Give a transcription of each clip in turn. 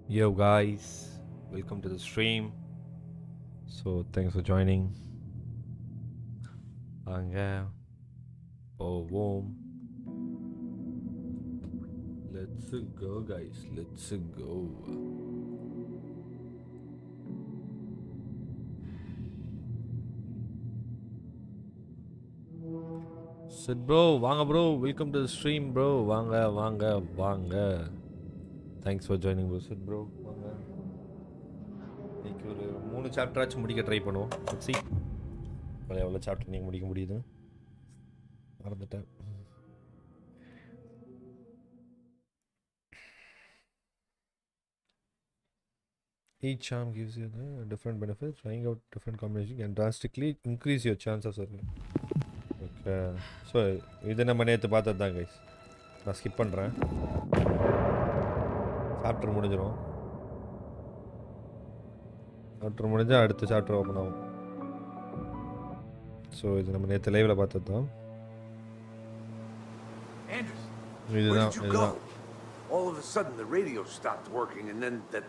Yo guys, welcome to the stream. So thanks for joining. Anga, warm. Let's go, guys. Let's go. Sid bro, Wanga bro, welcome to the stream, bro. Wanga. Thanks for joining, bro. Sid bro, Wanga. இன்னைக்கு ஒரு 3 chapter ஆச்சு முடிக்க try பண்ணுவோம். Let's see. எவ்வளோ chapter நீங்கள் முடிக்க முடியுது மறந்துட்டேன். Each charm gives you different benefits. Trying out different combinations can drastically increase your chance of surviving. Okay. So, இது நம்ம நேற்று பார்த்தது தான் கைஸ். நான் ஸ்கிப் பண்ணுறேன். சாப்டர் முடிஞ்சிடும். சாப்டர் முடிஞ்சால் அடுத்த சாப்டர் ஓப்பன் ஆகும். ஸோ இது நம்ம நேற்று லைவில் பார்த்தது தான். இதுதான். All of a sudden the radio stopped working and then that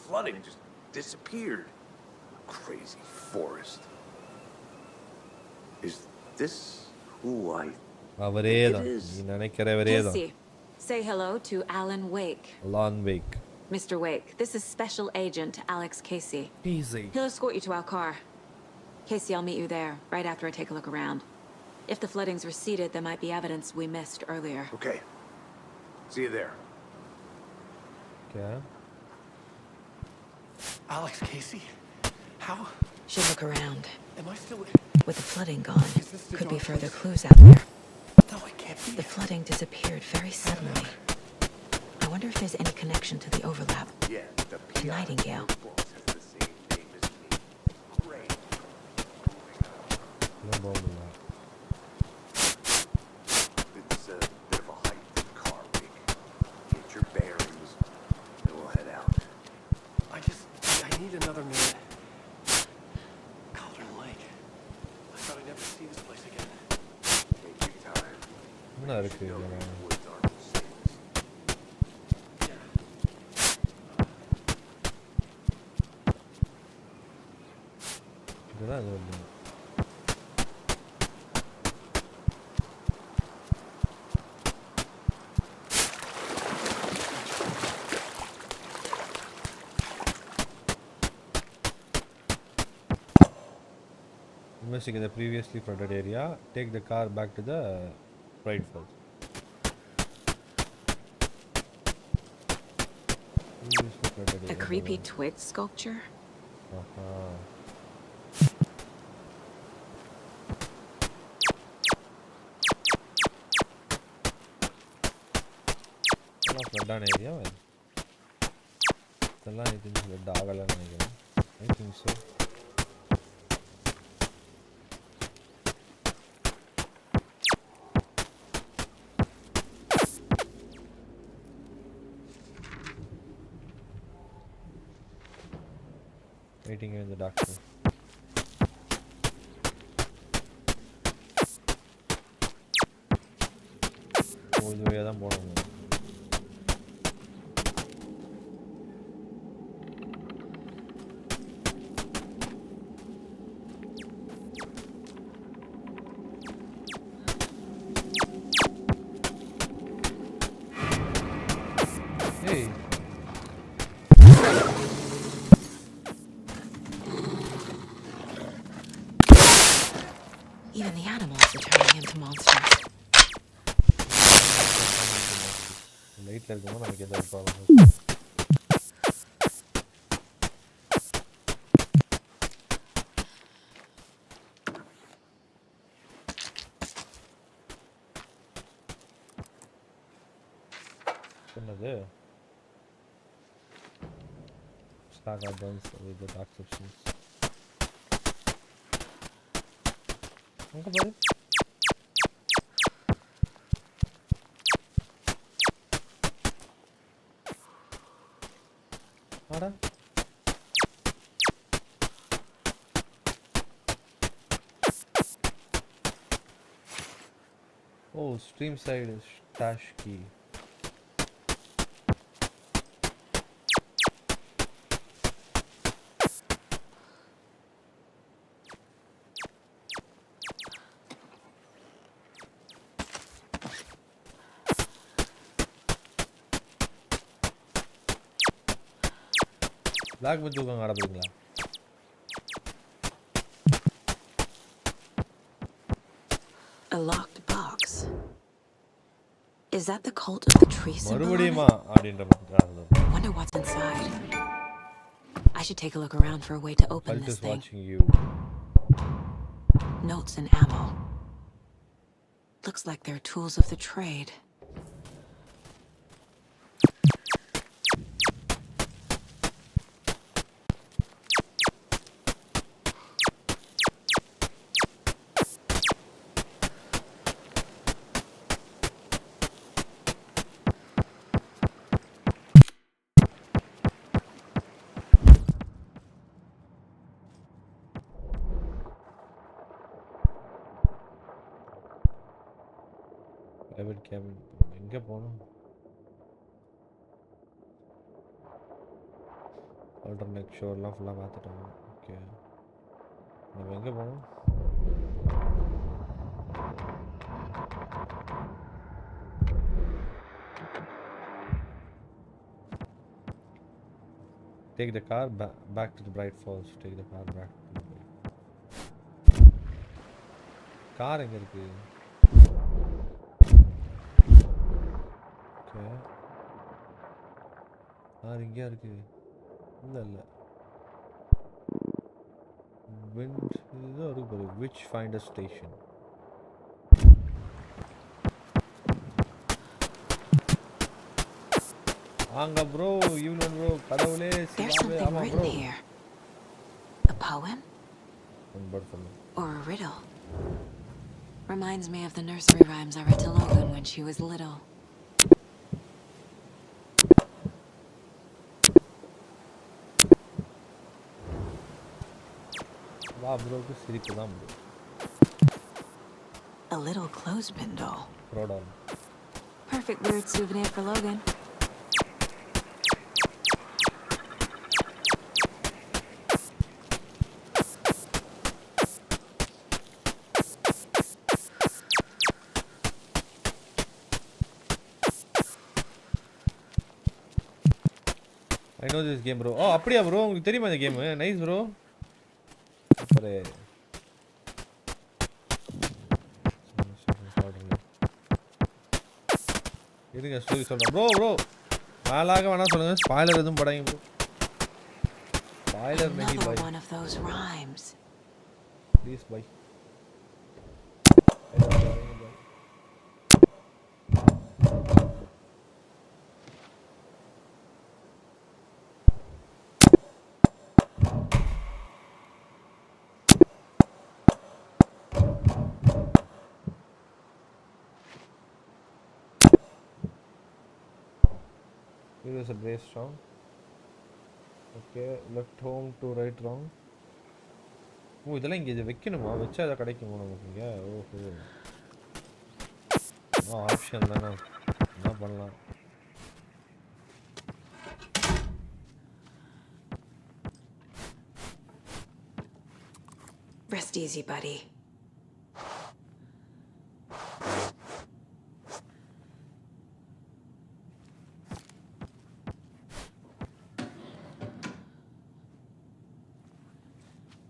flooding just disappeared. Crazy forest. Is this who I அவரே தான். நீ நினைக்கிறவரே தான். Say hello to Alan Wake. Alan Wake. Mr. Wake, this is Special Agent Alex Casey. Easy. He'll escort you to our car. Casey, I'll meet you there, right after I take a look around. If the flooding's receded, there might be evidence we missed earlier. Okay. See you there. Okay. Alex Casey? How? Should look around. Am I still... With the flooding gone, Is this the could be dark further place? clues out there. No, it can't be. The flooding disappeared very suddenly. I wonder if there's any connection to the overlap. Yeah, the And Nightingale. boss has the same name as me. Great. No problem. It's a bit of a hike to the car, Rick. Get your bearings, and we'll head out. I need another minute. Cauldron Lake. I thought I'd never see this place again. Take your time. என்ன இருக்கு No, இதில்? the woods aren't the safest. Yeah. இதுதான் இது வந்து. Investigate the previously flooded area. Take the car back to the Pride Falls. Previously flooded A area. creepy twig sculpture? ஃப்ளட்டான area இதெல்லாம் I think flood ஆகலைன்னு நினைக்கிறேன். I think so. Waiting in the doctor. இது வழியாக தான் போனோம். Hey. Even the animals are turning into monsters. லைட்டில் இருக்கும்போது நமக்கு எதாவது ப்ராப்ளம். என்னது ஸ்டாக் அட்வான்ஸ் வித் டாக் செப்ஷன்ஸ் அங்கே பாரு. ஆடா ஓ stream side stash key. Lock பண்ணி தூக்கம் ஆட போறீங்களா? A locked box. Is that the cult of the tree symbol on மறுபடியுமா it? அப்படின்ற மாதிரி. Wonder what's inside. I should take a look around for a way to open Cult this is thing. watching you. Notes and ammo. Looks like they're tools of the trade. private cabin. எங்க போகணும்? Alternate ஷோர்லாம் ஃபுல்லாக பார்த்துட்டோம். Okay, நம்ம எங்கே போகணும்? Take the car back to the Bright Falls. Take the car back to the Bright. Car எங்க இருக்கு? Okay, car இங்கே இருக்கு. இல்லை இல்லை, இதுதான் இருக்கு பாரு. Witch Finder Station. வாங்க ப்ரோ, ஈவன் ப்ரோ, கடவுளே There's சிவாவே. something ஆமா written bro. here. A poem? சொல்லு. Or a riddle? Reminds me of the nursery rhymes I read to Logan when she was little. வா ப்ரோக்கு சிரிப்பு தான் bro. A little clothespin doll. ப்ரோடால். Perfect weird souvenir for Logan. I know this game bro. Oh அப்படியா bro, உங்களுக்கு தெரியுமா இந்த game? Nice bro. Super. இருங்க story சொல்றேன் bro. மேலாக வேணா சொல்லுங்க, ஸ்பாயிலர் எதுவும் படாதீங்க bro. Spoiler maybe bye. One of those rhymes. Please bye. Here is a brace strong. Okay, left home to right wrong. ஓ, இதெல்லாம் இங்கே இதை வைக்கணுமா? வச்சா அதை கிடைக்குமா நமக்கு இங்கே? ஓஹோ, ஆப்ஷன் தானே, என்ன பண்ணலாம்? Rest easy, buddy.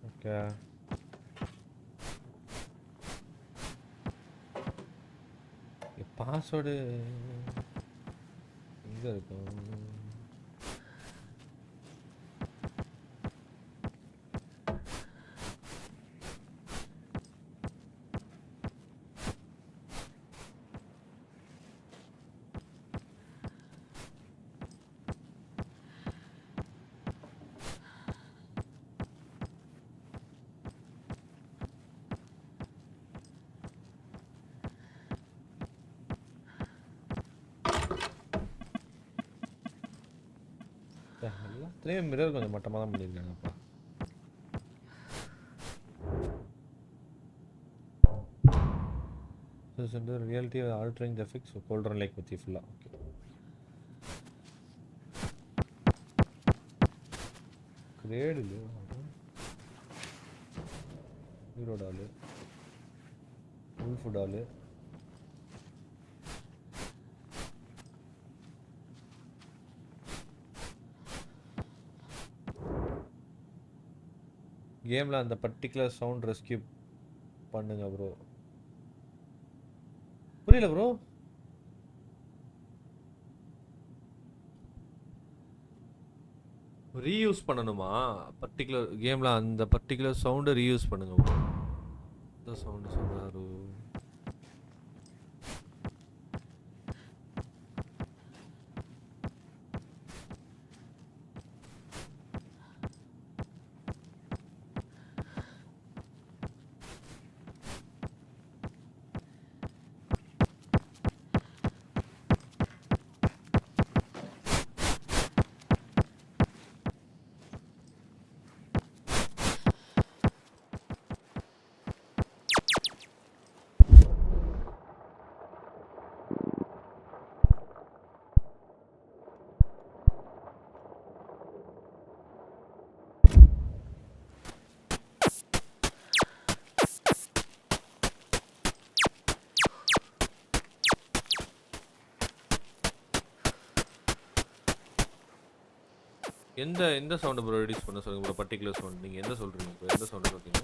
Okay. Password எங்கே இருக்கும்? எல்லாத்துலேயும் மிரர் கொஞ்சம் மட்டமாக தான் பண்ணியிருக்காங்கப்பா. This is the reality of altering the effects of cold run like with the full. Okay. Grade இல்ல. ஹீரோ டால். உல்ஃப் டால். கேமில் அந்த பர்டிகுலர் சவுண்ட் ரெஸ்கியூ பண்ணுங்க ப்ரோ. புரியல ப்ரோ. ரீயூஸ் பண்ணணுமா? பர்டிகுலர் கேமில் அந்த பர்டிகுலர் சவுண்டை ரீயூஸ் பண்ணுங்க ப்ரோ. இந்த சவுண்டு சொன்னாரு. எந்த சவுண்ட் ப்ரோ ரெடியூஸ் பண்ண சொல்லுங்க ப்ரோ. பர்டிகுலர் சவுண்ட் நீங்கள் எந்த சொல்கிறீங்க ப்ரோ? எந்த சவுண்ட் சொல்கிறீங்க?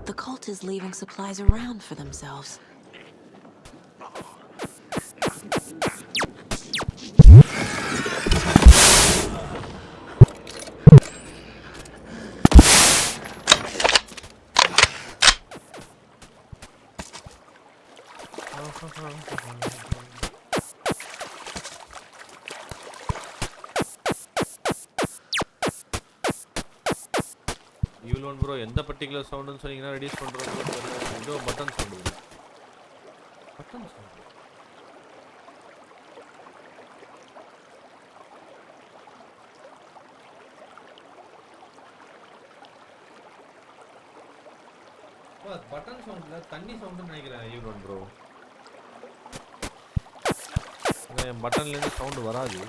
The cult is leaving supplies around for themselves. Bro எந்த பர்டிகுலர் சவுண்டுன்னு சொன்னீங்கன்னா ரெடியூஸ் பண்ணுறோம். ஏதோ button sound. Button sound button சவுண்டில் தண்ணி சவுண்டுன்னு நினைக்கிறேன். ஈவன் ப்ரோ என் பட்டன்லேருந்து சவுண்டு வராது.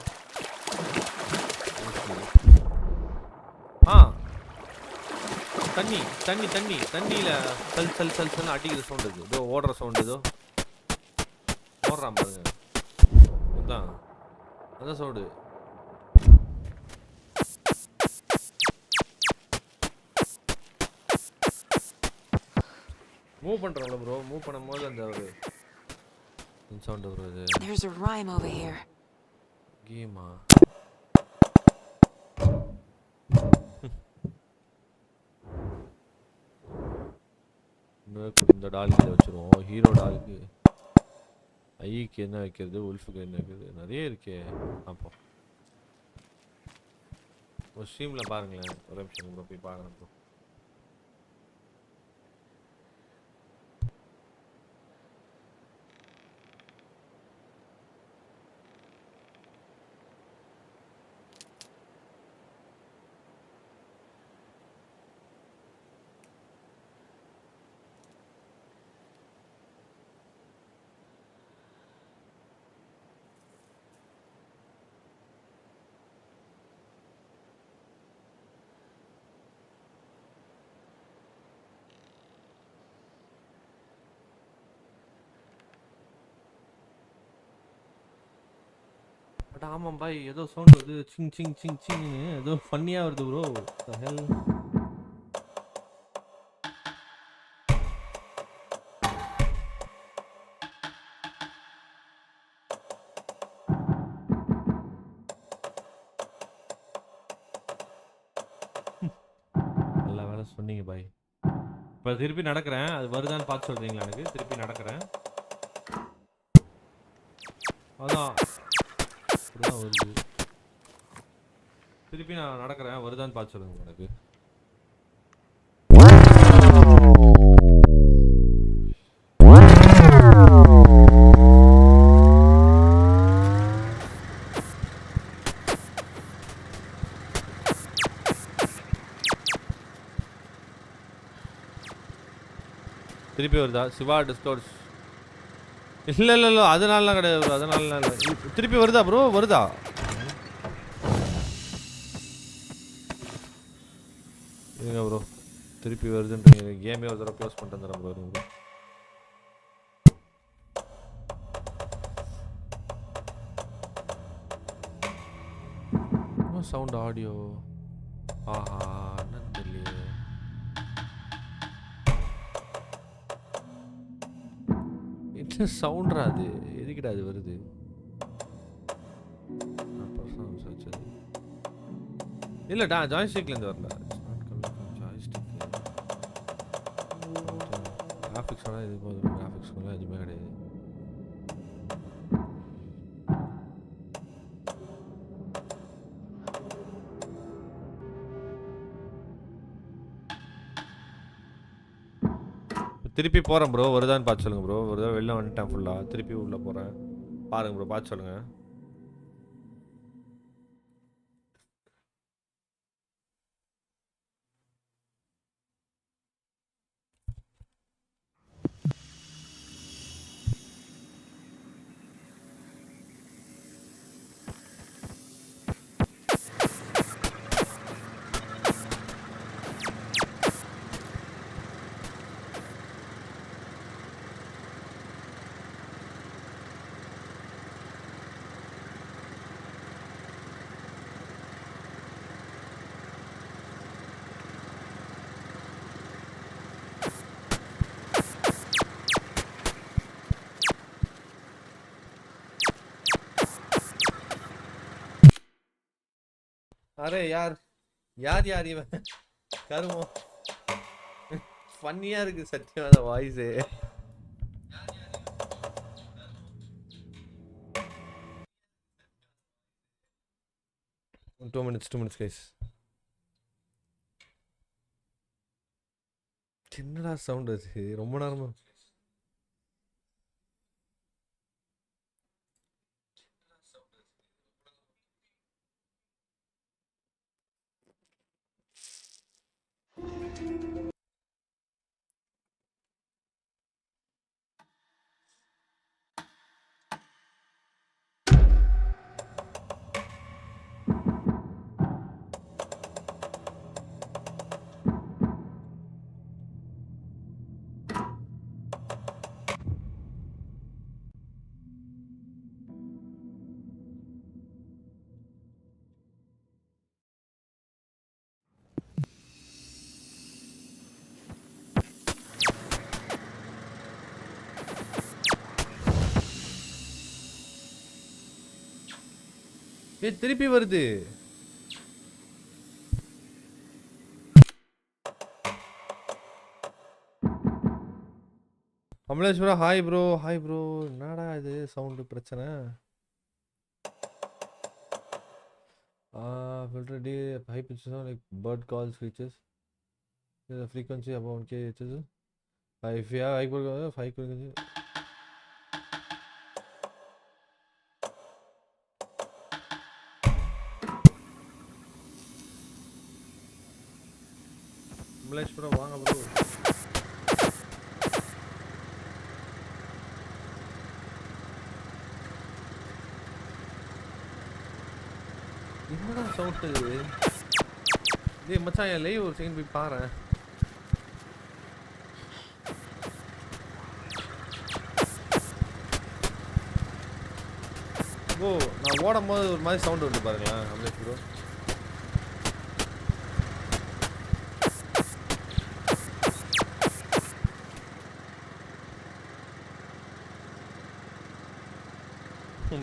தண்ணி தண்ணி தண்ணி தண்ணியில் சல் சல் சல் சல் அடிக்கிற சவுண்டு இது. இதோ ஓடுற சவுண்டு. இதோ ஓடுறான் பாருங்க. அதான் அதான் சவுண்டு. மூவ் பண்ணுறோம்ல ப்ரோ. மூவ் பண்ணும்போது அந்த ஒரு சவுண்டு ப்ரோ. இது There's a rhyme over here. கேமா? இந்த டாலுக்கு வச்சுருவோம். ஹீரோ டாலுக்கு ஐக்கு என்ன வைக்கிறது, உல்ஃபுக்கு என்ன வைக்கிறது, நிறைய இருக்கே. அப்போ ஒரு ஸ்ட்ரீமில் பாருங்களேன். ஒரு நிமிஷம் ப்ரோ போய் பார்க்குறேன் ப்ரோ. ஆமாம் பாய், ஏதோ சவுண்ட் வருது. சிங் சிங் சிங் சிங் ஏதோ ஃபன்னியாக வருது ப்ரோ. ஹெல் நல்ல வேலை சொன்னீங்க பாய். இப்போ திருப்பி நடக்கிறேன். அது வருதான்னு பார்த்து சொல்கிறீங்களா? எனக்கு திருப்பி நடக்கிறேன். அதான் வருது. திருப்பி நான் நடக்கிறேன். வருதான்னு பார்த்து சொல்லுங்க எனக்கு. திருப்பி வருதா? சிவா டிஸ்கவுட்ஸ். இல்லை இல்லை இல்லை, அதனாலலாம் கிடையாது ப்ரோ, அதனாலலாம் இல்லை. திருப்பி வருதா ப்ரோ? வருதா? இருங்க ப்ரோ, திருப்பி வருதுன்றீங்க. கேமே ஒரு தடவை க்ளோஸ் பண்ணிட்டு வந்துடுறேன் ப்ரோ. இருங்க ப்ரோ. சவுண்ட் ஆடியோ ஆஹா என்னன்னு தெரியலையே. என்ன சவுண்ட்ரா அது? எதுக்கிட்ட அது வருது? இல்லடா, ஜாய்ஸ்டிக்லேருந்து வரல. கிராஃபிக்ஸோட இது போதும். கிராஃபிக்ஸ்லாம் எதுவுமே கிடையாது. திருப்பி போகிறேன் ப்ரோ, வருதான்னு பார்த்து சொல்லுங்கள் ப்ரோ. ஒரு தடவை வெளில வந்துட்டேன் ஃபுல்லாக, திருப்பி உள்ளே போகிறேன். பாருங்கள் ப்ரோ, பார்த்து சொல்லுங்கள். அரே யார் யார் யார் இவன்? கருமோ ஃபன்னியாக இருக்குது சத்தியமான வாய்ஸு. 2 minutes guys. என்னடா சவுண்ட் அது? ரொம்ப நேரமா திருப்பி வருது. Amaleshwara hi bro, hi bro. என்னடா இது சவுண்டு பிரச்சனை? Filter the high pitch like bird calls features frequency above 1K HS. If you have high frequency Amaleshwara வாங்க ப்ரோ. என்னடா சவுண்ட் இது? டேய் மச்சான், என் லைவ் ஒரு செகண்ட் போய் பாரு. ஓ, நான் ஓடும் போது ஒரு மாதிரி சவுண்ட் வந்து பாருங்களேன் அமலேஷ் ப்ரோ.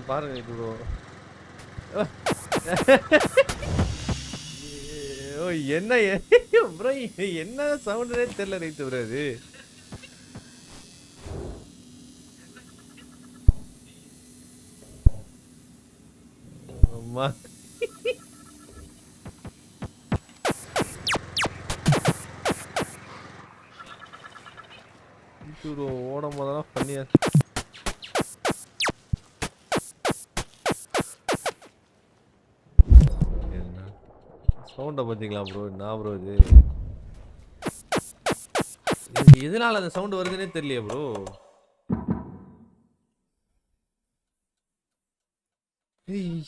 பாருங்க ப்ரோ. ஓ என்ன ப்ரோ, என்ன சவுண்டே தெரியல ரைட்டு ப்ரோ. அது அம்மா ப்ரோ ஓடும் போதெல்லாம் பண்ணியா சவுண்டை பார்த்தீங்களா ப்ரோ? என்ன ப்ரோ இது? எதனால அந்த சவுண்ட் வருதுன்னே தெரியலையே ப்ரோ. ஏய்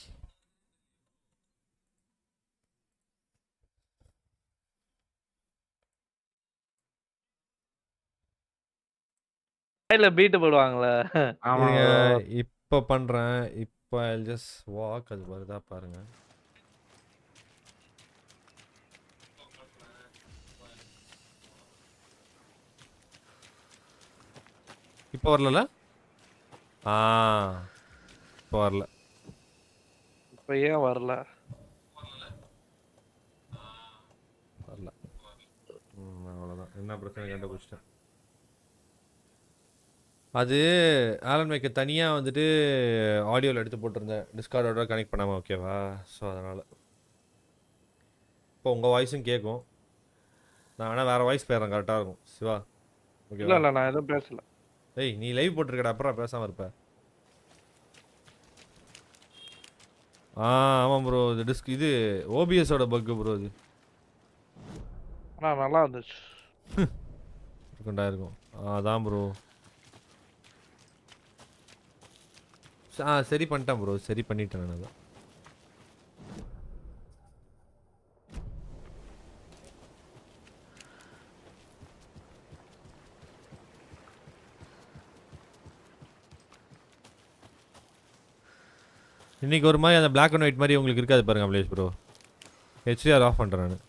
இல்ல பீட் போடுவாங்களே. ஆமா இருங்க bro. இப்ப பண்றேன். இப்ப I'll just walk. அது வருதா பாருங்க. இப்ப வரல. இப்ப வரல. இப்ப ஏன் வரல? வரல. அவ்வளவுதான். என்ன பிரச்சனை கண்டுபிடிச்சிட்டேன். அது ஆலன் மேக்கு தனியாக வந்துட்டு ஆடியோவில் எடுத்து போட்டிருந்தேன், டிஸ்கார்டோட கனெக்ட் பண்ணாமல். ஓகேவா? ஸோ அதனால் இப்போ உங்கள் வாய்ஸும் கேட்கும். நான் வேணால் வேறு வாய்ஸ் போயிடுறேன், கரெக்டாக இருக்கும். சிவா இல்ல ஓகேவா? இல்ல நான் எதுவும் பேசல. ஏய் நீ லைவ் போட்டிருக்கடா, அப்புறம் பேசாமல் இருப்ப. ஆமாம் ப்ரோ. இது ஓபிஎஸோட பக்கு ப்ரோ. இது ஆனா நல்லா இருந்துச்சு. இருக்கும். அதான் ப்ரோ. சரி பண்ணிட்டேன் ப்ரோ, சரி பண்ணிட்டேன் நான். அதான் இன்னைக்கு ஒரு மாதிரி அந்த பிளாக் அண்ட் ஒயிட் மாதிரி உங்களுக்கு இருக்காது பாருங்க அபிலேஷ் ப்ரோ. ஹெச்டிஆர் ஆஃப் பண்ணுறேன் நான்.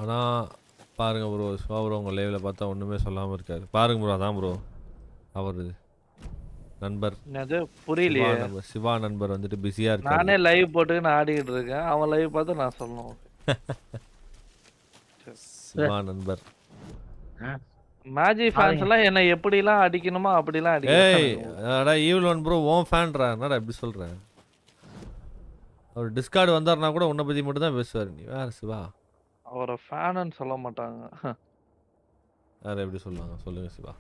ஆனால் பாருங்க ப்ரோ, சிவா ப்ரோ உங்கள் லைவில் பார்த்தா ஒன்றுமே சொல்லாமல் இருக்காரு. பாருங்க ப்ரோ, அதான் ப்ரோ அவர் நண்பர். என்னது புரியலையே. சிவா நண்பர் வந்துட்டு பிஸியாக இருக்காரு. நானே லைவ் போட்டு நான் ஆடிக்கிட்டு இருக்கேன். அவன் லைவ் பார்த்து நான் சொல்லணும். சிவா நண்பர். மேஜி ஃபேன்ஸ் எல்லாம் என்ன எப்படிலாம் அடிக்கணுமோ அப்படிலாம் ஏய் அடிக்கணும். அடா ஈவில் ஒன் ப்ரோ ஓன் ஃபேன்ரா, என்னடா எப்படி சொல்கிறேன்? அவர் டிஸ்கார்டு வந்தார்னா கூட உன்னை பற்றி மட்டும் தான் பேசுவார். நீ வேறு சிவா. அவரை ஃபேனுன்னு சொல்ல மாட்டாங்க. வேறு எப்படி சொல்லுவாங்க? சொல்லுங்கள் சிவா.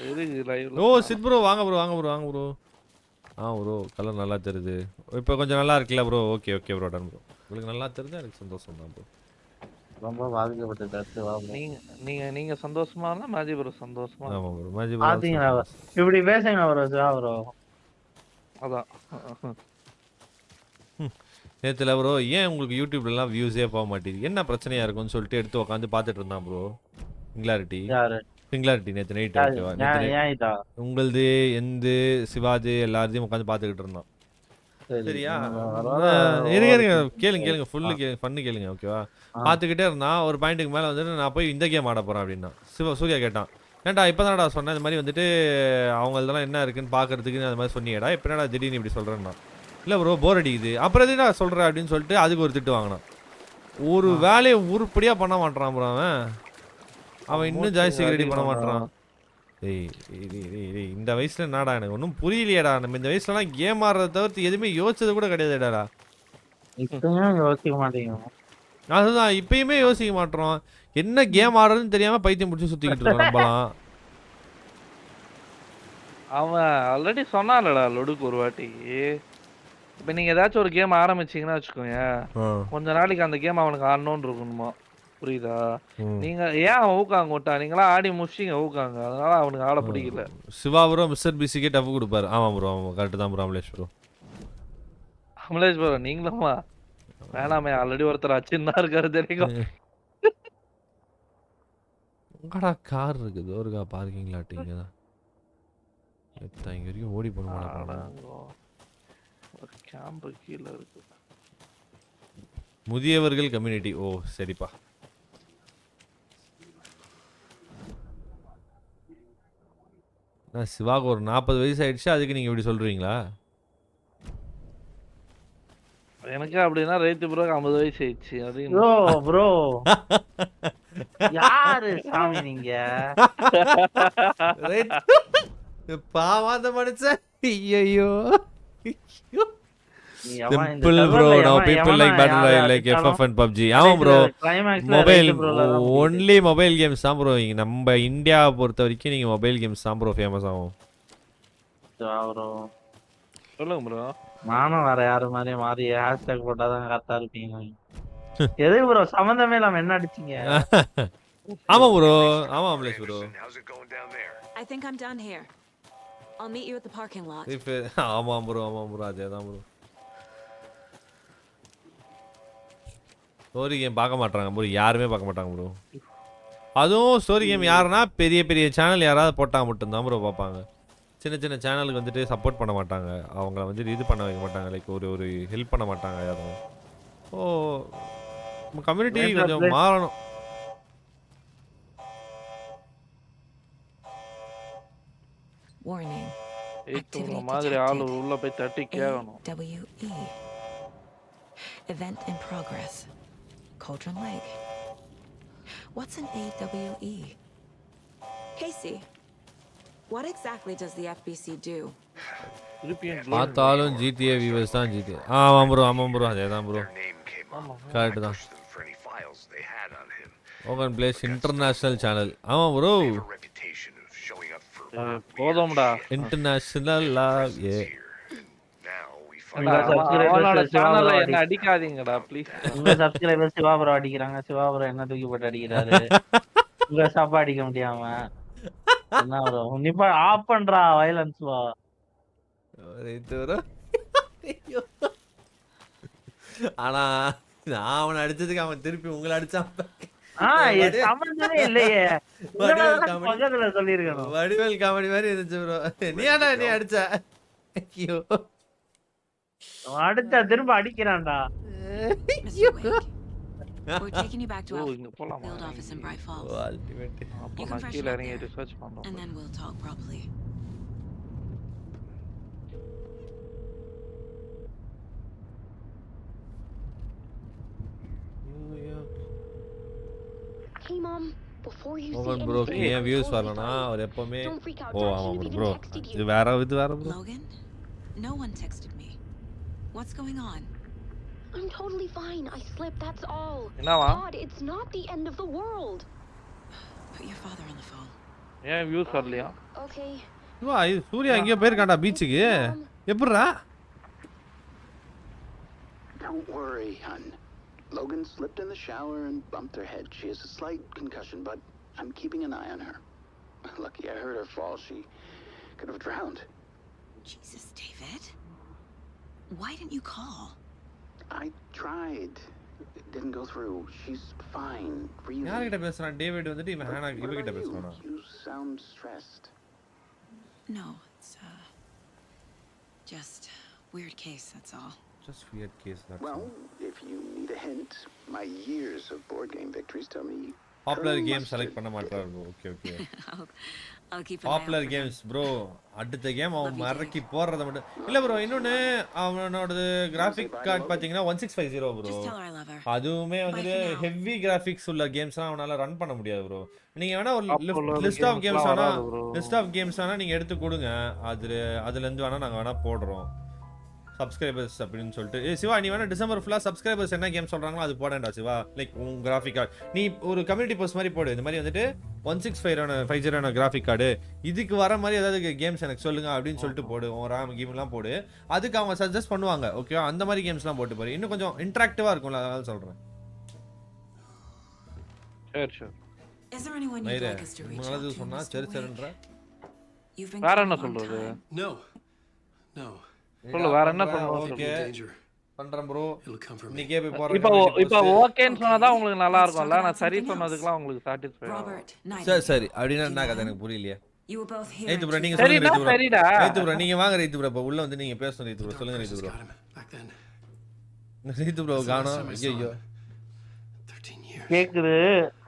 இருக்கு லைவ்ல. ஓ சித் ப்ரோ வாங்க ப்ரோ, வாங்க ப்ரோ, வாங்க ப்ரோ. ப்ரோ கலர் நல்லா தெரியுது. இப்போ கொஞ்சம் நல்லா இருக்குல்ல bro? Okay okay bro, done bro. உங்களுக்கு நல்லா தெரிஞ்சா எனக்கு சந்தோஷம் தான் ப்ரோ. ரொம்ப பாதிக்கப்பட்டது. நீங்க நீங்க நீங்க சந்தோஷமா இருந்தா மேஜி ப்ரோ சந்தோஷமா. ஆமாம் ப்ரோ. மேஜிக் பாத்தீங்களா இப்படி பேசுங்க bro சிவா bro. அதான் நேற்றுல ப்ரோ ஏன் உங்களுக்கு யூடியூப்லலாம் வியூஸே போக மாட்டேங்குது, என்ன பிரச்சனையாக இருக்கும்னு சொல்லிட்டு எடுத்து உட்காந்து பார்த்துட்டு இருந்தான் ப்ரோ. சிங்குலாரிட்டி நேற்று நைட். ஓகேவா? நேற்று உங்களது எந்த சிவாஜி எல்லாத்தையும் உட்காந்து பார்த்துக்கிட்டு இருந்தோம். சரியா? இருங்க கேளுங்க கேளுங்க, ஃபுல்லு ஃபன்னு கேளுங்க. ஓகேவா? பார்த்துக்கிட்டே இருந்தான். ஒரு பாயிண்ட்டுக்கு மேலே வந்துட்டு நான் போய் இந்த கேம் ஆட போகிறேன் அப்படின்னா சூர்யா கேட்டான், ஏன்டா இப்போ தானடா சொன்னேன் இந்த மாதிரி வந்துட்டு அவங்களதெல்லாம் என்ன இருக்குன்னு பார்க்கறதுக்குன்னு அது மாதிரி சொன்னியடா, இப்போ என்னடா திடீர்னு இப்படி சொல்கிறேன்னா. இல்லை ப்ரோ போர் அடிக்குது. அப்புறம் எதுனா சொல்கிறேன் அப்படின்னு சொல்லிட்டு அதுக்கு ஒரு திட்டு வாங்கினான். ஒரு வேலையை உருப்படியாக பண்ண மாட்டான் ப்ரோ அவன் இன்னும் ஜாய்ஸ்டிக் ரெடி பண்ண மாட்டான். ஏய் இந்த வயசுல என்னடா எனக்கு ஒன்றும் புரியலையேடா. நம்ம இந்த வயசுலலாம் கேம் ஆடுறத தவிர்த்து எதுவுமே யோசிச்சது கூட கிடையாதுடா. யோசிக்க மாட்டேங்க. அதுதான் இப்பயுமே யோசிக்க மாட்டோம். என்ன கேம் ஆடுறதுன்னு தெரியாம பைத்தியம் முடிச்சு சுத்திக்கிட்டு இருக்கோம் நம்மளாம். அவன் ஆல்ரெடி சொன்னான்லடா லொடுக்கு ஒரு வாட்டி. இப்போ நீங்க ஏதாச்சும் ஒரு கேம் ஆரம்பிச்சீங்கன்னா வச்சுக்கோங்க, கொஞ்ச நாளைக்கு அந்த கேம் அவனுக்கு ஆடணும்னு இருக்கணுமா, புரியுதா? நீங்க ஏன் அவன் ஊக்காங்க விட்டா, நீங்களாம் ஆடி முடிச்சிங்க ஊக்காங்க, அதனால அவனுக்கு ஆட பிடிக்கல. சிவா ப்ரோ மிஸ்டர் பிசிக்கே டஃப் கொடுப்பாரு. ஆமா ப்ரோ, ஆமா கரெக்ட் தான் bro. Amlesh bro Amlesh bro நீங்களுமா வேணாமே, ஆல்ரெடி ஒருத்தர் அச்சுன்னு தான் இருக்காரு தெரியும். உங்கடா கார் இருக்குது ஒருக்கா பார்க்கிங்லாட்டிங்க தான் இங்க வரைக்கும் ஓடி போன ஒரு கேம்ப் கீழே இருக்கு. முதியவர்கள் கம்யூனிட்டி. ஓ சரிப்பா. சிவாக்கு ஒரு 40 வயசு ஆயிடுச்சு, அதுக்கு நீங்க இப்படி சொல்றீங்களா? எனக்கு அப்படின்னா ரைட்டு ப்ரோ 50 வயசு ஆயிடுச்சு. அது ப்ரோ யாரு சாமி நீங்க? பாவாத மனுஷன். ஐயோ Simple bro, now people like battle royale like FF and PUBG. ஆமா bro, mobile only mobile games தான் bro. நம்ம இந்தியா பொறுத்த வரைக்கும் நீங்க மொபைல் கேம்ஸ் தான் bro ஃபேமஸ் ஆகும். சொல்லுங்க bro. நானும் வேற யாரு மாதிரி மாறி ஹேஷ்டேக் போட்டாதான் கரெக்டா இருப்பீங்க. எது ப்ரோ சம்பந்தமே இல்லாம என்ன அடிச்சீங்க? ஆமா bro, ஆமா Amlesh bro. I think I'm done here. I'll meet you at the parking lot. ஆமா bro, அதேதான் bro. ஸ்டோரி கேம் பார்க்க மாட்டாங்க ப்ரோ, யாருமே பார்க்க மாட்டாங்க ப்ரோ. அதுவும் ஸ்டோரி கேம் யாருன்னா பெரிய பெரிய சேனல் யாராவது போட்டால் மட்டும்தான் ப்ரோ பார்ப்பாங்க. சின்ன சின்ன சேனலுக்கு வந்துட்டு சப்போர்ட் பண்ண மாட்டாங்க, அவங்கள வந்துட்டு இது பண்ண வைக்க மாட்டாங்க, லைக் ஒரு ஹெல்ப் பண்ண மாட்டாங்க யாரும். ஓ நம்ம கம்யூனிட்டி கொஞ்சம் மாறணும். Warning. ஏய் மாதிரி ஆளு உள்ள போய் தட்டி கேட்கணும். AWE. Event in progress. Cauldron Lake. What's an AWE? Casey, what exactly does the FBC do? பார்த்தாலும் GTA வியூவர்ஸ் தான் GTA. ஆமாம் ப்ரோ அதேதான் ப்ரோ, கரெக்ட் தான். ஓகன் பிளேஸ் இன்டர்நேஷனல் சேனல். ஆமாம் ப்ரோ, போதும்டா இன்டர்நேஷனல் ஏ. சேனல்ல என்ன அடிக்காதீங்கடா ப்ளீஸ். உங்க சப்ஸ்கிரைபர் சிவா ப்ரோ அடிக்கிறாங்க, சிவா ப்ரோ என்ன தூக்கி போட்டு அடிக்கிறாரு. உங்க சாப்பா அடிக்க முடியாம என்ன ப்ரோ நிப்பா ஆஃப் பண்றா வயலன்ஸ் வா. ஆனா நான் அவனை அடிச்சதுக்கு அவன் திருப்பி உங்களை அடிச்சான். சம்பந்தமே இல்லையே, பக்கத்துல சொல்லிருக்கணும். வடிவேல் காமெடி மாதிரி இருந்துச்சு ப்ரோ. நீ அடிச்ச ஐயோ அடிச்சா திரும்ப அடிக்கிறான்டா. Mr. Wake, we're taking you back to our field office in Bright Falls. You can freshen up there, and then we'll talk properly. Hey mom, before you see Logan bro, ஏன் views வரலனா அவர் எப்பவுமே ஓ ஆமா bro இது வேற bro. Logan, no one texted me. What's going on? I'm totally fine. I slipped, that's all. God, it's not the end of the world. Put your father on the phone. ஏன் views வரலையா? Okay. வா சூர்யா எங்க போயிருக்கான்டா பீச்சுக்கு. எப்பறா? Don't worry, hun. Logan slipped in the shower and bumped her head. She has a slight concussion, but I'm keeping an eye on her. Lucky I heard her fall. She could have drowned. Jesus, David. Why didn't you call? I tried. It didn't go through. She's fine. Really. யார்கிட்ட பேசுறான் David வந்துட்டு இவன் Hannah இவகிட்ட பேசுறானா? You sound stressed. No, it's just weird case, that's all. Just weird case, that's well, all. if you need a hint, my years of board game victories tell me popular game select பண்ண மாட்டாரு bro. Okay. I'll keep an popular games bro. அடுத்த game அவன் மறக்கி போறத மட்டும் இல்ல bro. இன்னொன்னு அவனோட graphic card பாத்தீங்கன்னா 1650 bro. Just tell her I love her. அதுவுமே வந்து ஹெவி கிராபிக்ஸ் உள்ள கேம்ஸ்லாம் அவனால ரன் பண்ண முடியாது bro. நீங்க வேணா ஒரு லிஸ்ட் ஆஃப் கேம்ஸ் வேணா நீங்க எடுத்து கொடுங்க, அதுல இருந்து வேணா நாங்க வேணா போடுறோம் சப்ஸ்கிரைபர்ஸ் அப்படின்னு சொல்லிட்டு. சிவா நீ வேணா டிசம்பர் ஃபுல்லா சப்ஸ்கிரைபர்ஸ் என்ன கேம் சொல்றாங்களோ அது போடேன்டா சிவா. லைக் உன் கிராஃபிக் கார்டு நீ ஒரு கம்யூனிட்டி போஸ்ட் மாதிரி போடு, இந்த மாதிரி வந்துட்டு 1650 கிராஃபிக் கார்டு இதுக்கு வர மாதிரி ஏதாவது கேம்ஸ் எனக்கு சொல்லுங்க அப்படின்னு சொல்லிட்டு போடு. உன் ராம் கேம்லாம் போடு, அதுக்கு அவங்க சஜஸ்ட் பண்ணுவாங்க. ஓகே அந்த மாதிரி கேம்ஸ்லாம் போட்டு பாரு, இன்னும் கொஞ்சம் இன்டராக்டிவா இருக்கும்ல, அதனால சொல்றேன். சரி Is there anyone you'd like us to reach out to? சொன்னா சரின்றா. வேற என்ன சொல்றது? No. சொல்லு வேற என்ன சொல்றது? ஓகே பண்றேன் ப்ரோ. இன்னைக்கே போய் போறேன். இப்போ ஓகேன்னு சொன்னாதான் உங்களுக்கு நல்லா இருக்கும்ல. நான் சரி சொன்னதுக்குலாம் உங்களுக்கு சாட்டிஸ்ஃபை Robert, சரி அப்படினா என்ன கதை எனக்கு புரியலையே. You were both here. Right bro நீங்க சொல்லுங்க ரைட் ப்ரோ. சரிடா ரைட் ப்ரோ நீங்க வாங்க ரைட் ப்ரோ. உள்ள வந்து நீங்க பேசணும் ரைட் ப்ரோ. சொல்லுங்க ரைட் ப்ரோ. ரைட் ப்ரோ காணோம். ஐயோ 13 years. கேக்குது.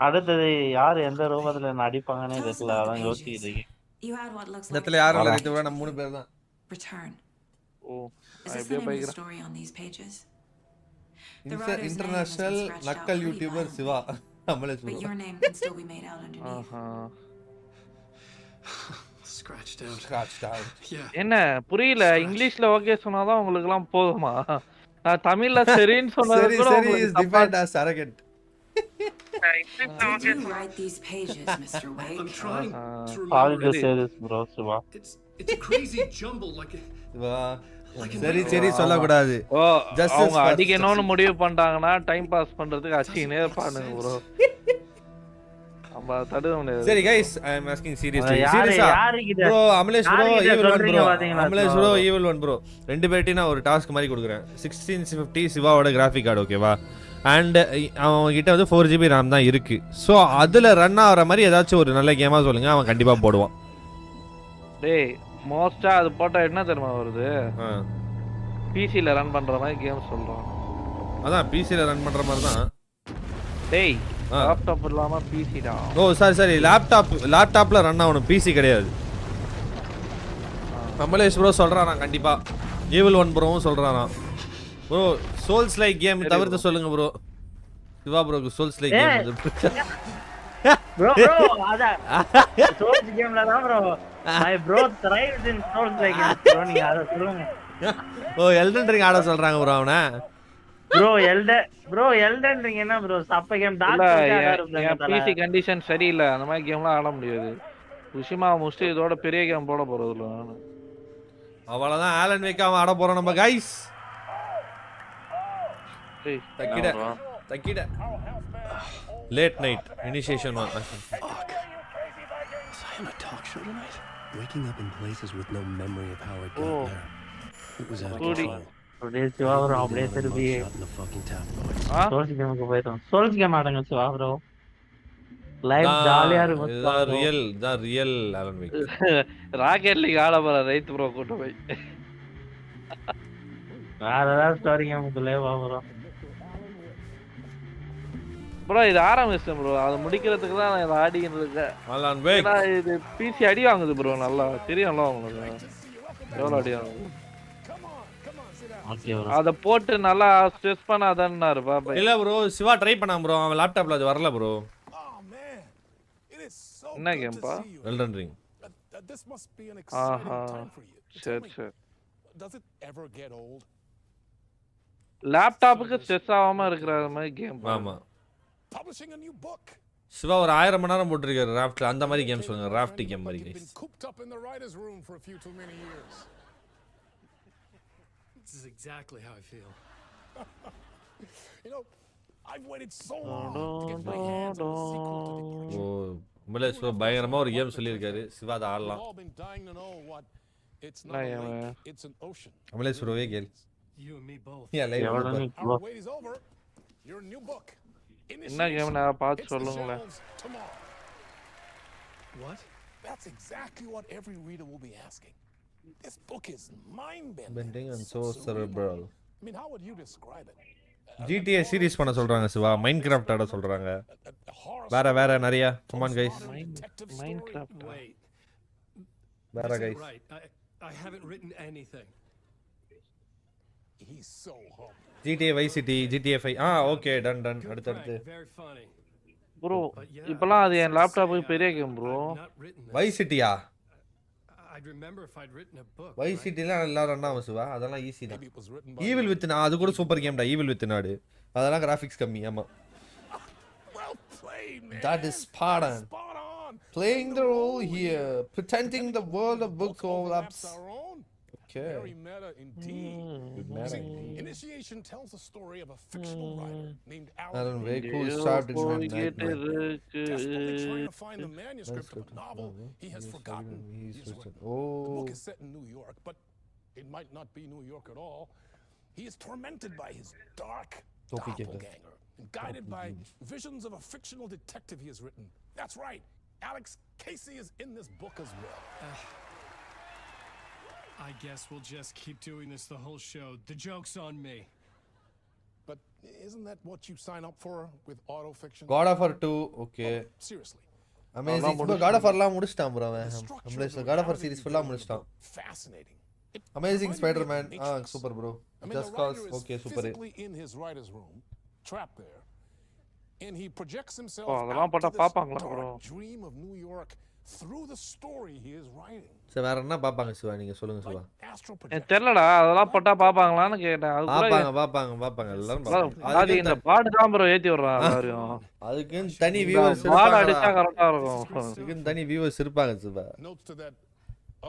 அடுத்தது யார் எந்த ரூபத்துல நடிப்பாங்கன்னே தெரியல, அதான் யோசிச்சிட்டு இருக்கேன். You had what looks like இடத்துல யாரும் இல்ல ரைட் ப்ரோ, நம்ம மூணு பேர் தான். return. Oh Is this the name of the story on these pages? International நக்கல் YouTuber Siva Amalesh But bro. your name can still be made out underneath. Scratched out. Scratched out. Yeah. என்ன புரியல? இங்கிலீஷ்ல okay சொன்னாதான் உங்களுக்கு எல்லாம் போதுமா? நான் தமிழ்ல சரின்னு சொன்னது சரி கூட சரி உங்களுக்கு is தப்பா defined as arrogant. Did you write these pages, Mr. Wake? I'm trying to Sorry remember. to say this, bro, Shiva. It's a crazy jumble like வா சரி சரி சொல்ல கூடாது. ஓ Justice அவங்க for அடிக்கணும்னு முடிவு பண்ணிட்டாங்கன்னா டைம் பாஸ் பண்றதுக்கு அடிச்சினே இருப்பானுங்க ப்ரோ. நம்ம தடுக்க முடியாது. சரி guys, I am asking seriously. யாரு Seriously. யாருக்கிட்ட Bro, Amalesh bro, யாருக்கிட்ட evil one சொல்றீங்க bro. பாத்தீங்களா? Amalesh bro, evil one bro. ரெண்டு பேர்ட்டி நான் ஒரு டாஸ்க் மாதிரி கொடுக்குறேன். 1650 சிவாவோட கிராஃபிக் கார்டு ஓகேவா? அண்ட் அவன் கிட்ட வந்து 4GB RAM தான் இருக்கு. ஸோ அதில் ரன் ஆகிற மாதிரி ஏதாச்சும் ஒரு நல்ல கேமாக சொல்லுங்க, அவன் கண்டிப்பாக போடுவான். டேய் மோஸ்டா அது போட்டா என்ன தெரியுமா வருது? பிசில ரன் பண்ற மாதிரி கேம் சொல்றான். அதான் பிசில ரன் பண்ற மாதிரி தான். டேய் லேப்டாப் இல்லாம பிசி டா. ஓ சரி லேப்டாப்ல ரன் ஆகணும், பிசி கிடையாது. கமலேஷ் ப்ரோ சொல்றானா கண்டிப்பா. ஈவில் ஒன் ப்ரோவும் சொல்றானா. ப்ரோ சோல்ஸ் லைக் கேம் தவிர்த்து சொல்லுங்க ப்ரோ. சிவா ப்ரோக்கு சோல்ஸ் லைக் கேம் bro அத சோல்ஸ் கேம்ல தான் bro my bro thrives in souls like games bro. நீங்க அத சொல்லுங்க. ஓ எல்டன் ரிங் ஆட சொல்றாங்க ப்ரோ அவன. bro elden ring என்ன bro சப்ப கேம் டாக் பிசி கண்டிஷன் சரியில்லை, அந்த மாதிரி கேம்லாம் ஆட முடியாது. உஷிமா முஸ்டி இதோட பெரிய கேம் போட போறதுல அவ்வளவுதான். ஆலன் வேக் அவன் ஆட போறோம் நம்ம கைஸ். தக்கிட late night initiation one. Fuck. Was I on a talk show tonight? Waking up in places with no memory of how I got there. It was out of control. today Shiva bro அப்படியே திருப்பி Shot in the fucking tap, boys. Souls கேமுக்கு போய்ட்டோம். Souls game ஆடுங்க Shiva bro. Live ஜாலியா இருக்கும். தான் real Alan Wake. Rocket League ஆட போற ரைட் ப்ரோ கூட்ட போய். வேற ஏதாவது ஸ்டோரி கேமுக்குள்ளே வா bro. ப்ரோ இது ஆரம்பிச்சேன் ப்ரோ, அதை முடிக்கிறதுக்கு தான் நான் இதை ஆடிக்கிட்டு இருக்கேன். ஆலன் வேக் இது பிசி அடி வாங்குது ப்ரோ, நல்லா தெரியும்ல உங்களுக்கு எவ்வளோ அடி வாங்குது. Okay bro. அதை போட்டு நல்லா ஸ்ட்ரெஸ் பண்ணாதான்னாரு பாப்பா. இல்ல ப்ரோ சிவா ட்ரை பண்ணான் ப்ரோ, அவன் லேப்டாப்ல அது வரல ப்ரோ. என்ன கேம்பா? Elton ring. ஆஹா சரி சரி. லேப்டாப்புக்கு ஸ்ட்ரெஸ் ஆகாம இருக்கிற மாதிரி கேம். ஆமா சிவா ஒரு 1000 மணி நேரம் போட்டிருக்காரு ராஃப்ட்ல, அந்த மாதிரி கேம் சொல்லுங்க. ராஃப்ட் கேம் மாதிரி guys. This is exactly how I feel. You know, I've waited so long to get my hands on a sequel to the ஓ மலேஷ் ப்ரோ பயங்கரமா ஒரு கேம் சொல்லியிருக்காரு. சிவா அதை ஆடலாம். It's not a lake, it's an ocean. மலேஷ் ப்ரோவே கேள். You and me both. Yeah, live. Our wait is over. Your new book. என்ன game நான் பார்த்து சொல்லுங்களேன். What? That's exactly what every reader will be asking. This book is mind-bending. Bending and so cerebral. I mean, how would you describe it? GTA series பண்ண சொல்றாங்க Siva. Minecraft ஆட சொல்றாங்க. வேற நிறைய. Come on guys. Minecraft. Wait. வேற guys. Right. I haven't written anything. He's so humble. GTA Vice City, GTA 5. Okay done அடுத்து. Very funny. Bro இப்பலாம் அது என் லேப்டாப்புக்கு பெரிய game bro. Vice City-யா? I'd remember if I'd written a book. Vice City-ல நல்லா run ஆகும் சிவா. அதெல்லாம் easy தான். Evil Within அது கூட சூப்பர் கேம்டா. Evil Within ஆடு. அதெல்லாம் கிராபிக்ஸ் கம்மி. ஆமா. Well played, man. That is Spartan. Playing the role here, pretending the world of books overlaps. Okay. Very meta indeed. Initiation tells the story of a fictional writer named Alan Wake, who started in desperately trying to find the manuscript of a novel he has forgotten. The book is set in New York, but it might not be New York at all. He is tormented by his dark doppelganger and guided by visions of a fictional detective he has written. That's right. Alex Casey is in this book as well. I guess we'll just keep doing this the whole show. The joke's on me. But isn't that what you sign up for with auto fiction? God of War 2, okay. Seriously. Amazing. God of Warலாம் முடிச்சிட்டான் bro அவன். நம்மளே God of War series ஃபுல்லா முடிச்சிட்டான். Fascinating. Amazing Spider-Man. Super bro. Just Cause, okay, super. Physically in his writer's room, trapped there, and he projects himself அதெல்லாம் out போட்டா to this பாப்பாங்களா bro? dark dream of New York through the story he is writing. சரி வேற என்ன பாப்பாங்க சிவா நீங்க சொல்லுங்க Siva. Astral எனக்கு projection. தெரியலடா அதெல்லாம் போட்டா பாப்பாங்களான்னு கேட்டேன். பாப்பாங்க எல்லாரும் பாப்பாங்க. அது இந்த பாடு தான் ப்ரோ ஏத்தி விடுறான் எல்லாரையும். அதுக்கு தனி வியூவர்ஸ் பாடு இருப்பாங்க. அடிச்சா கரெக்டா இருக்கும். அதுக்கு தனி வியூவர்ஸ் இருப்பாங்க Siva. Notes to that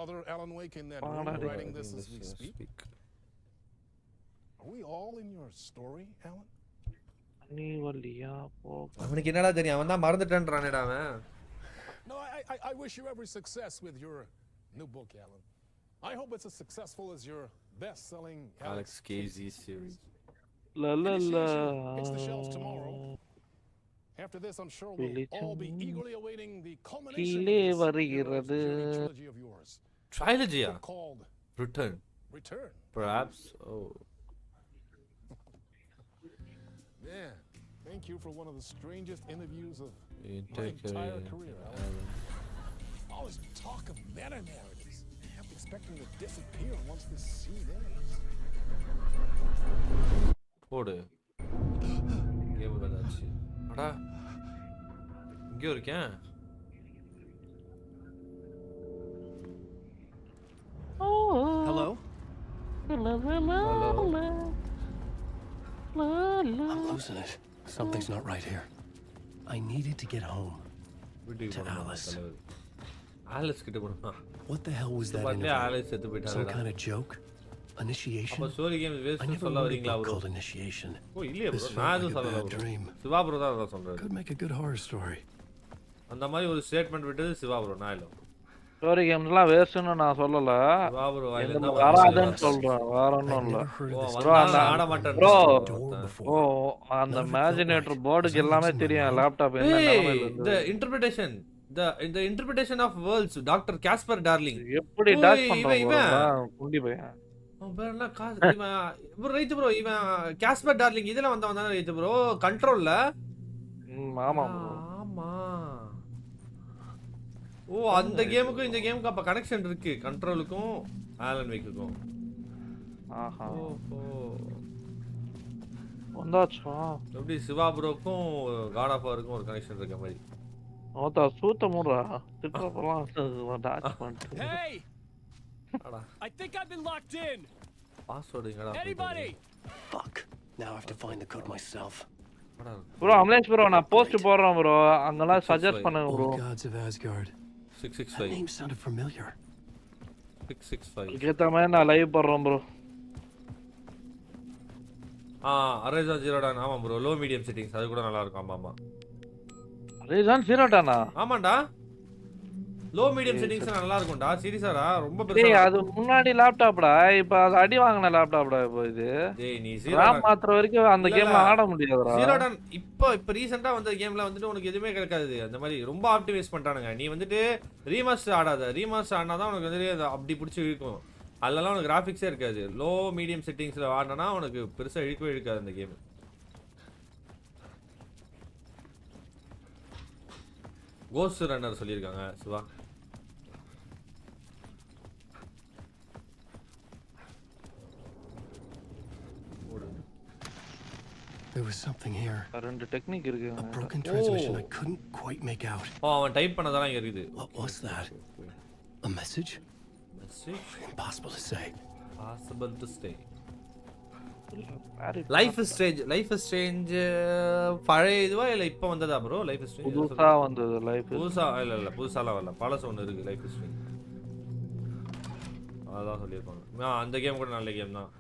other Alan Wake in that room writing this as we speak. Are we all in your story, Alan? நீ வலியா போ. அவனுக்கு என்னடா தெரியும் அவன் தான் மறந்துட்டான்றானேடா அவன். No, I wish you every success with your new book, Alan. I hope it's as successful as your best-selling Alex Casey series. La la la. Hits the shelves tomorrow. After this, I'm sure we'll all be eagerly awaiting the culmination of this trilogy of yours. Trilogy? Called Return. Perhaps. Oh. Yeah. Thank you for one of the strangest interviews of my entire career, Alan. All this talk of meta-narratives. I'm expecting to disappear once this scene ends. போடு. Game வந்தாச்சு. அடா. இங்க இருக்கேன். Hello? I'm losing it. Something's not right here. I needed to get home. To Alice. Alice கிட்ட போறோம். What the hell was that interview? Some kind of joke? Initiation? அப்ப story game waste சொல்ல வரீங்களா bro? Called initiation. ஓ இல்லையே bro நான் எதுவும் சொல்லல bro. Siva bro தான் அத சொல்றாரு. Could make a good horror story. அந்த மாதிரி ஒரு ஸ்டேட்மென்ட் விட்டது சிவா bro நான் இல்ல. ஸ்டோரி கேம்ஸ்லாம் வேஸ்ட்னு நான் சொல்லல. சிவா bro வாயில வராதுன்னு சொல்றேன். வேற ஒண்ணும் இல்ல. bro அந்த ஆட மாட்டேன் bro. ஓ அந்த இமேஜினேட்டர் போர்டுக்கு எல்லாமே தெரியும் லேப்டாப் என்ன நிலைமையில இருந்து. the interpretation of worlds doctor Casper darling எப்படி டாக் பண்றான் குண்டி பையன் அவன் பேர் என்ன இவன் ப்ரோ ரைட் ப்ரோ இவன் காஸ்பர் டார்லிங் இதுல வந்தவன் தானே ரைட் ப்ரோ கண்ட்ரோல்ல ஆமா ஆமா ஓ அந்த கேமுக்கும் இந்த கேமுக்கும் அப்ப கனெக்ஷன் இருக்கு கண்ட்ரோலுக்கும் ஆலன் வேக்குக்கும் ஆஹா ஓஹோ வந்தாச்சா எப்படி சிவா ப்ரோக்கும் காட் ஆஃப் வாருக்கும் ஒரு கனெக்ஷன் இருக்க மாதிரி ஓதா சூத்த மூடுறா திட்டறப்பலாம் டாச் பண்ணிட்டு Hey! அடா I think I've been locked in. Password எங்கடா Anybody? Fuck. Now I have to find the code myself. bro Amlesh bro நான் போஸ்ட் போடுறேன் bro அங்கலாம் சஜஸ்ட் பண்ணுங்க bro Gods of Asgard. 665 That name sounded familiar. 665 கேத்தமே நான் live போடுறேன் bro அரேசா zero Don ஆமா bro low medium settings அது கூட நல்லா இருக்கும் ஆமா ஆமா அரேசான் ஜீரோ டானா ஆமாடா லோ மீடியம் செட்டிங்ஸ் நல்லா இருக்கும்டா சீரியஸாடா ரொம்ப பெருசா டேய் அது முன்னாடி லேப்டாப்டா இப்போ அது அடி வாங்குன லேப்டாப்டா இப்போ இது டேய் நீ ஜீரோ RAM மாத்துற வரைக்கும் அந்த கேம்ல ஆட முடியாதுடா ஜீரோ டான் இப்போ ரீசன்ட்டா வந்த கேம்ல வந்துட்டு உனக்கு எதுவுமே கிடைக்காது அந்த மாதிரி ரொம்ப ஆப்டிமைஸ் பண்ணிட்டானுங்க நீ வந்துட்டு ரீமாஸ்டர் ஆடாத ரீமாஸ்டர் ஆடினா தான் உனக்கு வந்து அப்படி பிடிச்சி இழுக்கும் அதெல்லாம் உனக்கு கிராஃபிக்ஸே இருக்காது லோ மீடியம் செட்டிங்ஸ்ல ஆடினா உனக்கு பெருசா இழுக்கவே இழுக்காது அந்த கேம் கோஸ்ட் ரன்னர் சொல்லியிருக்காங்க Shiva There was something here. ரெண்டு டெக்னிக் இருக்கு A broken transmission I couldn't quite make out. அவன் டைப் பண்ணதெல்லாம் இங்க இருக்குது What was that? A message? Message? Impossible to say. Possible to stay. Life is strange பழைய இதுவா இல்ல இப்ப வந்ததா bro life is strange புதுசா வந்தது லைஃப் புதுசா இல்ல புதுசாலாம் வரல பழசு ஒன்னு இருக்கு life is strange அதான் சொல்லிருப்பாங்க அந்த கேம் கூட நல்ல கேம் தான்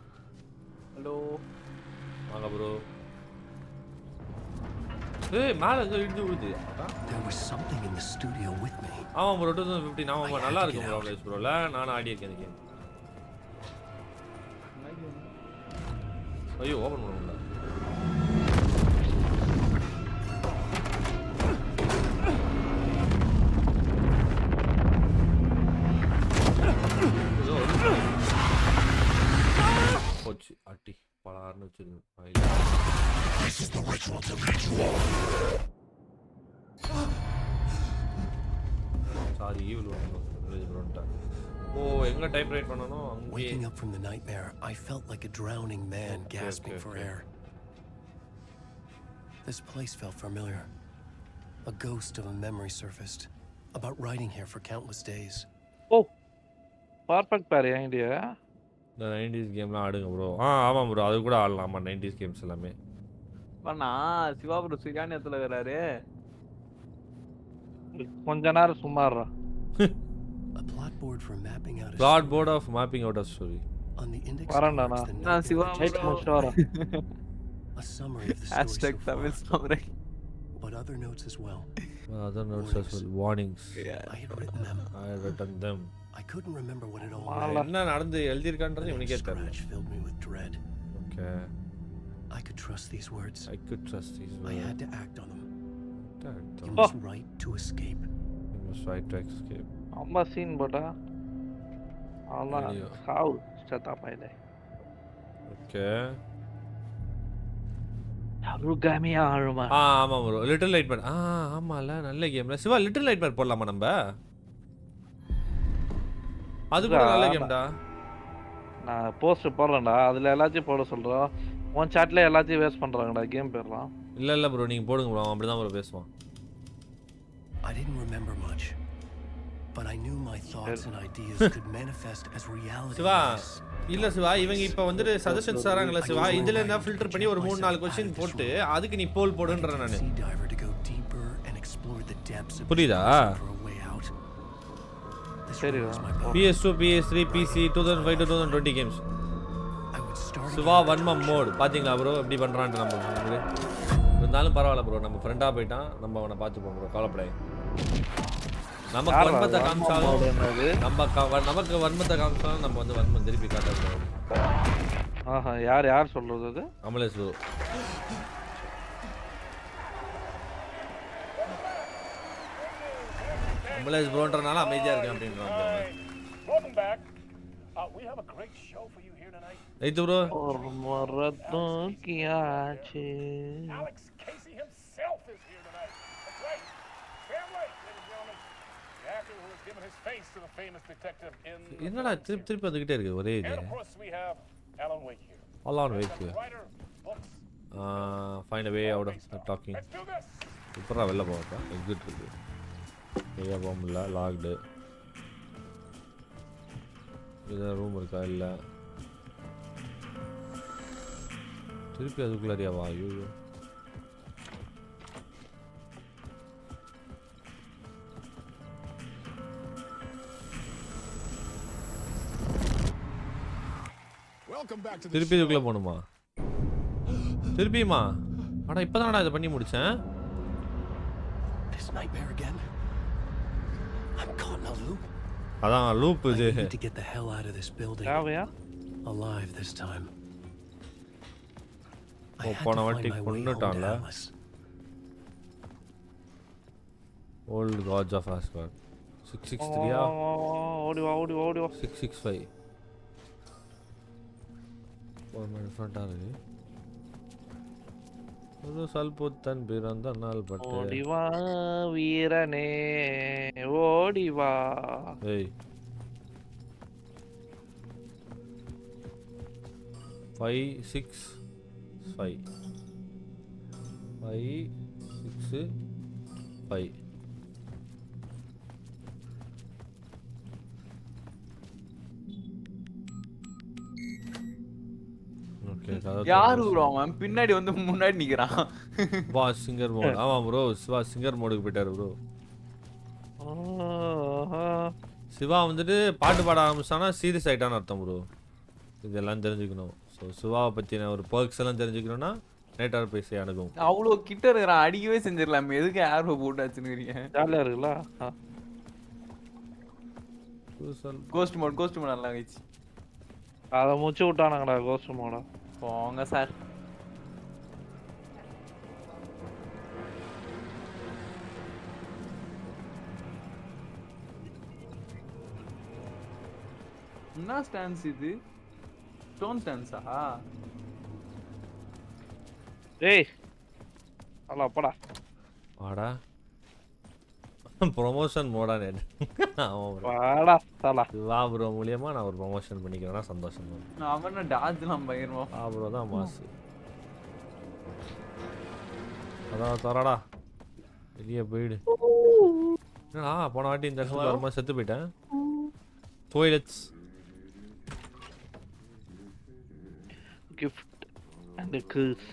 ஹலோ வாங்க bro ஏய் மேல எங்க இடிச்சு விழுது There was something in the studio with me. ஆமா bro 2015 ஆமா நல்லா இருக்கு bro நான் ஆடி இருக்கேன் இந்த கேம் ஐயோ ஓபன் பண்ண முடியல போச்சு அட்டி பலார்னு வச்சிருந்தேன் சாரி ஈவில் வந்துட்டேன் ஓ எங்க டைப் ரைட் பண்ணனும் அங்கே Waking up from the nightmare, I felt like a drowning man gasping for air. This place felt familiar. A ghost of a memory surfaced. about riding here for countless days. Oh, perfect pair idea. இந்த 90s கேம்லாம் ஆடுங்க bro. ஆமா bro. அது கூட ஆடலாமா 90s games எல்லாமே. பண்ணா Siva bro சரியான இடத்துல இருக்காரு. கொஞ்ச நேரம் சும்மா இருடா. A plot board for mapping out a plot board of mapping out a story. On the index வரேன்டா cards, the நான் சிவா ரைட் ப்ரோ முடிச்சுட்டு வரேன். a summary of the story so far, #Tamil சாமுரை. but other notes as well. Other notes as well. Warnings. I had written them. I had written them. I couldn't remember what it all Mala. meant. என்ன நடந்து எழுதிருக்கான்றது But இவனுக்கே each தெரியல. scratch filled me with dread. Okay. I could trust these words. I could trust these I words. had to act on them. You You must write to escape. must try to escape. அம்மா scene போட்டா அவ்வளோ ஐயோ. சாவு செத்தா பையலே. Okay. அருகாமியா ஆழுமா. ஆமா bro. Little nightmare. ஆமால நல்ல கேம்ல. சிவா லிட்டில் நைட்மேர் போடலாமா நம்ம? அது கூட நல்ல கேம்டா. நான் போஸ்ட் போடுறேன்டா. அதுல எல்லாத்தையும் போட சொல்றோம். உன் சாட்ல எல்லாத்தையும் வேஸ்ட் பண்றாங்கடா கேம் பேர்லாம். இல்ல ப்ரோ நீங்க போடுங்க ப்ரோ. அவன் அப்படிதான் ப்ரோ பேசுவான். I didn't remember much, but I knew my thoughts and ideas could manifest as reality. Siva in this. இல்ல சிவா இவங்க இப்ப வந்துட்டு சஜஷன்ஸ் தராங்கல சிவா இதுல என்ன ஃபில்டர் பண்ணி ஒரு 3-4 क्वेश्चन போட்டு அதுக்கு நீ போல் போடுன்ற நானு. Sea diver to go deeper and explore the depths of புரியுதா? for a way out. This சரி was my boat. PS2 PS3 PC 2005 2020 games. I would start Siva வன்ம மோட் பாத்தீங்களா ப்ரோ எப்படி பண்றான்னு நம்ம இருந்தாலும் பரவாயில்ல ப்ரோ நம்ம ஃப்ரெண்டா போயிட்டான் நம்ம அவனை பார்த்துப்போம் ப்ரோ கவலைப்படாத. நமக்கு வன்மத்தை காமிச்சாலும் நமக்கு வன்மத்தை காமிச்சாலும் நம்ம வந்து வன்மம் திருப்பி காட்டக்கூடாது. ஆஹா யார் சொல்றது அது? அமலேஷ் ப்ரோ. அமலேஷ் ப்ரோன்றனால அமைதியா இருக்கேன் அப்படின்றாங்க. Welcome back. We have a great show for you here tonight. Right bro. ஒரு மரத்தும் கியாச்சு. Alex Casey himself is here tonight. That's right. Family, ladies and gentlemen. The actor who has given his face to the famous detective in என்னடா திருப்பி வந்துகிட்டே இருக்கு ஒரே இது. And of course we have Alan Wake here. Alan Wake. Writer, books. Find a way out of the talking. Let's do this. இப்போதான் வெளில போகப்பா exit இருக்கு. வெளியே போக முடியல லாக்டு. ஏதாவது ரூம் இருக்கா இல்லை திருப்பி அதுக்குள்ளாரியாவா? ஐயோ Welcome back to the திருப்பி இதுக்குள்ளே போகணுமா? திருப்பியுமா? ஆனால் இப்போ தானடா இதை பண்ணி முடித்தேன். This nightmare again. I'm caught in a loop. அதான் லூப் இது. I need to get the hell out of this building. தேவையா? Alive this time. I had to போன find வாட்டி my way home to கொன்னுட்டான்ல. Alice. Old gods of Asgard 663 ஓடி வா 665 ஒரு மாதிரி டிஃப்ரெண்ட்டாக இருக்கு. ஒரு சல்புத்தன் பிறந்த நாள் பட்டு ஓடி வா வீரனே ஓடி வா. ஏய் 5 6 5 5 6 5 ஓகே யாரு ப்ரோ அவன் பின்னாடி வந்து முன்னாடி நிக்கிறான். வா சிங்கர் மோட். ஆமா ப்ரோ சிவா சிங்கர் மோடுக்கு போயிட்டாரு ப்ரோ. சிவா வந்துட்டு பாட்டு பாட ஆரம்பிச்சானா சீரியஸ் ஆயிட்டான்னு அர்த்தம் ப்ரோ. இதெல்லாம் தெரிஞ்சுக்கணும். ஸோ சிவாவை பற்றின ஒரு பர்க்ஸ் எல்லாம் தெரிஞ்சுக்கணும்னா நேட்டாக பேசி அணுகும். அவ்வளோ கிட்ட இருக்கிறான் அடிக்கவே செஞ்சிடலாம். எதுக்கு ஏர்வோ போட்டு வச்சுருக்கீங்க? ஜாலியாக இருக்குல்ல? கோஸ்ட் மோட் நல்லா ஆகிடுச்சு. அதை முடிச்சு விட்டானுங்கடா கோஸ்ட் மோட. போங்க சார். என்ன ஸ்டான்ஸ் இது? Stone stanza? ஏய் அல அப்படா வாடா ப்ரொமோஷன் மோடா நெட். ஆமா ப்ரோ வாடா சாலா. வா ப்ரோ மூலியமா நான் ஒரு ப்ரொமோஷன் பண்ணிக்கிறேன்னா சந்தோஷம் தான். அவன டாஜ்லாம் பயங்கரமா. ப்ரோ தான் மாஸ். அதான் தரடா வெளியே போயிடு. என்னடா போன வாட்டி இந்த இடத்துக்கு வரும்போது செத்து போயிட்டேன். Toilets. Gift and a curse.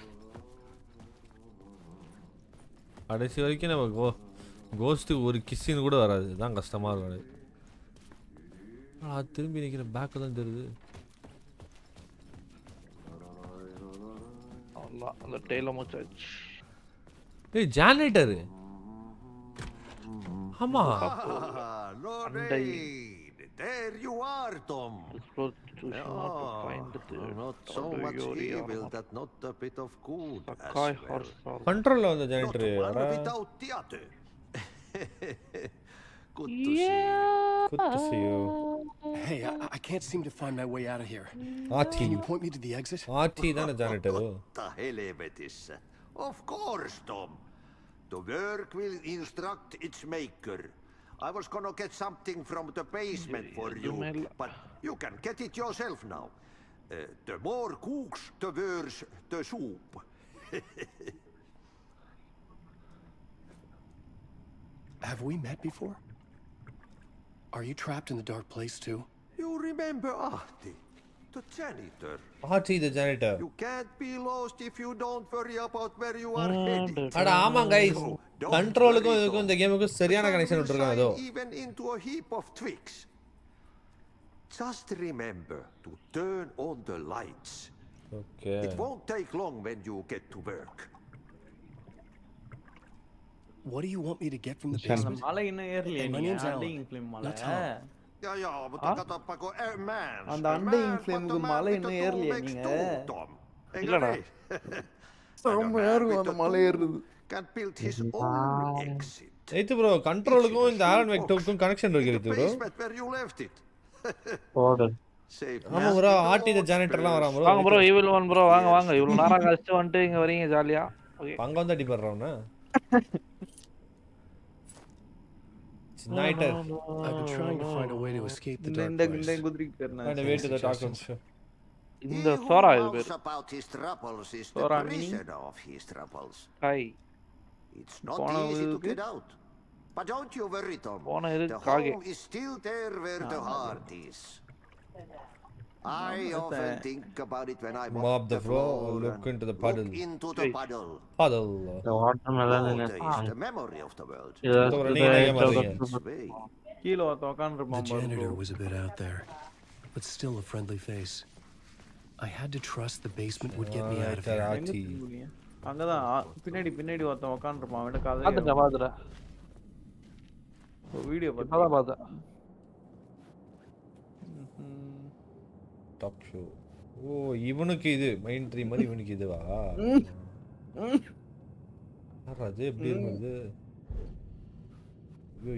கடைசி வரைக்கும் நம்ம கோஸ்ட்டுக்கு ஒரு கிஸ்ஸின்னு கூட வராது. தான் கஷ்டமாக இருக்கும். திரும்பி நிற்கிற பேக்கு தான் தெரியுது. அந்த டெய்ல மச்சாச்சு. ஏய் ஜெனரேட்டர். ஆமா. There you are, Tom. Not so much evil that not a bit of good as well. Control on the janitor. Without theater. Good to see you. Good to see you. Hey, I can't seem to find my way out of here. Artie. Can you point me to the exit? Artie is the janitor. What the hell it is? Of course, Tom. The work will instruct its maker. I was gonna get something from the basement for you, but you can get it yourself now. The more cooks, the worse the soup. Have we met before? Are you trapped in the dark place too? You remember Ahti, the janitor? Artie the janitor. You can't be lost if you don't worry about where you are headed. அட ஆமா guys. கண்ட்ரோலுக்கும் இதுக்கும் இந்த கேமுக்கு சரியான connection விட்டுருக்காங்க அதோ. Even into a heap of twigs. Just remember to turn on the lights. Okay. It won't take long when you get to work. What do you want me to get from the basement? மலை இன்னும் ஏறலையே My நீங்க name's அண்டிங் Alan. Film மலை Not Tom. Ja, but katapako man. அந்த அண்டிங் ஃபிலிமுக்கு மலை இன்னும் ஏறலையே நீங்க இல்லடா ரொம்ப ஏறும் அந்த மலை ஏறுது Can build his own exit. ஏத்து bro கண்ட்ரோலுக்கும் இந்த ஆலன் வெக்டருக்கும் கனெக்ஷன் இருக்கு இது bro. Where you left it. போடு ஆமா bro ஆர்டி தி ஜெனரேட்டர்லாம் வரான் bro. வாங்க bro evil one bro வாங்க வாங்க இவ்வளவு நேரம் கழிச்சு வந்துட்டு இங்க வரீங்க ஜாலியா. ஓகே அங்க வந்து அடி பண்றவனா. Nighter. I've been trying to find a way to escape the dark இந்த place. குதிரைக்கு பேர்னா Find a way to the dark room. இந்த சோரா இது பேர். About his troubles is the Sora prisoner of his troubles. Hi It's not easy to get out. But don't you worry, Tom. The home is still there where the heart is. I often think about it when I'm Mop on the the floor, floor look and into the puddle. Look into the puddle. Puddle. இந்த watermelon Water is the memory of the world. கீழ உட்கார்ந்திருப்பான் The janitor was a bit out there, but still a friendly face. I had to trust the basement would get me out of here. அங்கதான் பின்னாடி பின்னாடி ஒருத்தன் உட்கார்ந்திருப்பான் அவன கதை பாத்துடா பாத்துடா video பார்த்தா பார்த்தா top show. ஓ இவனுக்கு இது மைண்ட் 3 மாதிரி இவனுக்கு இதுவா? அது எப்படி இருக்குது?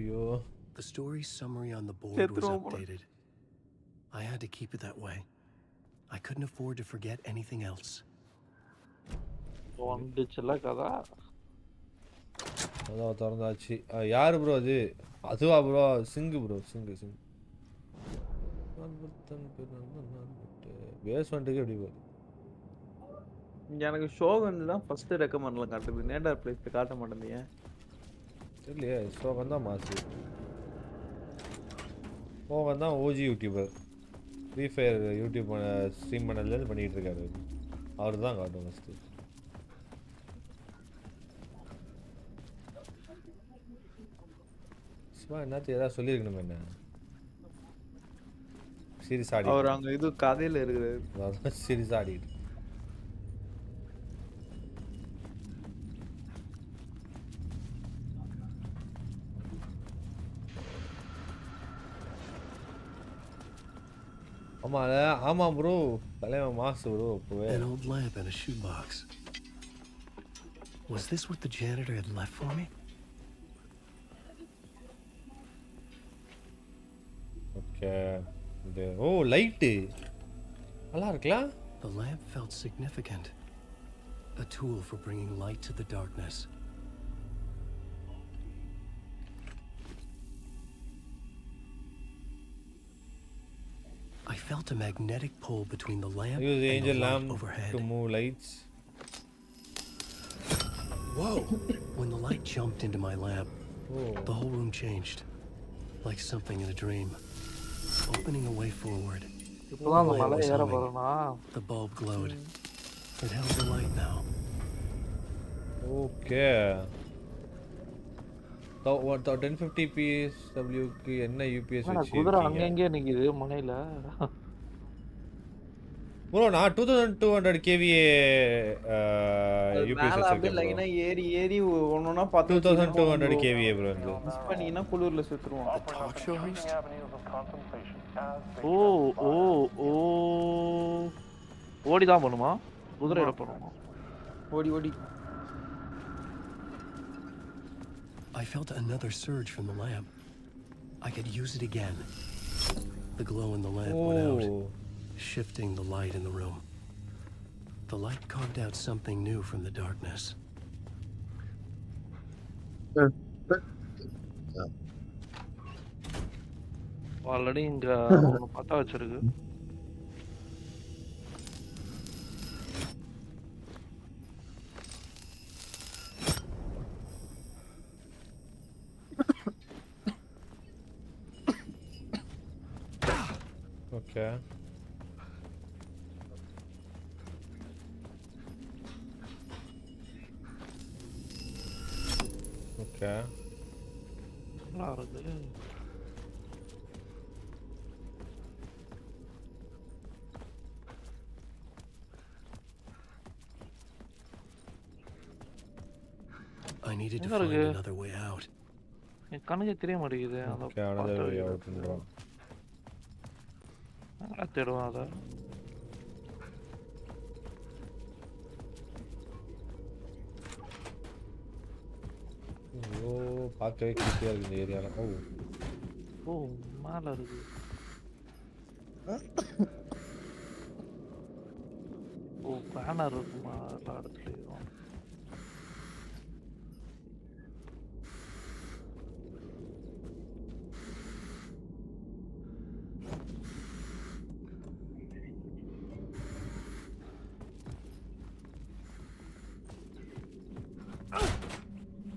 ஐயோ. The story summary on the board was updated. I had to keep it that way. I couldn't afford to forget anything else. வந்துச்சுல கதா. அதான் திறந்தாச்சு. யாரு ப்ரோ அது? அதுவா ப்ரோ? சிங்கு ப்ரோ சிங். பேஸ்மெண்ட்டுக்கு எப்படி போகுது? எனக்கு ஷோகன் தான் ஃபர்ஸ்ட் ரெக்கமெண்ட்ல காட்டுது. நேடர் பிளேஸ் காட்ட மாட்டேங்குது. தெரியலையே. ஷோகன் தான் மாசு. ஷோகன் தான் OG YouTuber. Free fire YouTube stream பண்ணதுலேருந்து பண்ணிகிட்டு இருக்காரு. அவர் தான் காட்டும் ஃபஸ்ட்டு. சும்மா என்னத்து ஏதாவது சொல்லியிருக்கணும் என்ன? சீரியஸ் ஆடி அவர் அங்க இது கதையில இருக்குது. அதான் சீரியஸ் ஆடிட்டு. ஆமா ப்ரோ தலைவன் mass bro. An old lamp and a shoebox. Was this what the janitor had left for me? Okay. Oh, light. நல்லா இருக்குல? The lamp felt significant. A tool for bringing light to the darkness. I felt a magnetic pull between the lamp Use the and angel the light lamp overhead. to move lights. Whoa! When the light jumped into my lamp, The whole room changed, like something in a dream, opening a way forward. இப்போதான் அந்த The light மலை was ஏற humming. போறேனா? The bulb glowed. It held the light now. Okay. So what the 1050 PSW க்கு என்ன UPS என்ன வச்சு குதிரை அங்கங்கே நிக்குது மலையில. bro நான் 2200 kVA UPS மேல அப்படியே வச்சிருக்கேன் bro. லைனா ஏறி ஏறி ஒன்னொன்னா 2200 kVA bro வந்து. மிஸ் பண்ணீங்கன்னா குளிர்ல சுத்துருவோம். Talk show reached? ஓ ஓ ஓ ஓடி தான் பண்ணுமா? குதிரையில பண்ணுமா? ஓடி ஓடி. I felt another surge from the lamp. I could use it again. The glow in the lamp went out, shifting the light in the room. The light carved out something new from the darkness. Already இங்க ஒன்னு பத்த வச்சிருக்கு. Okay. Okay. நல்லா இருக்கு. I needed to find another way out. என் கண்ணுக்கு தெரிய மாட்டேங்குது. Okay, another way out பண்றோம். நல்லா தேடுவோம் அத. ஓ பார்க்கவே கிளியரா இருக்கு இந்த ஏரியால. ஓ மேல இருக்கு. ஓ பேனர் இருக்குமா எல்லா இடத்துலயும்.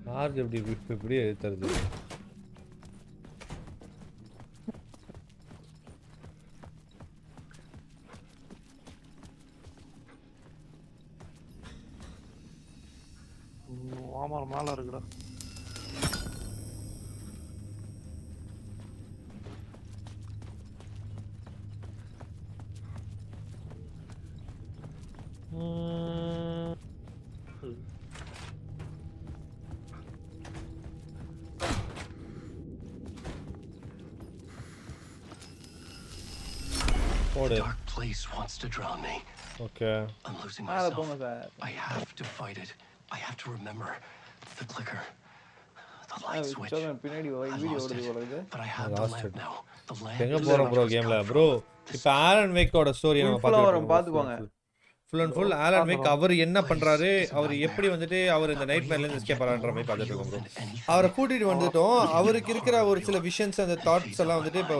சார்ஜ் எப்படி இப்படி எடுத்துறது? ஆமாம் மேல இருக்குடா. The dark place wants to drown me. Okay. I'm losing myself. I have to fight it. I have to remember the clicker, the light switch. I lost it, but I have the lamp now. The lamp. எங்க போறோம் bro கேம்ல bro? இப்போ Alan வேக்கோட story நம்ம பாத்துக்கோங்க. Full and full Alan Wake அவர் என்ன பண்றாரு, அவர் எப்படி வந்துட்டு அவர் இந்த நைட்மேர்ல இருந்து எஸ்கேப் ஆறான்ற மாதிரி பார்த்துட்டு இருக்கோம் bro. அவரை கூட்டிட்டு வந்துட்டோம். அவருக்கு இருக்கிற ஒரு சில விஷன்ஸ் அந்த தாட்ஸ் எல்லாம் வந்துட்டு இப்போ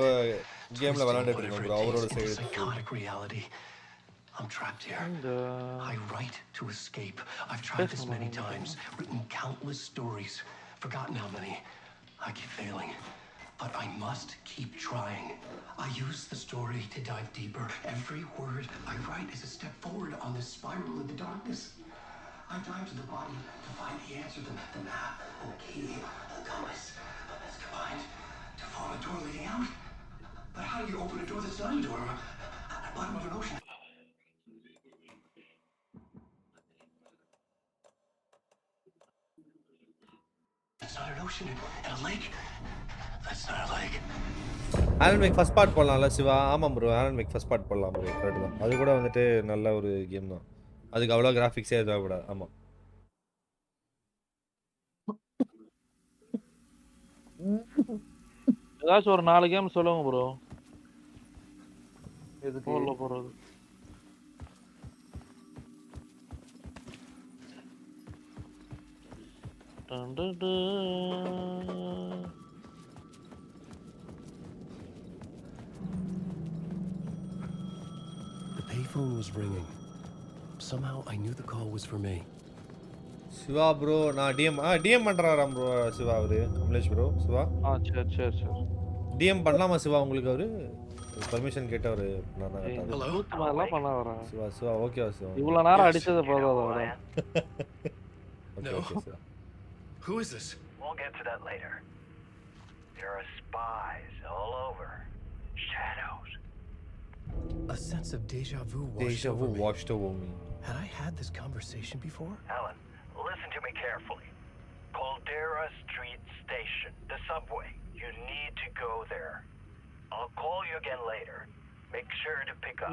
கேம்ல விளையாண்டுட்டு இருக்கோம் bro. அவரோட side I'm trapped here. I write to escape. I've tried this many times, written countless stories, forgotten how many. I keep failing, but I must keep trying. I use the story to dive deeper. Every word I write is a step forward on this spiral in the darkness. I dive to the body to find the answer, the map, the key, the compass. It's combined to form a door leading out. But how do you open a door that's not a door? At the bottom of an ocean. That's not an ocean and a lake. That's not a lake. Alan Wake first part போடலாம்ல சிவா? ஆமாம் bro, Alan Wake first part போடலாம் bro. Correct தான். அது கூட வந்துட்டு நல்ல ஒரு game தான். அதுக்கு அவ்வளோ கிராஃபிக்ஸே தேவைப்படாது. ஆமாம். ஏதாச்சும் ஒரு 4 கேம் சொல்லுங்க ப்ரோ. எதுக்கு போறது? The payphone was ringing. Somehow I knew the call was for me. Shiva bro நான் டிஎம் பண்றாராம் ப்ரோ சிவா அவரு அமலேஷ் ப்ரோ சிவா சரி டிஎம் பண்ணலாமா சிவா உங்களுக்கு அவரு பர்மிஷன் கேட்டவரு நான் தான் கேட்டேன் ட்ரூத் மாதிரிலாம் பண்ண வரேன் சிவா ஓகேவா சிவா இவ்வளவு நேரம் அடிச்சது போதாதா okay Shiva Who is this? We'll get to that later. There are spies all over. Shadows. A sense of deja vu washed over me. Had I had this conversation before? Alan, listen to me carefully. Caldera Street Station, the subway. You need to go there. I'll call you again later. Make sure to pick up.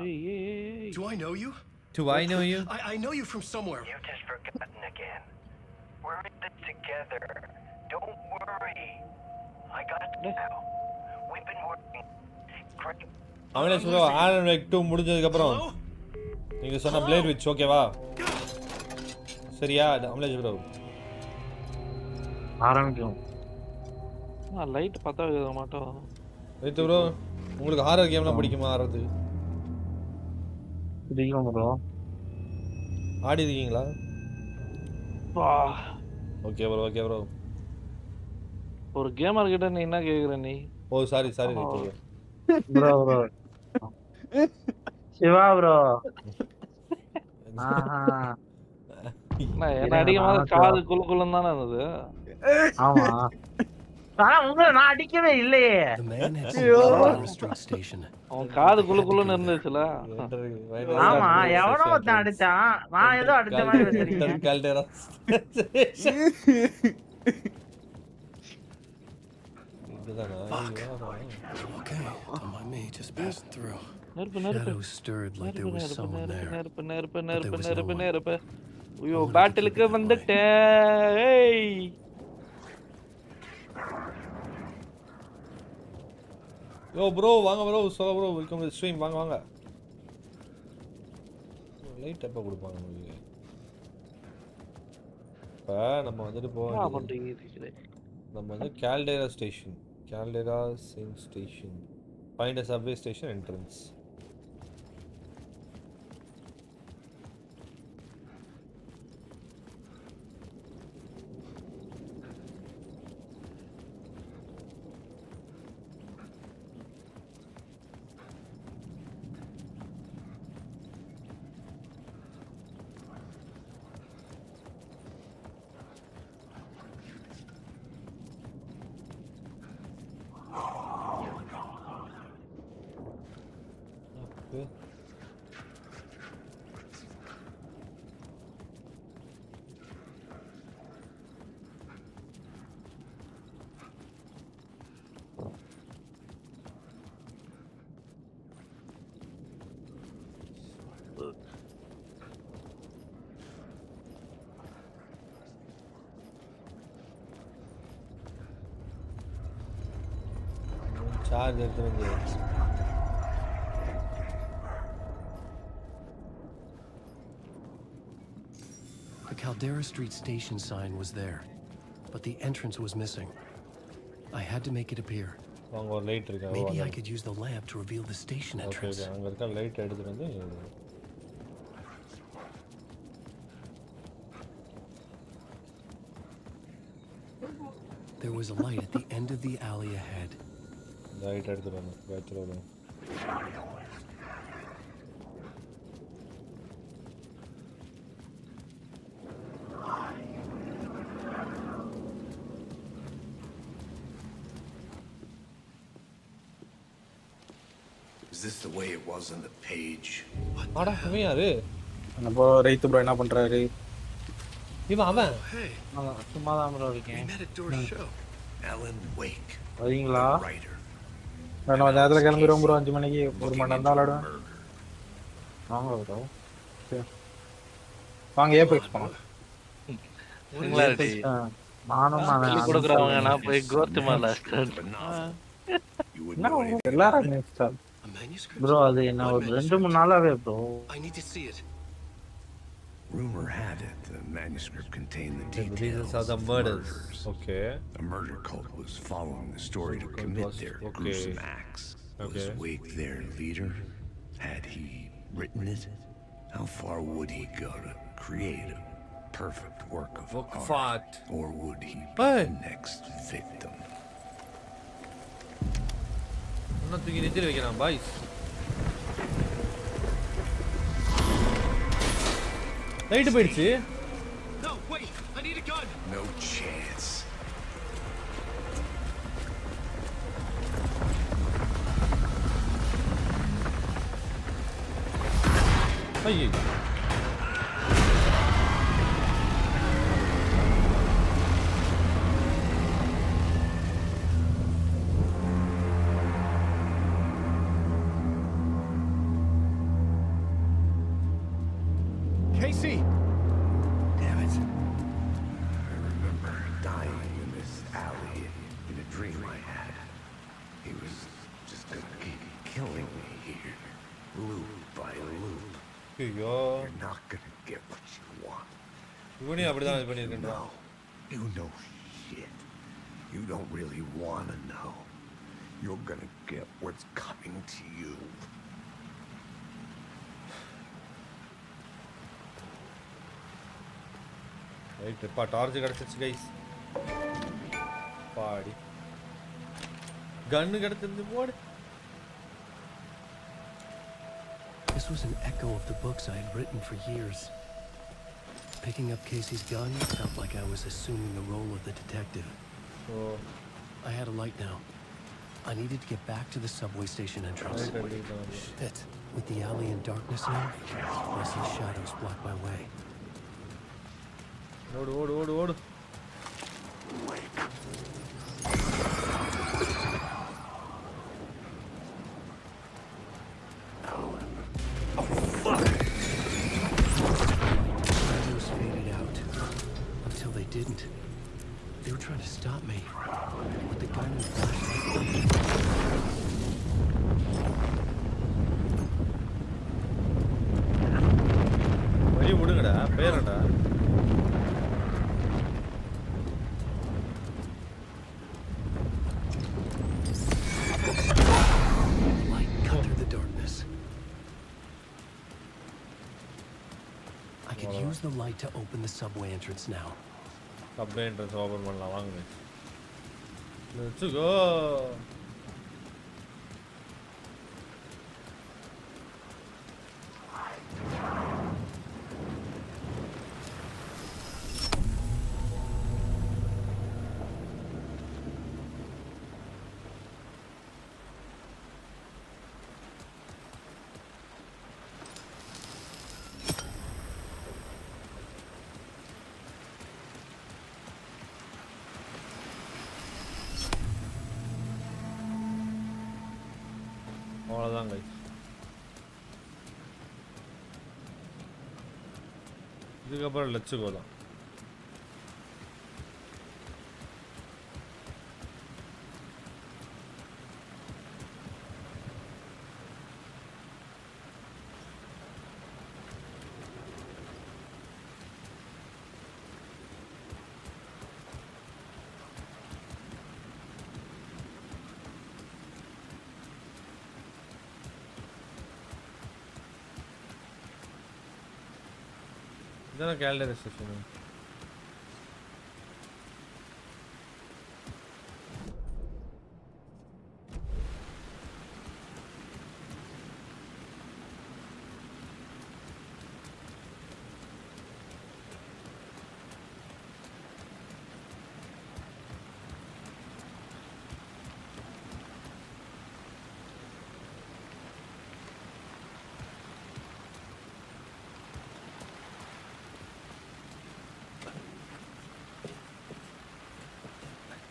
Do I know you? Do I know you? I know you from somewhere. You've just forgotten again. We're in this together. Don't worry. I got you now. We've been working. Great. Amalesh bro Alan Wake 2 முடிஞ்சதுக்கு அப்புறம் நீங்க சொன்ன plate which ஓகேவா சரியா Amlesh bro ஆரம்பிக்கும் நான் light பத்த வைக்க மாட்டோம் ரைட் ப்ரோ உங்களுக்கு ஹாரர் கேம்லாம் பிடிக்குமா ஆடுறது பிடிக்கும் ப்ரோ ஆடி இருக்கீங்களா ஓகே ப்ரோ ஒரு கேமர் கிட்ட நீ என்ன கேக்குற நீ ஓ சாரி ப்ரோ சிவா ப்ரோ என்ன அடிக்கும்போது காது குளுக்குள்ளுன்னு தானே இருந்தது ஆமா ஆனா உங்களை நான் அடிக்கவே இல்லையே அவன் காது குளுக்குள்ளுன்னு இருந்துச்சுல ஆமா எவனோ ஒருத்தன் அடிச்சான் நான் ஏதோ அடிச்ச மாதிரி வச்சிருக்கேன் Okay, don't mind me, just passing through. Shadows stirred like there was someone there. நெருப்பு ஐயோ பேட்டிலுக்கு வந்துட்டேன் ஏய் யோ ப்ரோ வாங்க bro solo bro welcome to stream வாங்க லைட் எப்ப கொடுப்பாங்க உங்களுக்கு இப்ப நம்ம வந்துட்டு நம்ம வந்து கால்டேரா station find a subway station entrance charge எடுத்துங்க The Caldera Street station sign was there, but the entrance was missing. I had to make it appear. Maybe I could use the lamp to reveal the station entrance. Okay, அங்க இருக்க light எடுத்து வந்து There was a light at the end of the alley ahead. Light எடுத்து வந்து வெச்சறோம் Is this the way it was on the page? அட இவன் யாரு நம்ம ரைட் ப்ரோ என்ன பண்றாரு இவன் அவன் சும்மா தான் ப்ரோ இருக்கேன் Alan Wake. வரீங்களா நான் கொஞ்ச நேரத்துல கிளம்பிடுவோம் ப்ரோ 5 மணிக்கு ஒரு மணி நேரம் தான் விளையாடுவேன் வாங்க ப்ரோ வாங்க ஏபெக்ஸ் போலாம் நானும் நான் கொடுக்குறவங்க நான் போய் கோர்த்து மேல எல்லாரும் இன்ஸ்டால் ப்ரோ அது என்ன ஒரு 2-3 நாளாவே bro I need to see it. Rumor had it the manuscript contained the reasons details of the murders. Okay. A murder cult was following the story to commit their gruesome acts. Was Wake their leader? Had he written it? How far would he go to create perfect work of Fought. art, or would he be Hey. the next victim? இன்னும் தூக்கி நெத்தில வைக்கிறான் boys. Light போயிடுச்சு. No, wait! I need a gun! No chance. ஐயோ. Casey! Damn it. I remember dying in this alley in a dream I had. He was just gonna keep killing me here, loop by loop. ஐயோ. You're not gonna get what you want. இவனே அப்படிதான் இது பண்ணிருக்கேன்டா. You know shit. You don't really wanna know. You're gonna get what's coming to you. Right பா torch கிடைச்சிருச்சு guys. பாடி. கன் கிடைச்சிருச்சு போடு. This was an echo of the books I had written for years. Picking up Casey's gun felt like I was assuming the role of the detective. Oh. I had a light now. I needed to get back to the subway station entrance. Shit. With the alley in darkness now, I see shadows block my way. ஓடு ஓடு ஓடு ஓடு. Shadows faded out until they didn't. They were trying to stop me with the gun and flashlight. வழி விடுங்கடா Baroda. Light cut through the darkness. I could use the light to open the subway entrance now. Subway entrance open பண்ணலாம் வாங்க. Let's go. அவ்வளோதான் guys. இதுக்கப்புறம் let's go தான். இதான calendar session.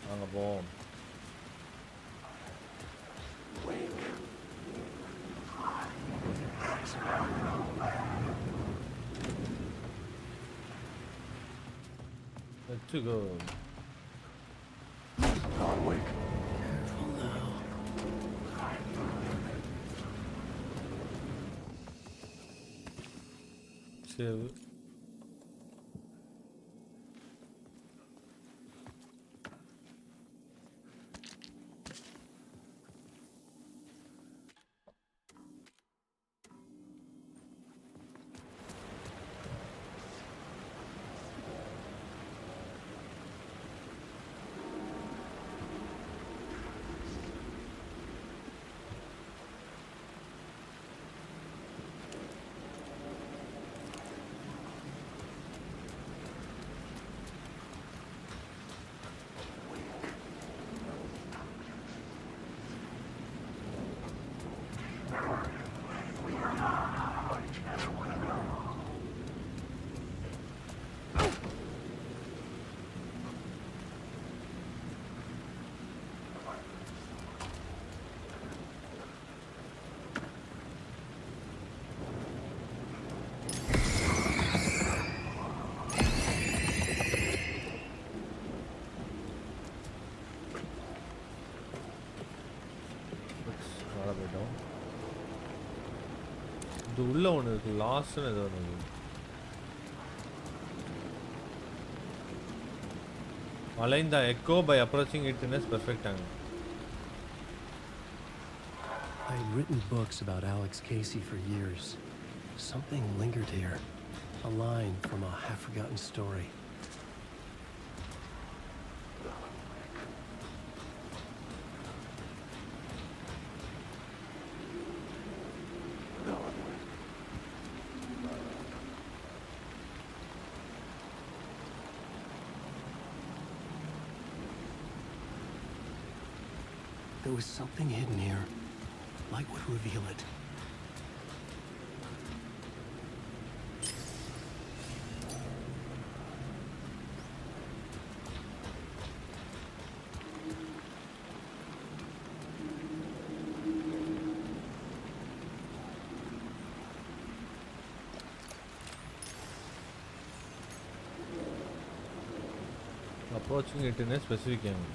வாங்க போவோம். Let's go. Save. மேலே போயிட்டோம். இது உள்ள ஒன்று இருக்குது, லாஸ்ட்னு ஏதோ ஒன்று இருக்குது. Align the echo by approaching it in a perfect angle. I had written books about Alex Casey for years. Something lingered here. A line from a half-forgotten story. There was something hidden here. Light would reveal it. Approaching it in a specific angle.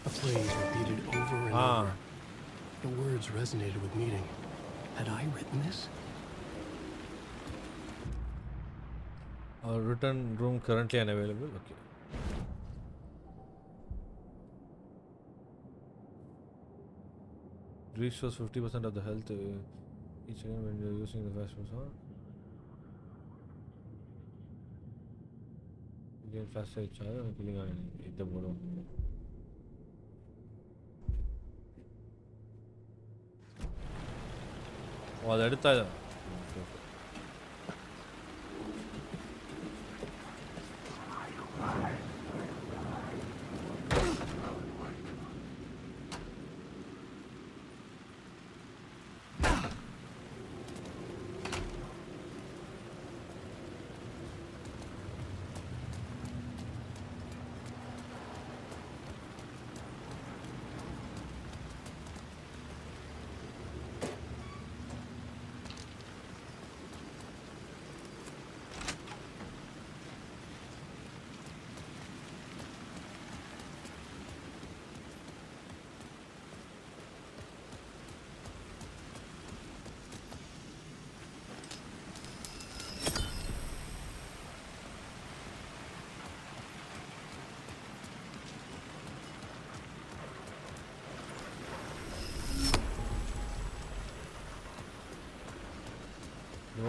A phrase repeated over and over. The words resonated with meaning. Had I written this? Our return room currently unavailable. Okay. Restores 50% of the health each time when you're using the fast food. Again, fast charge killing on the bottom. அது எடுத்தா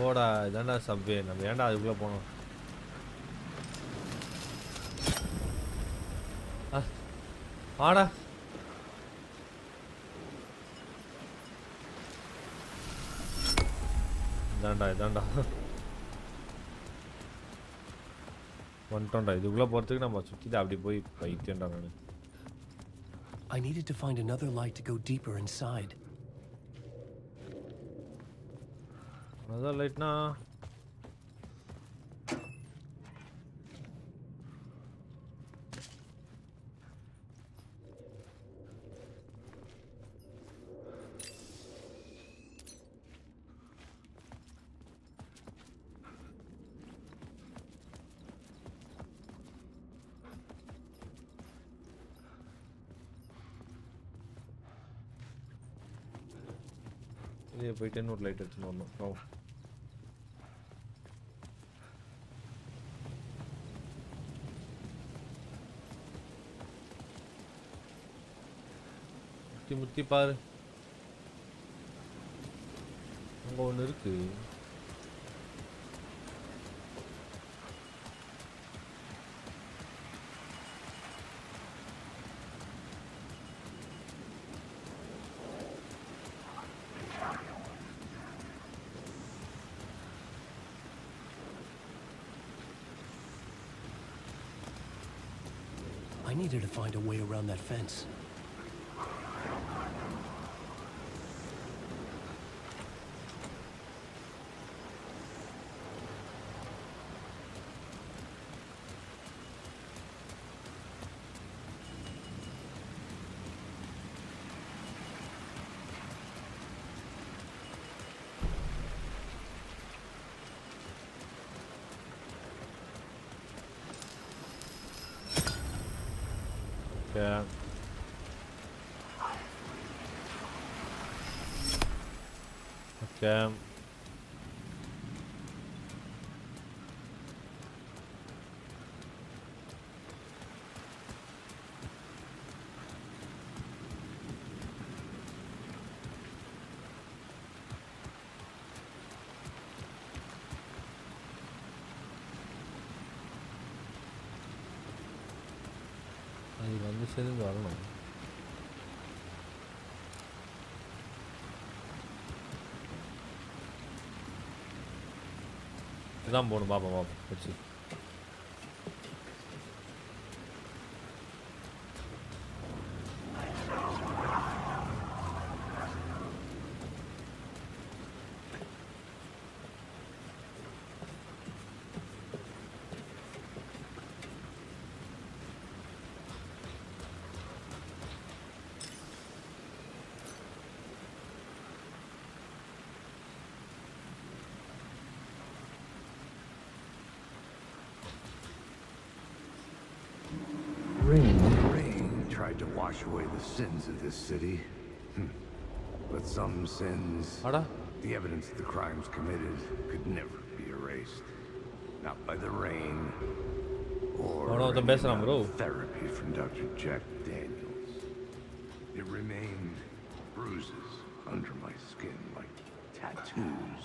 ஓடா இதாண்டா subway, நம்ம ஏன்டா அதுக்குள்ளே போனோம்? ஆடா இதாண்டா வந்துட்டோம்டா. இதுக்குள்ளே போகிறதுக்கு நம்ம சுற்றிட்டு அப்படி போய் பைத்தியம்டா நான். I needed to find another light to go deeper inside. Another light na. ये போயிட்டு இன்னொரு லைட் எடுத்துட்டு வரணும். முத்தி பாரு, அங்க ஒன்று இருக்கு. I needed to find a way around that fence. Okay. Okay. அது வந்து சேர்ந்து வரணும். இதுதான் போகணும். பாப்பா வச்சு Rain tried to wash away the sins of this city. But some sins, the evidence of the crimes committed, could never be erased. Not by the rain, or the best bro. Therapy from Dr. Jack Daniels. It remained bruises under my skin like tattoos.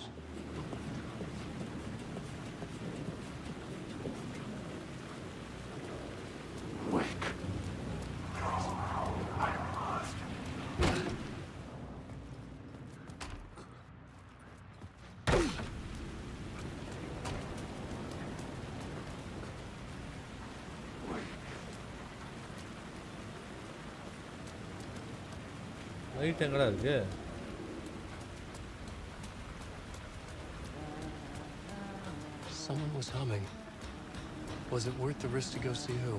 Wake. I must. Light எங்கடா இருக்கு? Someone was humming. Was it worth the risk to go see who?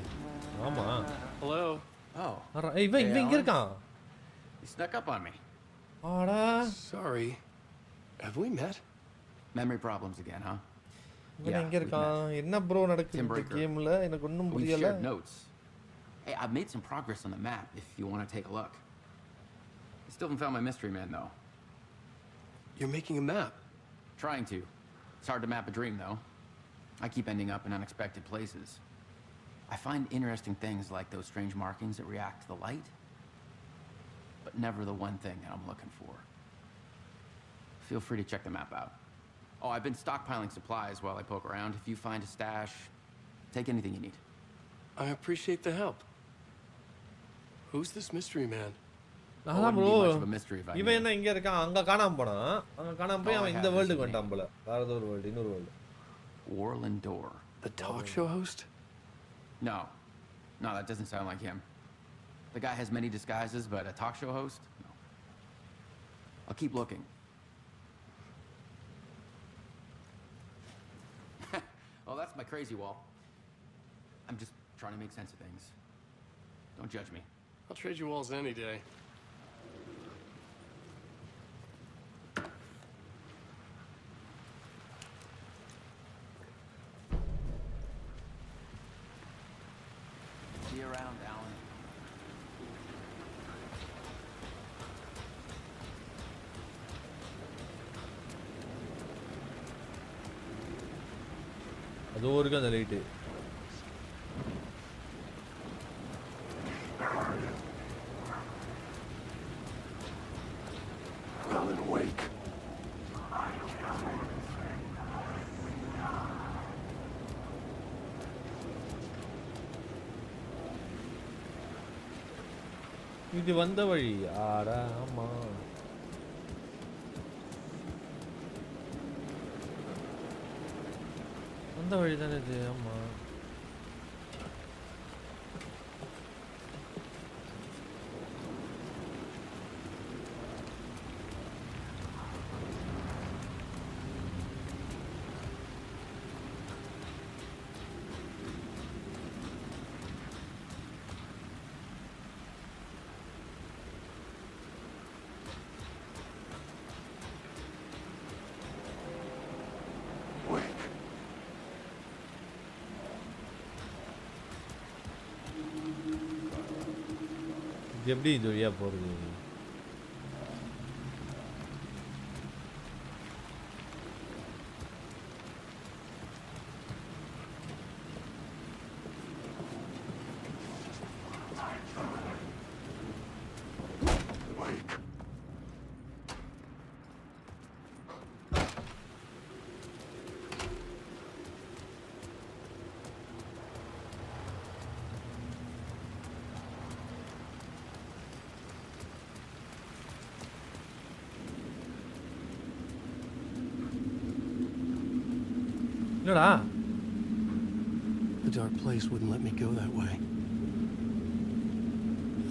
ஆமா. Hello. Oh. இவன் இங்க இருக்கான். You snuck up on me. ஆடா. Sorry. Have we met? Memory problems again, huh? இவன் எங்க இருக்கான்? என்ன ப்ரோ நடக்குது இந்த கேம்ல? எனக்கு ஒண்ணும் We புரியல. shared notes. Hey, I've made some progress on the map if you want to take a look. I still haven't found my mystery man though. You're making a map? Trying to. It's hard to map a dream though. I keep ending up in unexpected places. I find interesting things like those strange markings that react to the light, but never the one thing that I'm looking for. Feel free to check the map out. Oh, I've been stockpiling supplies while I poke around. If you find a stash, take anything you need. I appreciate the help. Who's this mystery man? அதான் bro. Much of a mystery if I இவன் knew. என்ன இங்க இருக்கான்? அங்க காணாம போனான். அங்க காணாம போய் அவன் இந்த வேர்ல்டுக்கு வந்துட்டான் போல. வேற ஏதோ ஒரு வேர்ல்டு, இன்னொரு world. Warland Door. The talk show host? No. No, that doesn't sound like him. The guy has many disguises, but a talk show host? No. I'll keep looking. Oh, that's my crazy wall. I'm just trying to make sense of things. Don't judge me. I'll trade you walls any day. See you around, Alan. அதோ இருக்கு அந்த light. Well and awake. இது வந்த வழி. ஆடா ஆமா. வந்த வழி தானே இது. ஆமா. எப்படி இந்த வழியா போறது? என்னடா? The dark place wouldn't let me go that way.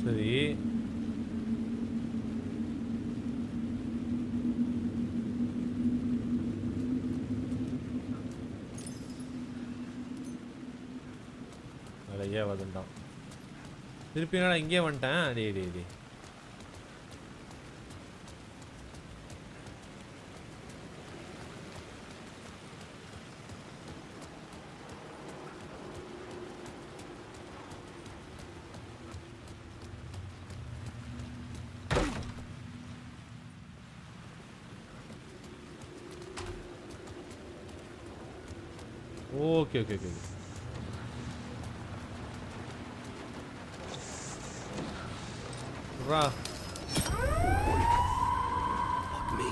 சரி. அலையா வந்துட்டான். திருப்பி நான் இங்கே வந்துட்டேன். டேய். Okay. Rah. Fuck me.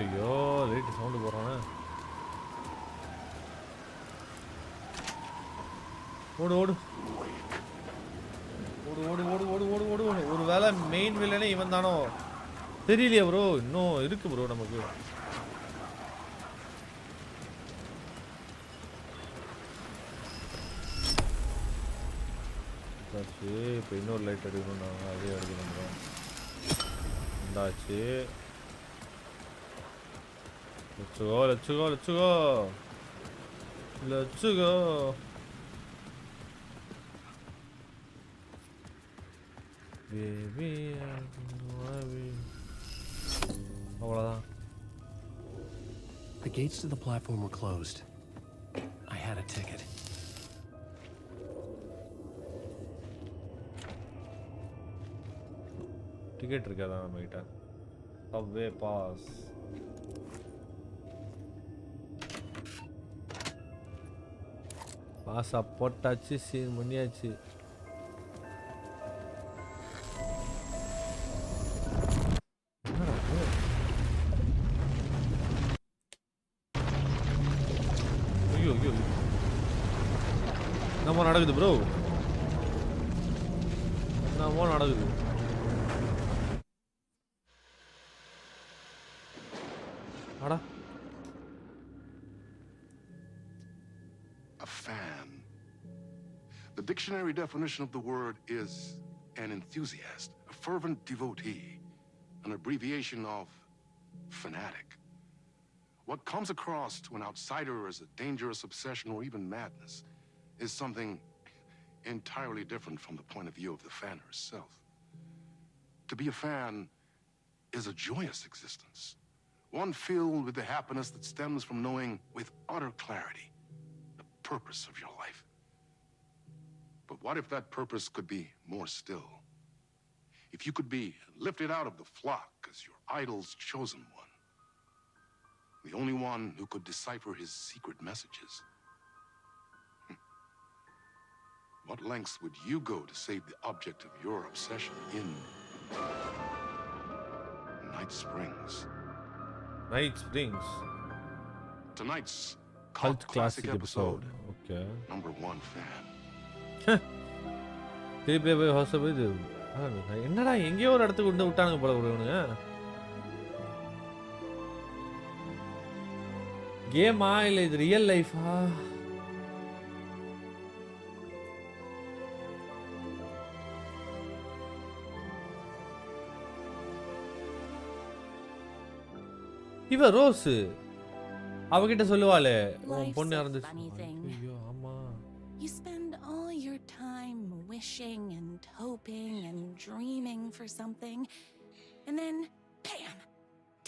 ஐயோ லைட் சவுண்ட் போறானே. ஓடு. ஒருவேளை மெயின் வில்லனே இவன் தானோ தெரியலையே ப்ரோ. இன்னும் இருக்கு ப்ரோ நமக்கு. இப்போ இன்னொரு லைட் எடுக்கணும். நாங்கள் அதே எடுக்கணும். இருந்தாச்சு. Let's go. Baby, அவ்வளோதான். The gates to the platform were closed. I had a ticket. Ticket இருக்காதா நம்ம கிட்ட? Subway pass. பாஸா போட்டாச்சு. சீன் பண்ணியாச்சு. ஐயோ என்னமோ நடக்குது ப்ரோ. என்னமோ நடக்குது. A fan. The dictionary definition of the word is an enthusiast, a fervent devotee, an abbreviation of fanatic. What comes across to an outsider as a dangerous obsession or even madness is something entirely different from the point of view of the fan herself. To be a fan is a joyous existence. One filled with the happiness that stems from knowing with utter clarity the purpose of your life. But what if that purpose could be more still? If you could be lifted out of the flock as your idol's chosen one, the only one who could decipher his secret messages. What lengths would you go to save the object of your obsession in Night Springs? Tonight's cult classic episode. Okay. Number 1 fan. திருப்பி போய் hostel போய் என்னடா எங்கேயோ ஒரு இடத்துக்கு கொண்டு விட்டானுங்க போல இவனுங்க. கேமா இல்லை இது ரியல் லைஃபா? இவ ரோஸ் அவகிட்ட சொல்லுவாளே உன் பொண்ணு இறந்துச்சு. ஐயோ ஆமா. You spend all your time wishing and hoping and dreaming for something, and then bam,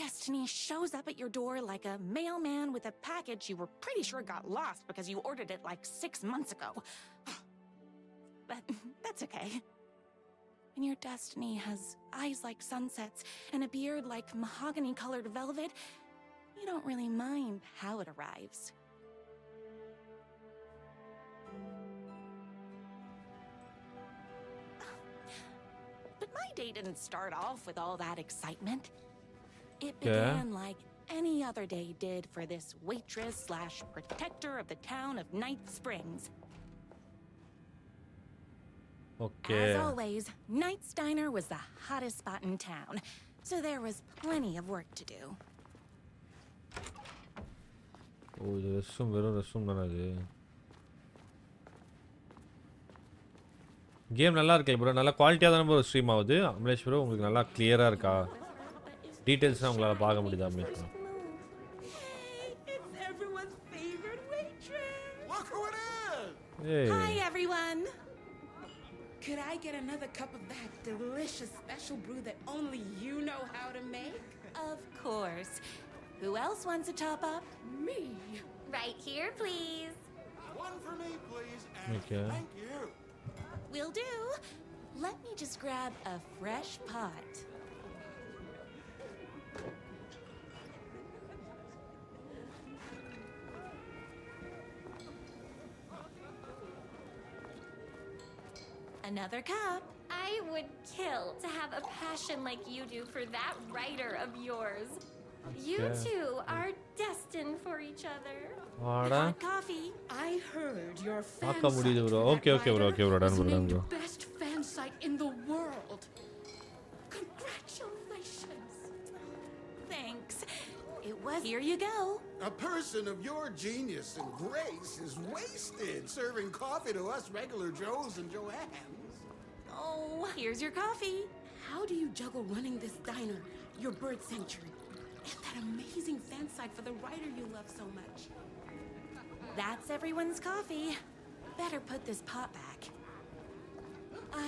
destiny shows up at your door like a mailman with a package you were pretty sure got lost because you ordered it like 6 months ago. but that's okay. When your destiny has eyes like sunsets and a beard like mahogany-colored velvet, you don't really mind how it arrives. But my day didn't start off with all that excitement. It began like any other day did for this waitress / protector of the town of Night Springs. Okay. As always, Knight's Diner was the hottest spot in town, so there was plenty of work to do. Oh, the restroom தான அது. Game நல்லா இருக்கு bro. நல்ல குவாலிட்டியா தான bro stream ஆகுது. Amlesh bro உங்களுக்கு நல்லா கிளியரா இருக்கா? டீடைல்ஸ்லாம் உங்களால பார்க்க முடியுதா Amlesh bro? It's everyone's favorite waitress. Look who it is. Hey. Hi everyone. Could I get another cup of that delicious special brew that only you know how to make? Of course. Who else wants a top up? Me. Right here, please. One for me, please. And Okay. thank you. Will do. Let me just grab a fresh pot. Another cup. I would kill to have a passion like you do for that writer of yours. You Okay. two are destined for each other. வாடா. Hot coffee. I heard your fan பார்க்க முடியுது site bro. for that okay okay bro. writer okay bro. Done was bro. Done named bro. best fan site in the world. Congratulations. Thanks. It was. Here you go. A person of your genius and grace is wasted serving coffee to us regular Joes and Joannes. Oh, here's your coffee. How do you juggle running this diner, your bird sanctuary, and that amazing fan site for the writer you love so much? That's everyone's coffee. Better put this pot back.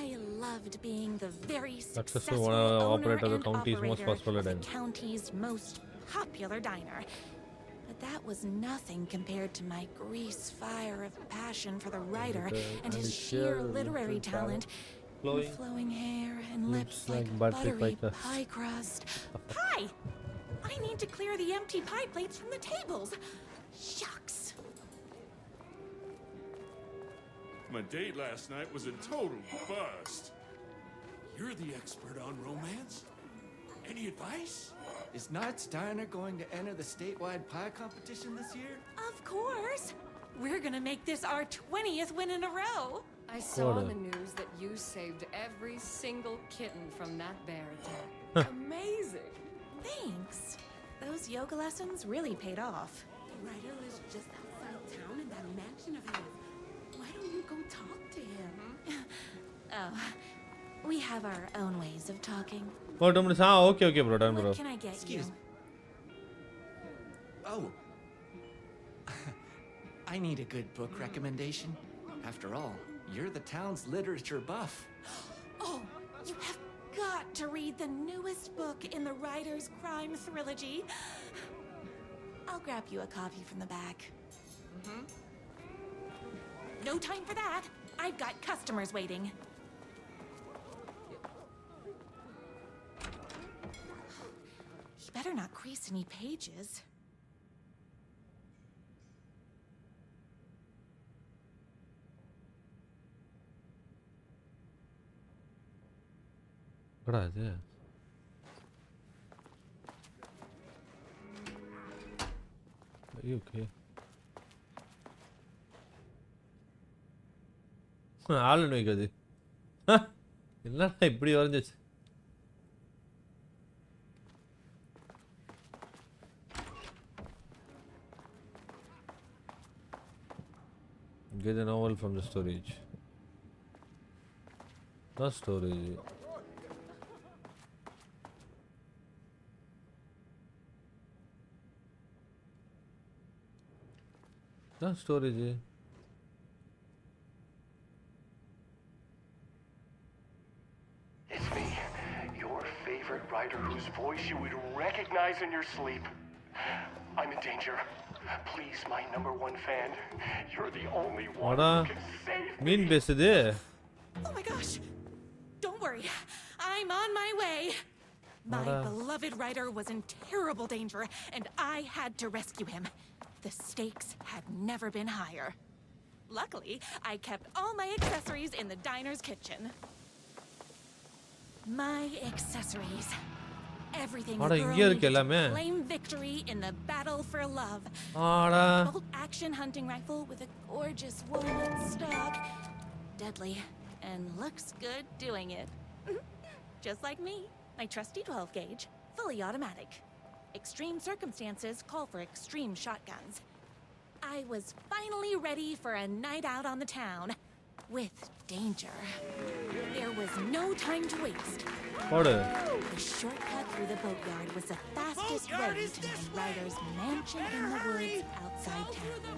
I loved being the very successful owner operator of the and county's most operator possible of the diner. county's most popular diner. But that was nothing compared to my grease fire of passion for the writer and his sheer literary talent. Flowing hair and lips like buttery pie crust. Pie! I need to clear the empty pie plates from the tables. Shucks. My date last night was a total bust. You're the expert on romance. Any advice? Is Knight's Diner going to enter the statewide pie competition this year? Of course. We're gonna make this our 20th win in a row. I saw on the news that you saved every single kitten from that bear attack. Amazing. Thanks. Those yoga lessons really paid off. The writer lives just outside town in that mansion of his. Why don't you go talk to him? Oh, we have our own ways of talking. Oh, 2 minutes. Okay, okay, bro. Done, bro. What can I get you? Oh. I need a good book recommendation. After all, you're the town's literature buff. Oh, you have got to read the newest book in the Writer's Crime Trilogy. I'll grab you a copy from the back. No time for that. I've got customers waiting. You better not crease any pages. What is it? Are you okay? ஆளு நோய்க்குது என்னடா இப்படி வரைஞ்சிச்சு Get a novel from the storage. Not storage. Not storage. It's me, your favorite writer whose voice you would recognize in your sleep. I'm in danger. Please, my #1 fan. You're the only one who can save me. மீன் பேசுது My beloved writer was in terrible danger, and I had to rescue him. The stakes had never been higher. Luckily, I kept all my accessories in the diner's kitchen. My accessories. Everything a girl needs to claim victory in the battle for love. Bolt-action hunting rifle with a gorgeous walnut stock. Deadly, and looks good doing it. Just like me. My trusty 12-gauge, fully automatic. Extreme circumstances call for extreme shotguns. I was finally ready for a night out on the town. With danger. There was no time to waste. The shortcut through the boatyard was the fastest way to my writer's mansion in the woods outside town.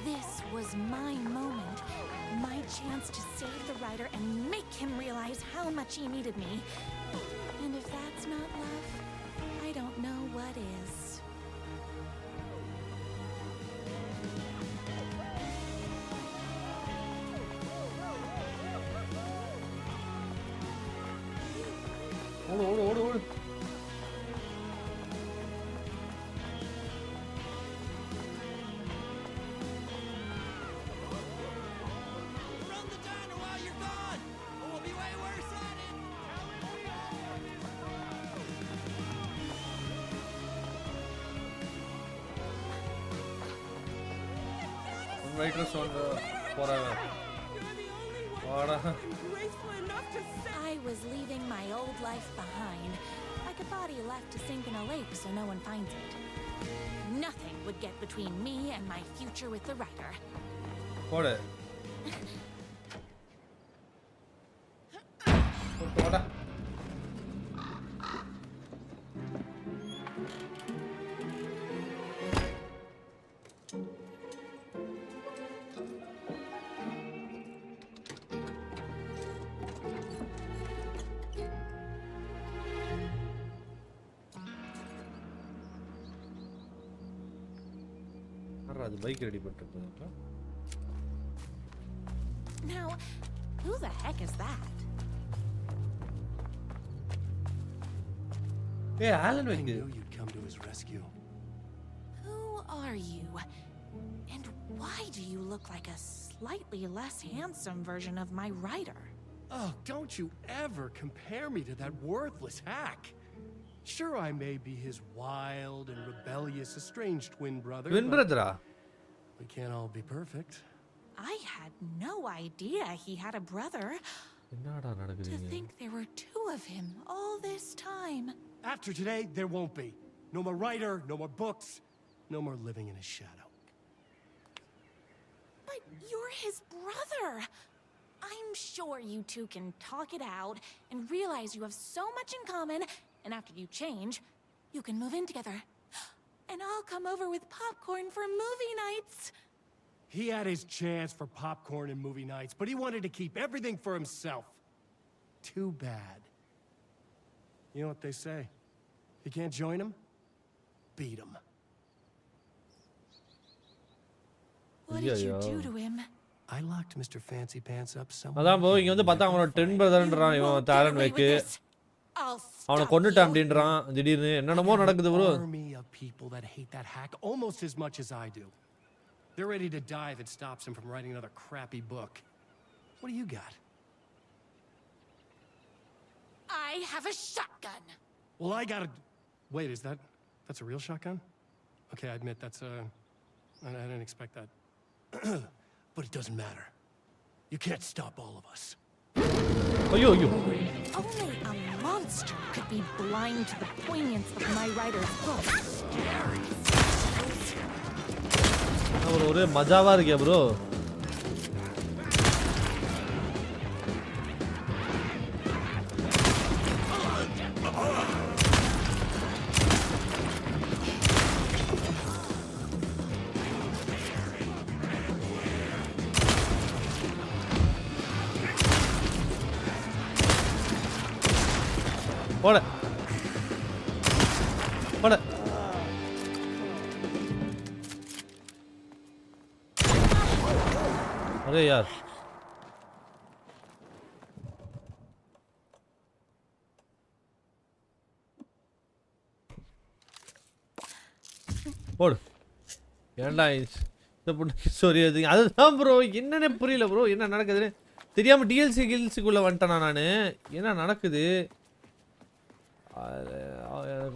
This was my moment. My chance to save the writer and make him realize how much he needed me. And if that's not love, I don't know what is. Writers on forever. I was leaving my old life behind, like a body left to sink in a lake so no one finds it. Nothing would get between me and my future with the writer. What? Bike ready Now, who the heck is that? Hey, Alan, I knew you'd come to his rescue. Who are you? And why do you look like a slightly less handsome version of my writer? Oh, don't you ever compare me to that worthless hack. Sure, I may be his wild and rebellious estranged twin brother. Twin brother? We can't all be perfect. I had no idea he had a brother. To think there were two of him all this time. After today, there won't be. No more writer, no more books, no more living in his shadow. But you're his brother. I'm sure you two can talk it out and realize you have so much in common, and after you change, you can move in together. And I'll come over with popcorn for movie nights. He had his chance for popcorn and movie nights, but he wanted to keep everything for himself. Too bad. You know what they say? If you can't join him, beat him. What did you do to him? I locked Mr. Fancy Pants up somewhere. அதான் bro இங்க வந்து பார்த்தா அவனோட twin brotherன்றான் இவன் தாரன் வைக்கு அவனை கொன்னுட்டான் அப்படின்றான் திடீர்னு என்னென்னமோ நடக்குது bro. Army of people that hate that hack almost as much as I do. They're ready to die if it stops him from writing another crappy book. What do you got? I have a shotgun. Well, I got a... Wait, that's a real shotgun? Okay, I admit I didn't expect that. But it doesn't matter. You can't stop all of us. Yo. Only a monster could be blind to the poignance of my writer's book. ஒரு மஜாவா இருக்கே bro. போட अरे यार போடு ஏன்டா இந்த பொண்ணுக்கு story எழுதி அதுதான் ப்ரோ என்னன்னே புரியல ப்ரோ என்ன நடக்குதுன்னு தெரியாம டிஎல்சி கில்ஸுக்குள்ள வந்துட்டேனா நான் என்ன நடக்குது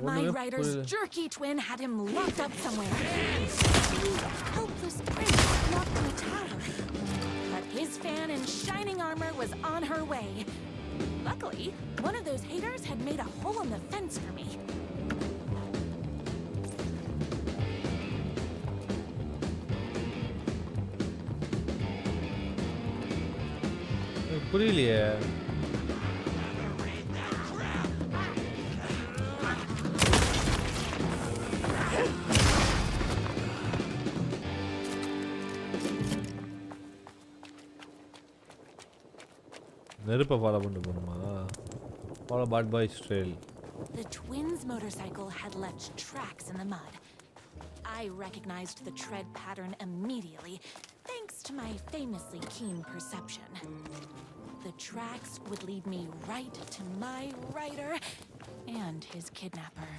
My rider's jerky twin had him locked up somewhere. Helpless prince locked in a tower. But his fan in shining armor was on her way. Luckily, one of those haters had made a hole in the fence for me. புரியலையே நெருப்பை follow பண்ணிட்டு போகணுமா follow bad boys trail The twins' motorcycle had left tracks in the mud. I recognized the tread pattern immediately, thanks to my famously keen perception. The tracks would lead me right to my rider and his kidnapper.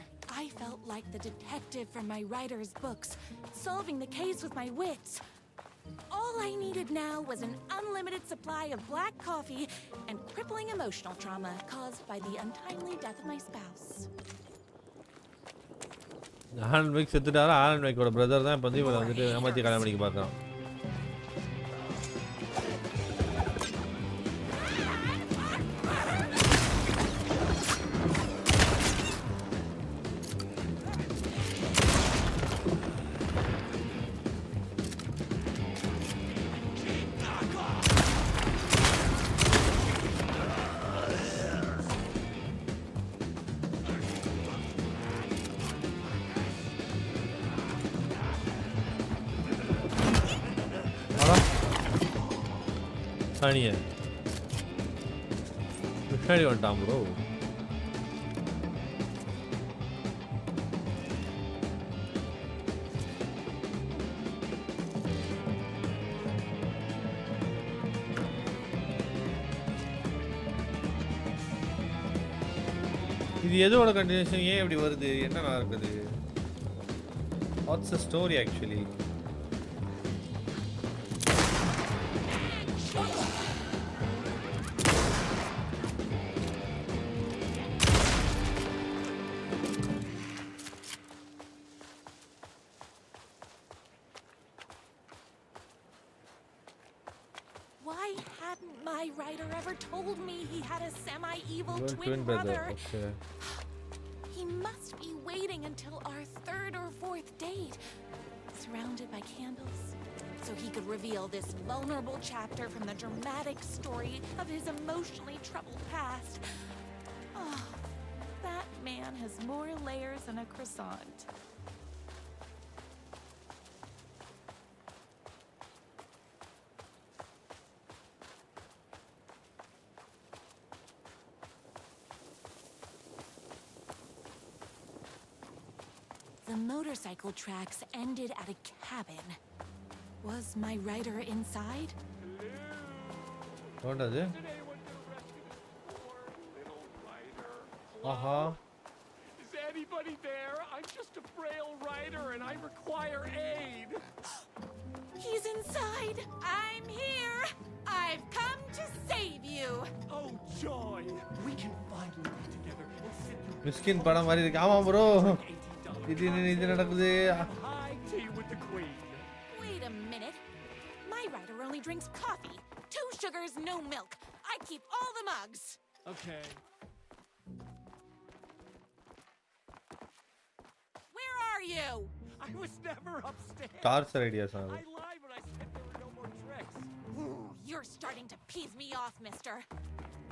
I felt like the detective from my writer's books, solving the case with my wits. All I needed now was an unlimited supply of black coffee and crippling emotional trauma caused by the untimely death of my spouse. Alan Wake செத்துட்டாரா Alan வைக்கோட brother தான் இப்போ வந்து இவளை வந்துட்டு ஏமாற்றி கல்யாணம் பண்ணிக்க பார்க்குறான் Kanye. Kanye on down bro. இது எதோட கண்டினியூஷன் ஏன் இப்படி வருது என்ன நடக்குது What's the story actually? Why hadn't my writer ever told me he had a semi-evil Your twin twin brother? Okay. He must be waiting until our third or fourth date, surrounded by candles, so he could reveal this vulnerable chapter from the dramatic story of his emotionally troubled past. Oh, that man has more layers than a croissant. The motorcycle tracks ended at a cabin. Was my rider inside? What is it? Is anybody there? I'm just a frail rider and I require aid. He's inside. I'm here. I've come to save you. Oh, joy. We can finally be together and sit through Miskin படம் மாதிரி இருக்கு ஆமா bro இது நடக்குது high tea with the queen. Wait a minute. My rider only drinks coffee. 2 sugars, no milk. I keep all the mugs. Okay. Where are you? I was never upstairs. Stars ideas are I lied when I said there were no more tricks. Ooh, you're starting to piss me off, mister.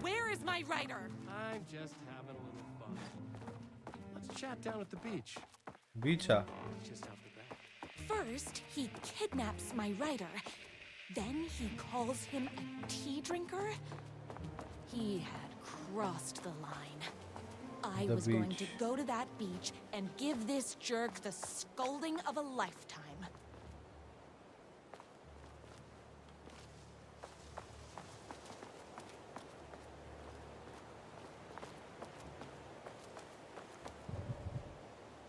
Where is my rider? I'm just having a little fun. Let's chat down at the beach. Beach Just out the back. First, he kidnaps my rider. Then he calls him a tea drinker. He had crossed the line. I was going to go to that beach and give this jerk the scolding of a lifetime.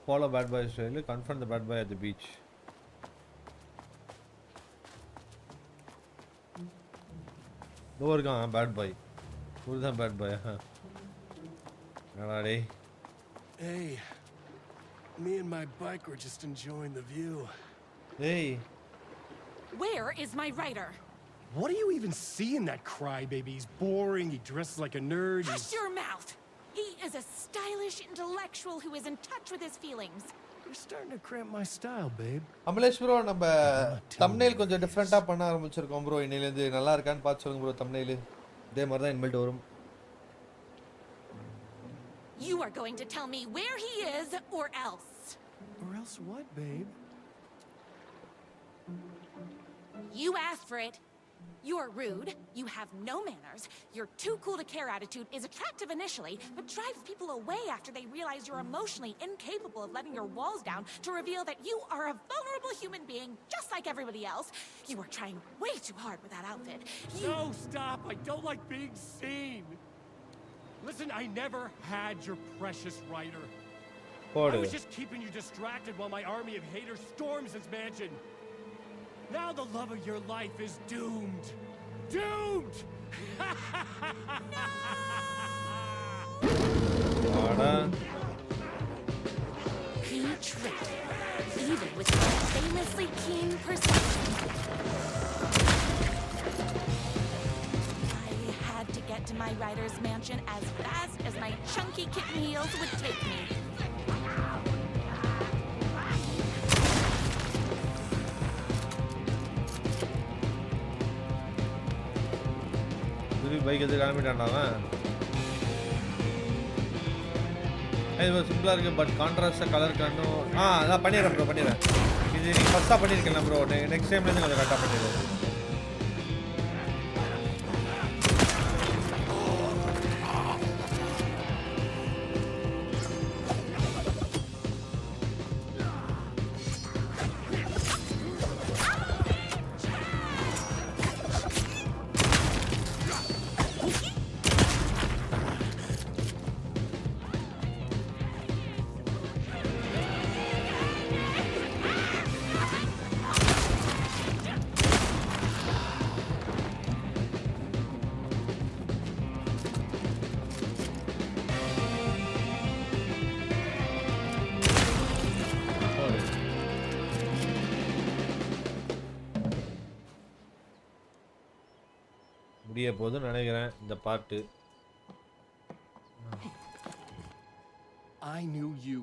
Follow bad boy style. Confront the bad boy at the beach. Door gone, bad boy. Who's the bad boy? Alrighty. Hey, me and my bike were just enjoying the view. Hey. Where is my rider? What do you even see in that crybaby? He's boring, he dresses like a nerd. Hush your mouth! He is a stylish intellectual who is in touch with his feelings. You're starting to cramp my style, babe. Amalesh bro, நம்ம thumbnail கொஞ்சம் டிஃபரண்டா பண்ண ஆரம்பிச்சிருக்கோம் bro. இன்னையில இருந்து நல்லா இருக்கான்னு பார்த்து சொல்லுங்க bro thumbnail. இதே மாதிரி தான் இன்பில்ட் வரும். You are going to tell me where he is or else. Or else what, babe? You asked for it. You're rude, you have no manners, your too cool to care attitude is attractive initially, but drives people away after they realize you're emotionally incapable of letting your walls down to reveal that you are a vulnerable human being just like everybody else. You are trying way too hard with that outfit. No, stop! I don't like being seen! Listen, I never had your precious rider. I was just keeping you distracted while my army of haters storms this mansion. Now the love of your life is doomed. Doomed! He tricked, even with his famously keen perception. I had to get to my rider's mansion as fast as my chunky kitten heels would take me. Bike எடுத்து கிளம்பிட்டான்டாங்க. இது சிம்பிளாக இருக்குது but கான்ட்ராஸ்டாக colour கண்ணும் அதான் பண்ணிடுறேன் bro பண்ணிடுறேன். இது நீங்கள் ஃபஸ்ட்டாக பண்ணியிருக்கேன் ப்ரோ. நெக்ஸ்ட் டைம்லேருந்து கொஞ்சம் கரெக்டாக பண்ணிடுறேன். முடிய போதுன்னு நினைக்கிறேன் இந்த பாட்டு. I knew you,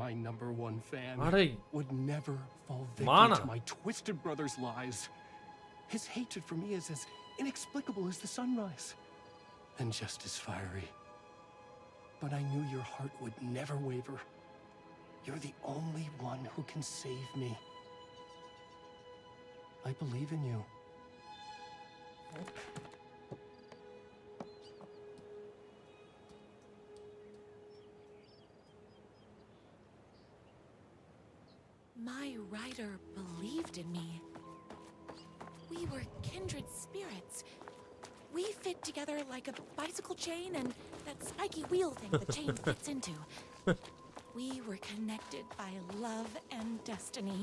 my #1 fan, would never fall victim to my twisted brother's lies. His hatred for me is as inexplicable as the sunrise, and just as fiery. But I knew your heart would never waver. You're the only one who can save me. I believe in you. My rider believed in me. We were kindred spirits. We fit together like a bicycle chain and that spiky wheel thing the chain fits into. We were connected by love and destiny.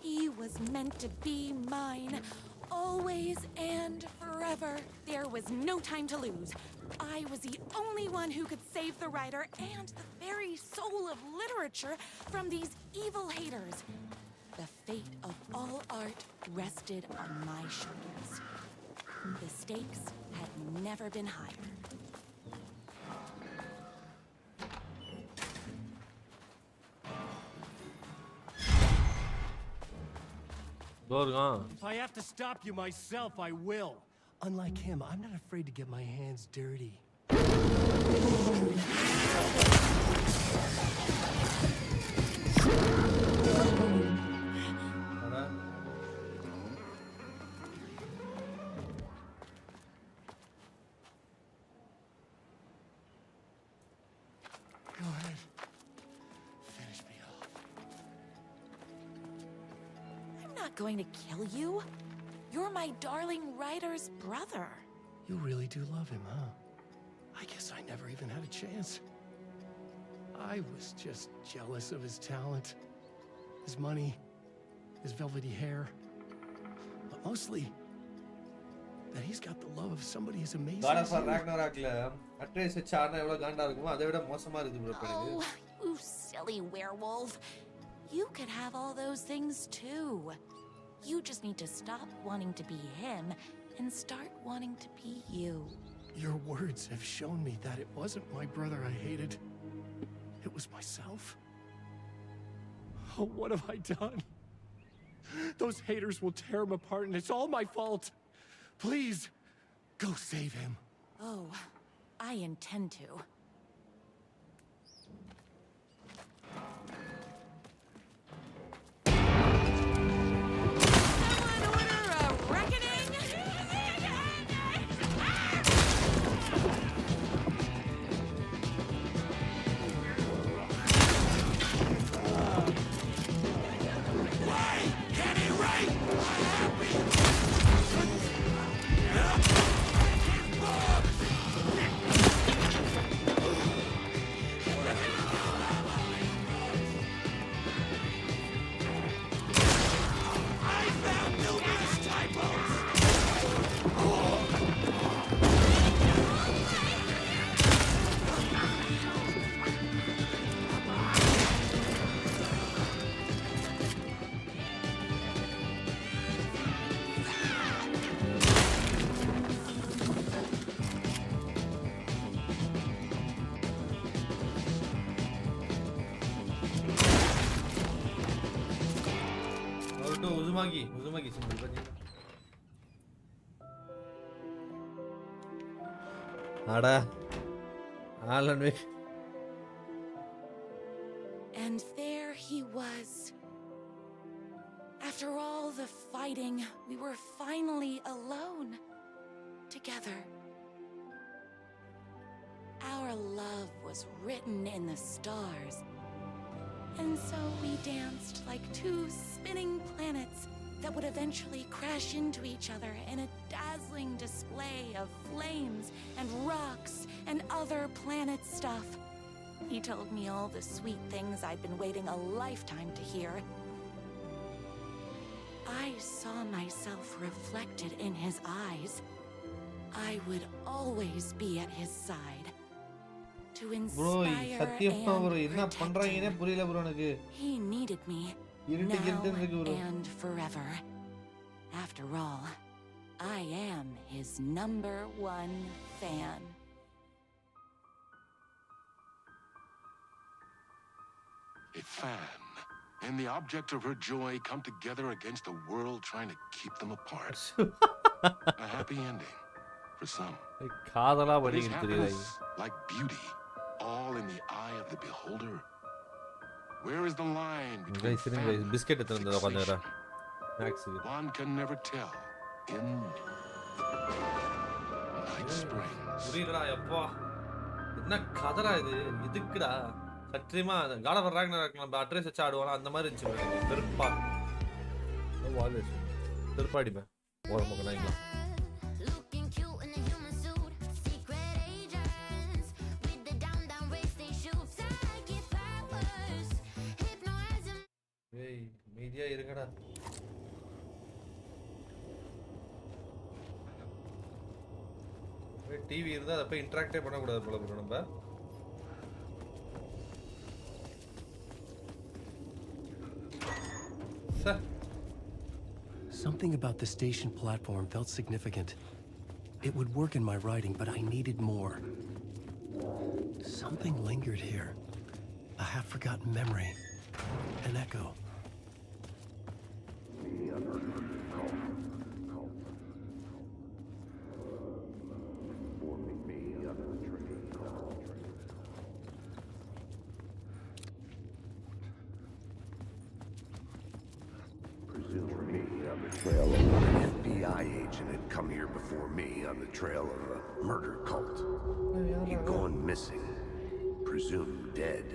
He was meant to be mine, always and forever. There was no time to lose. I was the only one who could save the writer and the very soul of literature from these evil haters. The fate of all art rested on my shoulders. The stakes had never been higher. If I have to stop you myself, I will. Unlike him, I'm not afraid to get my hands dirty. Go ahead. Finish me off. I'm not going to kill you. You're my darling writer's brother. You really do love him, huh? I guess I never even had a chance. I was just jealous of his talent, his money, his velvety hair, but mostly that he's got the love of somebody as amazing God as of you. Ragnarokல Atreus வச்சு ஆடுனா எவ்வளவு காண்டா இருக்குமோ அதை விட மோசமா இருக்கு bro எனக்கு. Oh, you silly werewolf. You could have all those things too. You just need to stop wanting to be him and start wanting to be you. Your words have shown me that it wasn't my brother I hated. It was myself. Oh, what have I done? Those haters will tear him apart and it's all my fault. Please, go save him. Oh, I intend to. Uzumaki symbol பாத்தீங்க. அட Alan Wake. And there he was. After all the fighting, we were finally alone. Together. Our love was written in the stars. And so we danced like two spinning planets that would eventually crash into each other in a dazzling display of flames and rocks and other planet stuff. He told me all the sweet things I'd been waiting a lifetime to hear. I saw myself reflected in his eyes. I would always be at his side. To inspire and protect him. He needed me now and forever. After all, I am his #1 fan. A fan and the object of her joy come together against a world trying to keep them apart. A happy ending for some. But is happiness like beauty all in the eye of the beholder? Where is the line between fan and fixation? One can never tell in Night Springs. புரியலடா அப்பா என்ன கதரா இது இதுக்குடா சத்தியமா God of Ragnarok நம்ம address வச்சு ஆடுவோம் அந்த மாதிரி இருந்துச்சு பெருப்பா வால்ஸ் பெருப்பாடிமே ஓரமாக நாய்ங்களா ஏய் மீடியா இருங்கடா டிவி இருந்தா அத போய் இன்டராக்டே பண்ண கூடாது போல bro நம்ம Something about the station platform felt significant. It would work in my writing, but I needed more. Something lingered here. A half-forgotten memory. An echo. Trail of an FBI agent had come here before me on the trail of a murder cult. He'd gone missing, presumed dead.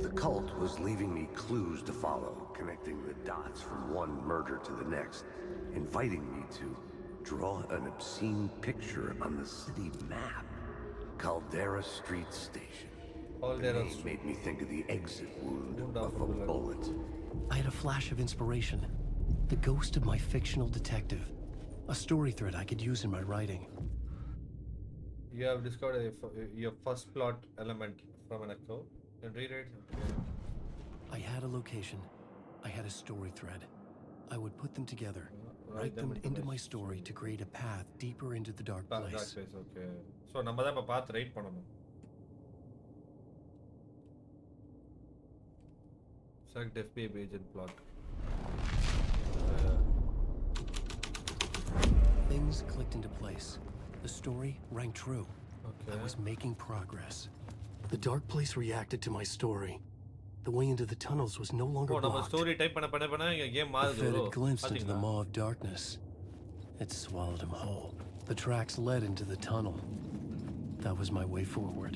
The cult was leaving me clues to follow, connecting the dots from one murder to the next, inviting me to draw an obscene picture on the city map. Caldera Street Station. The name made me think of the exit wound of a bullet. I had a flash of inspiration. The ghost of my fictional detective. A story thread I could use in my writing. You have discovered your first plot element from an echo. Can read it. I had a location. I had a story thread. I would put them together, write them into my story to create a path deeper into the dark place. Dark place, okay. So, நம்ம தான் இப்ப path write பண்ணணும். Select FBI agent plot. Things clicked into place. The story rang true. Okay. I was making progress. The dark place reacted to my story. The way into the tunnels was no longer blocked. Story type பண்ண game I fed a glimpse into the maw of darkness. It swallowed him whole. The tracks led into the tunnel. That was my way forward.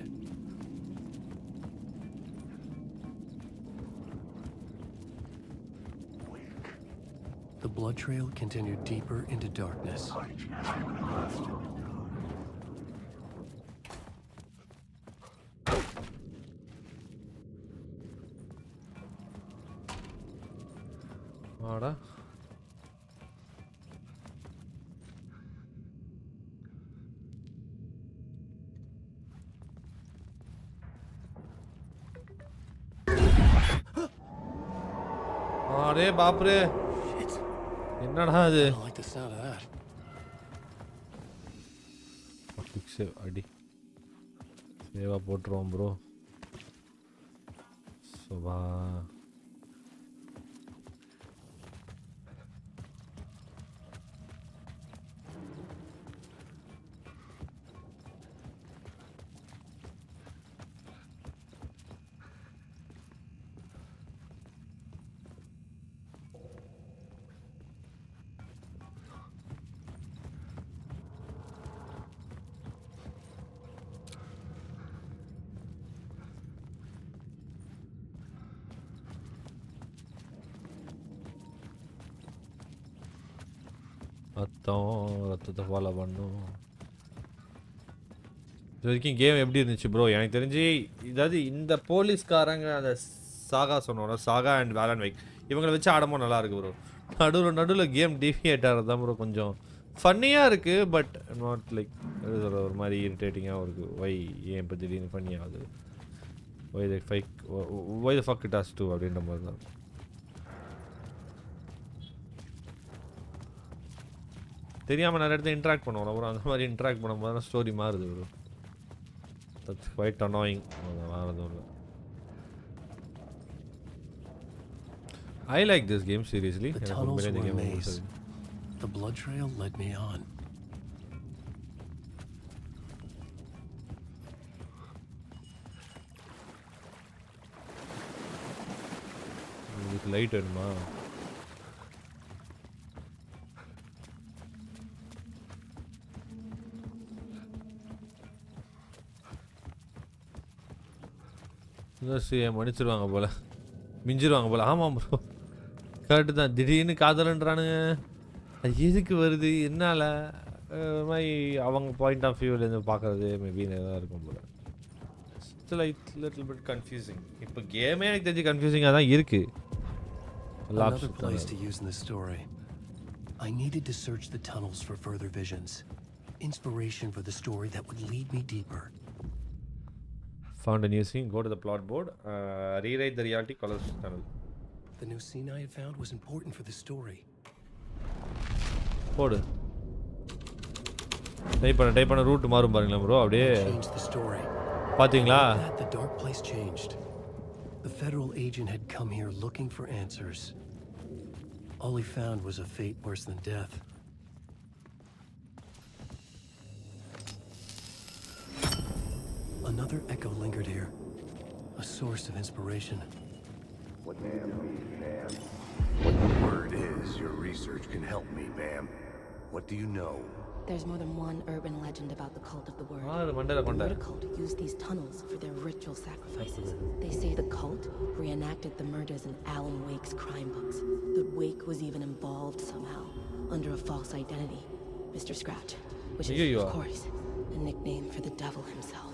The blood trail continued deeper into darkness. Ada. Are baap re. என்னடா இது? I don't like the sound of that. Quick save அடி. சேவா போட்டுறோம் bro. Sofa. ரத்தத்தை follow பண்ணும். இது வரைக்கும் game எப்படி இருந்துச்சு ப்ரோ? எனக்கு தெரிஞ்சு இதாவது இந்த போலீஸ்காரங்க அந்த சாகா சொன்னோம்ல, சாகா அண்ட் வேலன் வைக் இவங்களை வச்சு ஆடும்போது நல்லா இருக்கு ப்ரோ. நடுவில் கேம் டிஃபியேட் ஆகிறது தான் ப்ரோ கொஞ்சம் ஃபன்னியாக இருக்குது. பட் நாட் லைக் ஒரு மாதிரி இரிட்டேட்டிங்காகவும் இருக்குது. ஒய் ஏன் இப்போ திடீர்னு ஃபன்னியாகுது, why the fuck it has to அப்படின்ற மாதிரி தான். தெரியாமல் நிறைய இடத்துல இன்ட்ராக்ட் பண்ணுவோம் அப்புறம் அந்த மாதிரி இன்ட்ராக்ட் பண்ணும்போது தான் ஸ்டோரி மாறுது ப்ரோ. That's quite annoying. மாறுதும் இல்லை. I like this game seriously. The tunnels were a maze. The blood trail led me on. With light and ma. மன்னிச்சிருவாங்க போல, மிஞ்சிருவாங்க போல. ஆமாம் ப்ரோ, கரெக்டு தான். திடீர்னு காதலன்றானுங்க, அது எதுக்கு வருது என்னால் மாதிரி அவங்க பாயிண்ட் ஆஃப் வியூலேருந்து பார்க்குறது மேபி தான் இருக்கும் போல. Still little bit confusing. இப்போ கேமே எனக்கு தெரிஞ்சு கன்ஃபியூசிங்காக தான் இருக்குது. Another place to use in the story. I needed to search the tunnels for further visions, inspiration for the story that would lead me deeper. Found a new scene. Go to the plot board. Rewrite the reality colors tunnel. The new scene I had found was important for the story. போடு. Type பண்ண root மாறும் பாருங்களா bro. அப்படியே பாத்தீங்களா? The dark place changed. The federal agent had come here looking for answers. All he found was a fate worse than death. Another echo lingered here, a source of inspiration. What ma'am means, ma'am? What the word is, your research can help me, ma'am. What do you know? There's more than one urban legend about the Cult of the Word. The Word cult used these tunnels for their ritual sacrifices. They say the cult reenacted the murders in Alan Wake's crime books. That Wake was even involved somehow, under a false identity, Mr. Scratch, which is, of course, a nickname for the devil himself.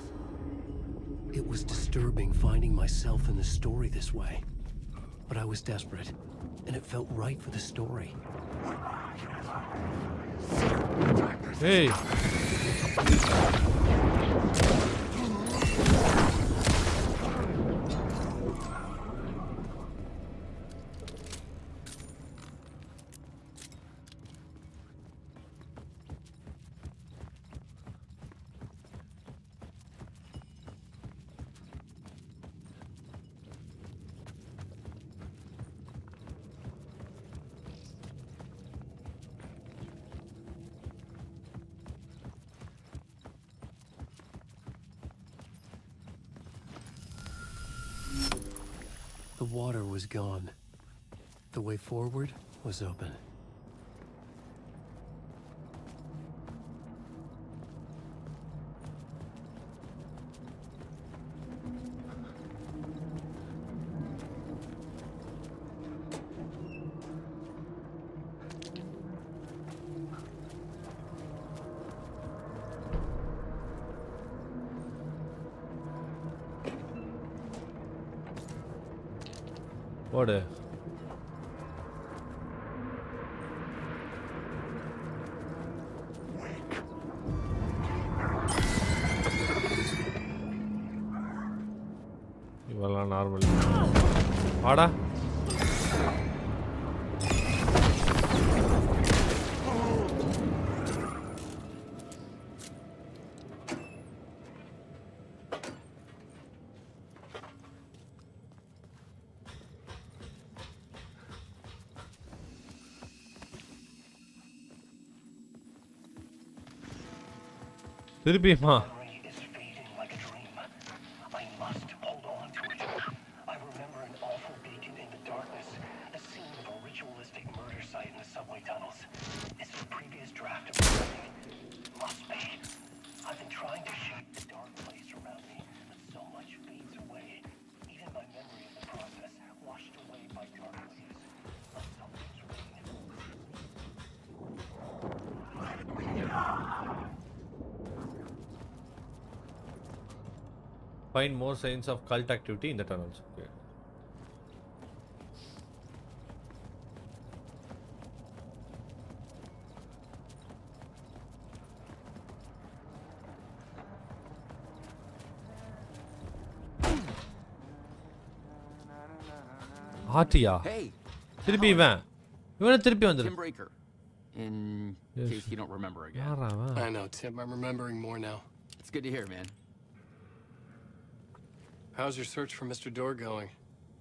It was disturbing finding myself in the story this way. But I was desperate, and it felt right for the story. Hey! The water was gone. The way forward was open. What a... இவெல்லாம் normal வாடா திருப்பியுமா Find more signs of cult activity in the tunnels. Okay. ஆட்டியா திருப்பி இவன் திருப்பி வந்துரு Tim Breaker in case you don't remember again. I know, Tim. I'm remembering more now. It's good to hear, man. How's your search for Mr. Door going?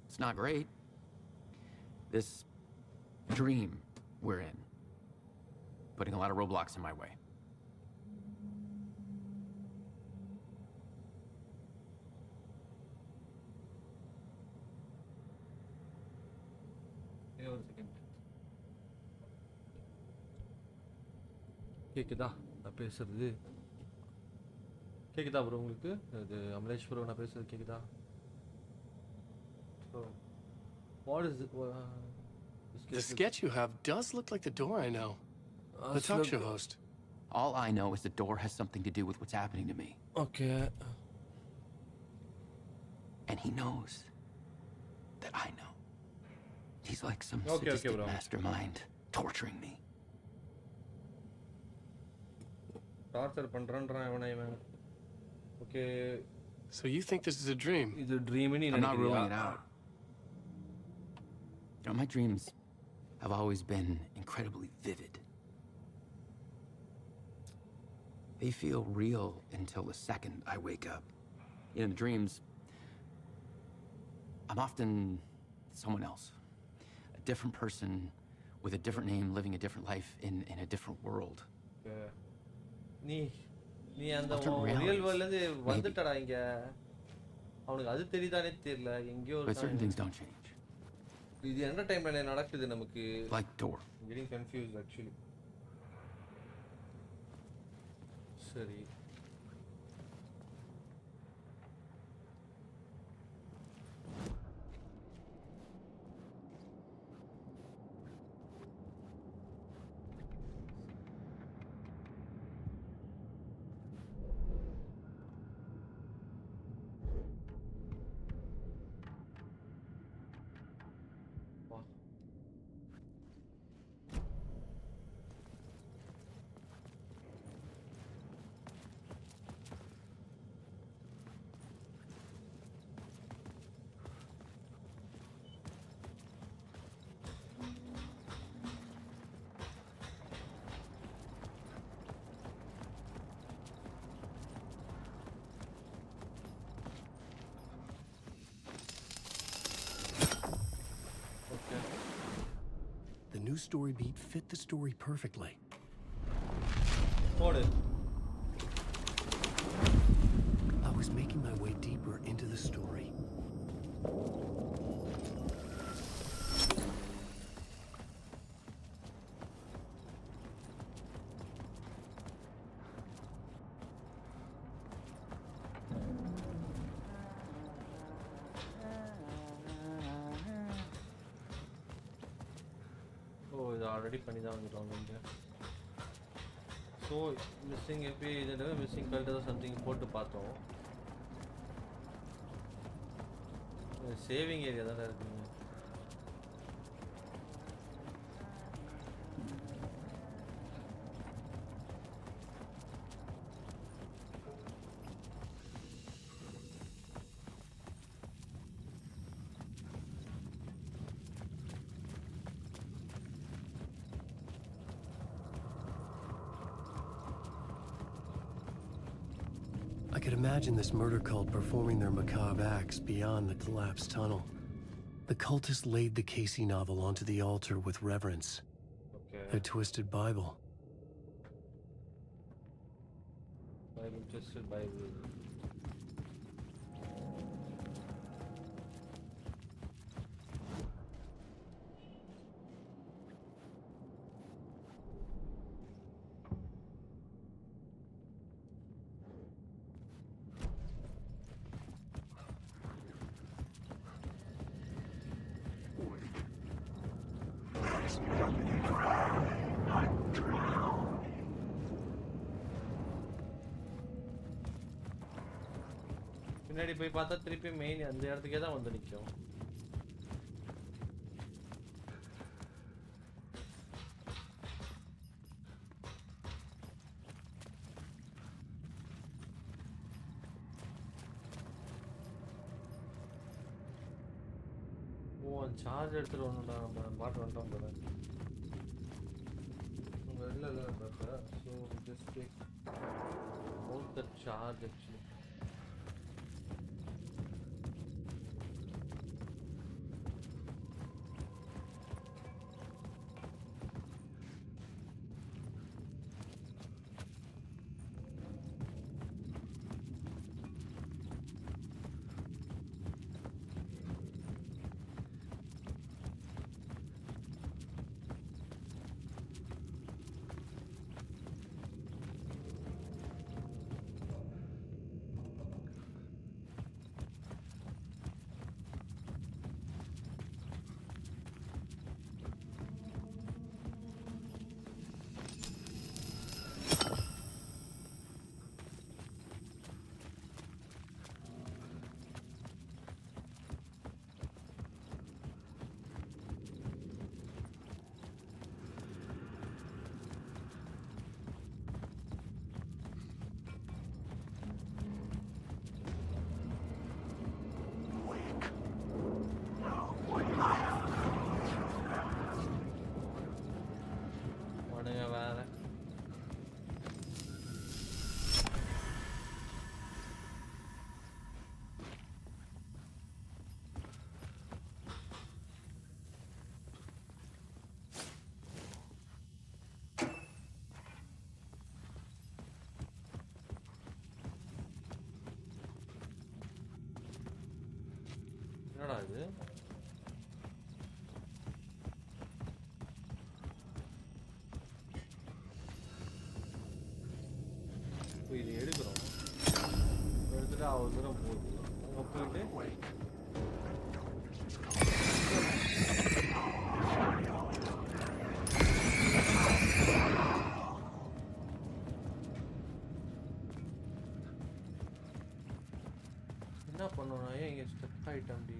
It's not great. This dream we're in, putting a lot of roadblocks in my way. கேக்குதா நான் பேசுறது கேக்குதா bro உங்களுக்கு இது Amlesh bro நான் பேசுறது கேக்குதா bro what is it the sketch you have does look like the door I know the talk show host all I know is the door has something to do with what's happening to me okay and he knows that I know he's like some sadistic mastermind torturing me torture பண்றேன்றான் இவன் okay so you think this is a dream இது dream நீ I'm not ruling it out you know my dreams have always been incredibly vivid they feel real until the second I wake up in the dreams I'm often someone else a different person with a different name living a different life in a different world நீ அந்த real வேர்ல்ட்ல இருந்து வந்துட்டடா இங்க அவனுக்கு அது தெரியுதானே தெரியல எங்கயோ certain things don't change இது என்ன டைம்ல நடக்குது நமக்கு like door I'm getting confused actually சரி new story beat fit the story perfectly. What? I was making my way deeper into the story. Oh, இது ஆல்ரெடி பண்ணி தான் வந்துட்டோம் இங்க. ஸோ மிஸ்ஸிங் எப்போ இதில் மிஸ்ஸிங் கல்ட்டு தான் சம்திங் போட்டு பார்த்தோம். சேவிங் ஏரியா தானே இருக்குங்க. I could imagine this murder cult performing their macabre acts beyond the collapsed tunnel. The cultists laid the Casey novel onto the altar with reverence. Okay. Their twisted Bible. Twisted Bible. பின்னாடி போய் பார்த்தா திருப்பி main அந்த இடத்துக்கே தான் வந்து நிற்கும். ஓ அந்த சார்ஜ் எடுத்துட்டு வரணும்டா, நம்ம பாட்டு வந்துட்டோம் போல. இல்லை இல்லை பார்த்தா so just take out the charge actually. என்னடா இது? இது எடுக்கிறோம், எடுத்துட்டு அவ்வளோ தூரம் போகுது. அங்கே போயிட்டு என்ன பண்ணணும்? ஏன் இங்கே ஸ்டெப் ஆகிட்டேன் அப்படி?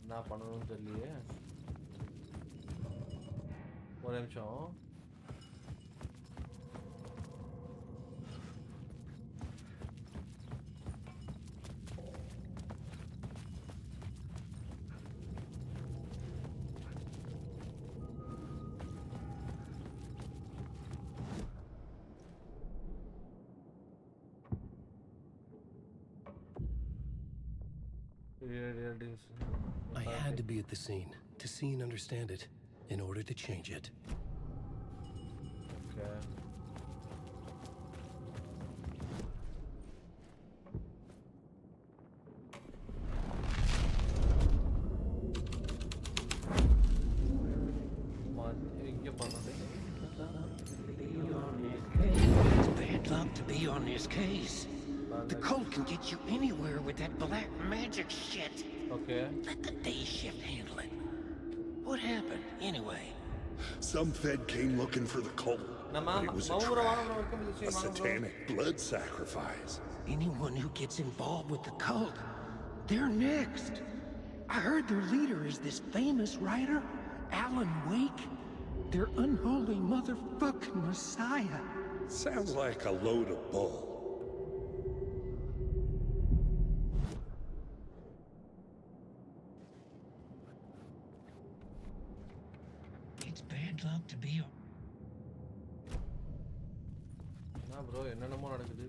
என்ன பண்ணணும்னு தெரியலையே. ஒரு நிமிஷம். I had to be at the scene to see and understand it in order to change it. Okay. It's bad luck to be on this case. The cult can get you anywhere with that black magic shit. Okay. Let the day shift handle it. What happened, anyway? Some Fed came looking for the cult, but it was a trap. A satanic blood sacrifice. Anyone who gets involved with the cult, they're next. I heard their leader is this famous writer, Alan Wake. Their unholy motherfucking messiah. Sounds like a load of bull. It's bad luck to be on. Nah, bro, என்னென்னமோ நடக்குது.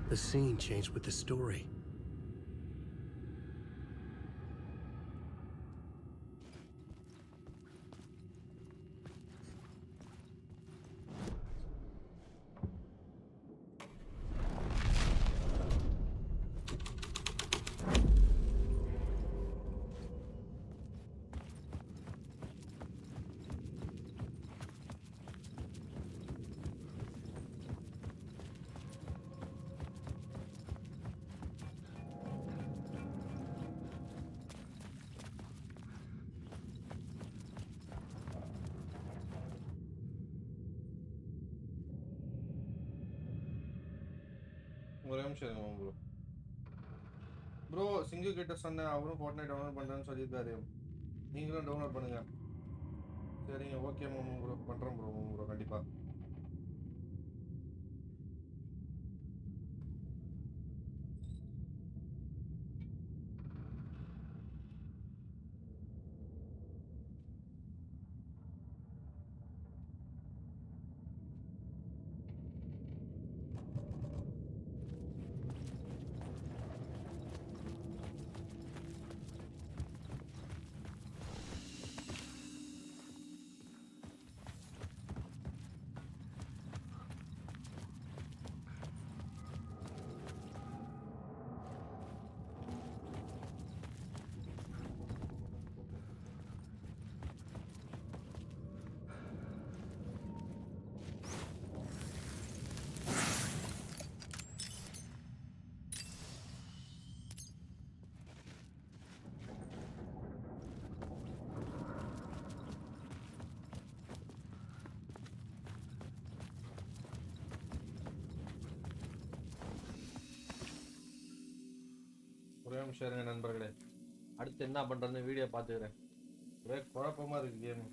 The scene changed with the story. ஒரே நிமிஷம் இருங்க bro. Bro சிங்கு கிட்ட சொன்னேன், அவரும் Fortnite download பண்ணுறேன்னு சொல்லியிருக்காரு. நீங்களும் டவுன்லோட் பண்ணுங்க. சரிங்க, ஓகே மாமு ப்ரோ, பண்ணுறேன் ப்ரோ கண்டிப்பாக. ஒரே நிமிஷம் இருங்க நண்பர்களே, அடுத்து என்ன பண்ணுறதுன்னு வீடியோ பார்த்துக்கிறேன். ஒரே குழப்பமாக இருக்குது கேமு.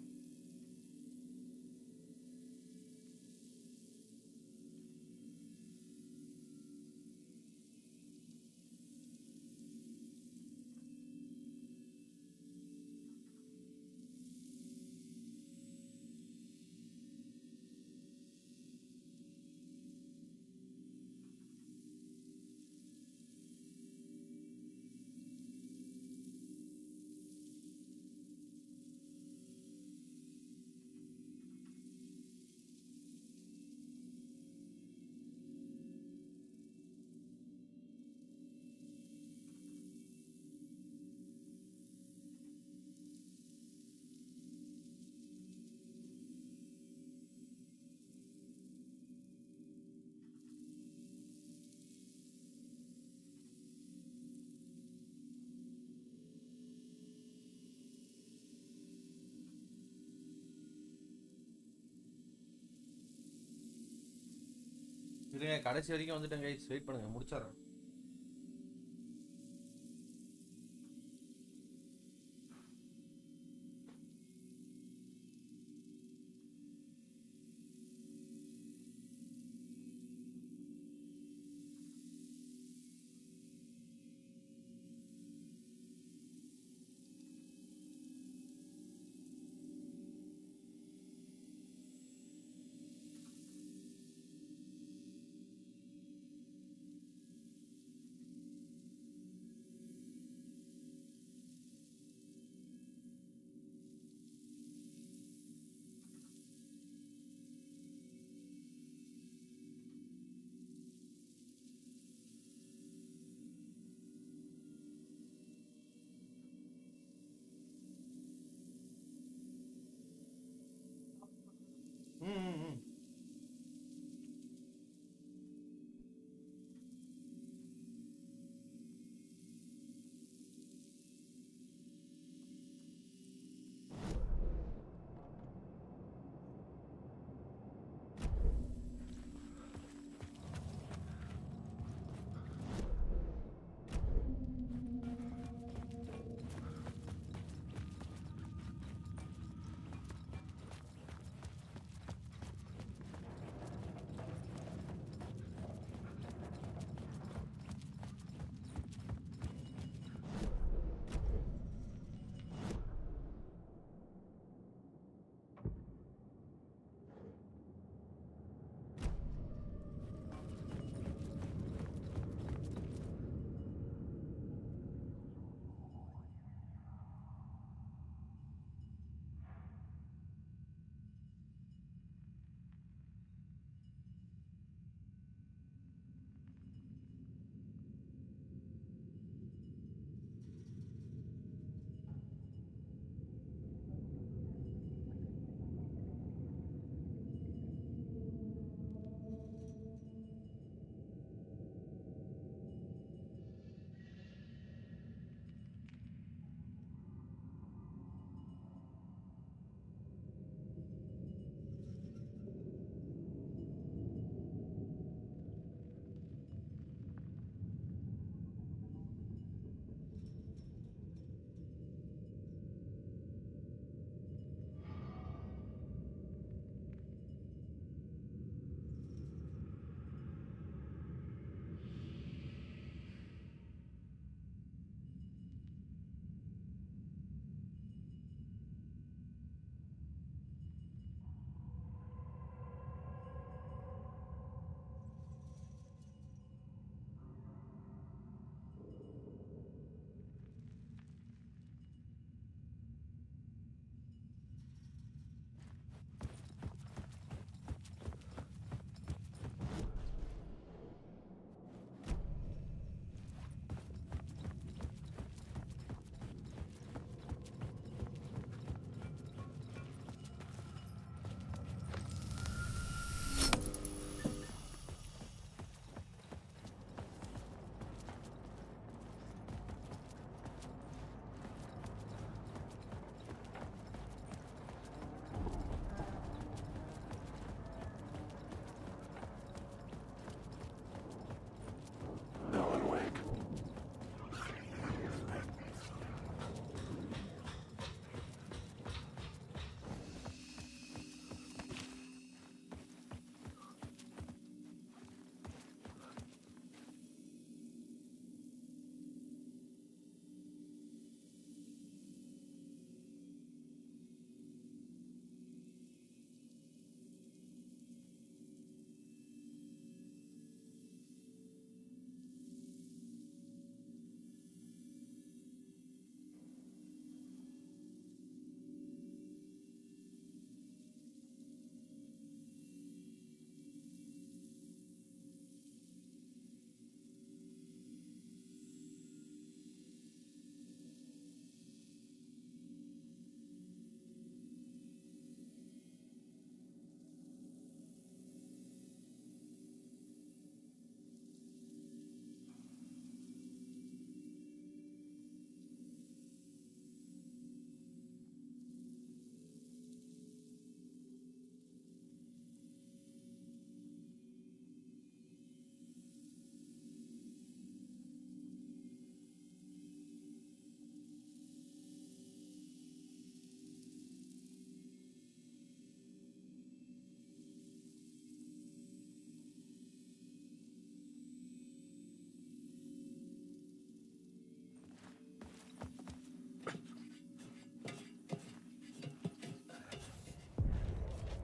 இருங்க கடைசி வரைக்கும் வந்துட்டேன் கைஸ் வெயிட் பண்ணுங்க முடிச்சறேன்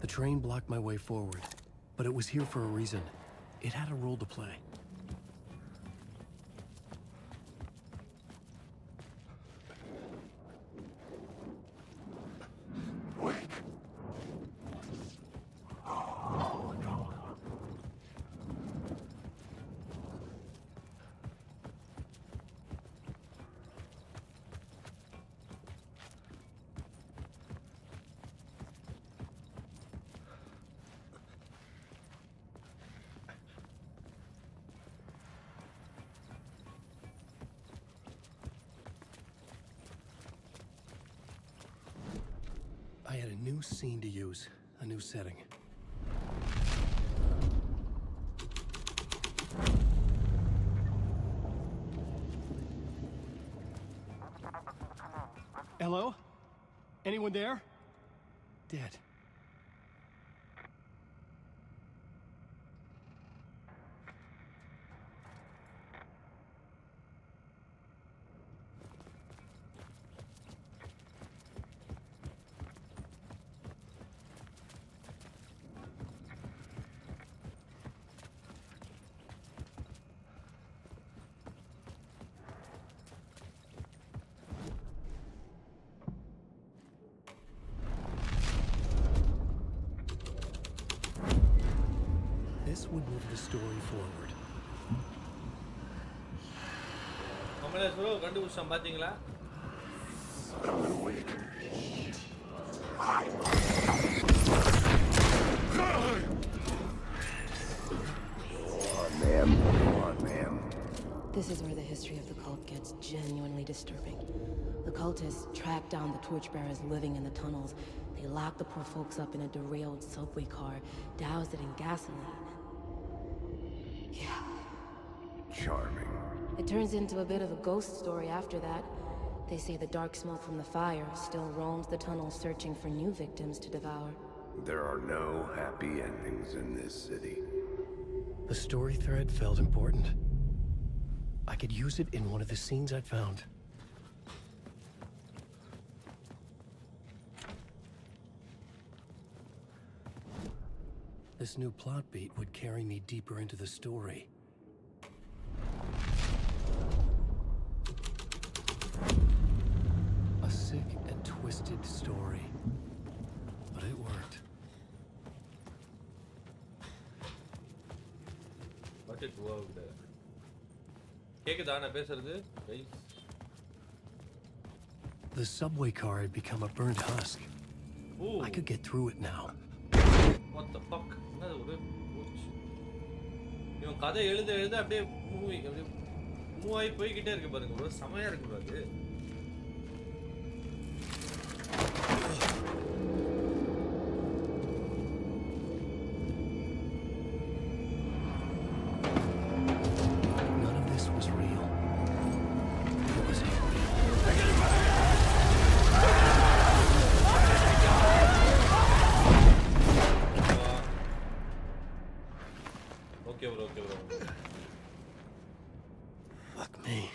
train blocked my way forward, but it was here for a reason. It had a role to play. I had a new scene to use, a new setting. Hello? Anyone there? Dead. This would move the story forward. Kamalesh bro கண்டுபிடிச்சோம் பாத்தீங்களா? This is where the history of the cult gets genuinely disturbing. The cultists tracked down the torchbearers living in the tunnels. They locked the poor folks up in a derailed subway car, doused it in gasoline. Yeah. Charming. It turns into a bit of a ghost story after that. They say the dark smoke from the fire still roams the tunnels searching for new victims to devour. There are no happy endings in this city. The story thread felt important. I could use it in one of the scenes I'd found. This new plot beat would carry me deeper into the story. A sick and twisted story. But it worked. But it worked. கேக்குதா நான் பேசுறது? Guys. The subway car had become a burnt husk. Ooh. I could get through it now. What the fuck? என்னது ஒரு இவன் கதை எழுத எழுத அப்படியே மூவ் ஆகி போய்கிட்டே இருக்கு பாருங்க ப்ரோ. செமையா இருக்கு ப்ரோ அது. None of this was real. It was Okay bro, okay bro. Fuck me.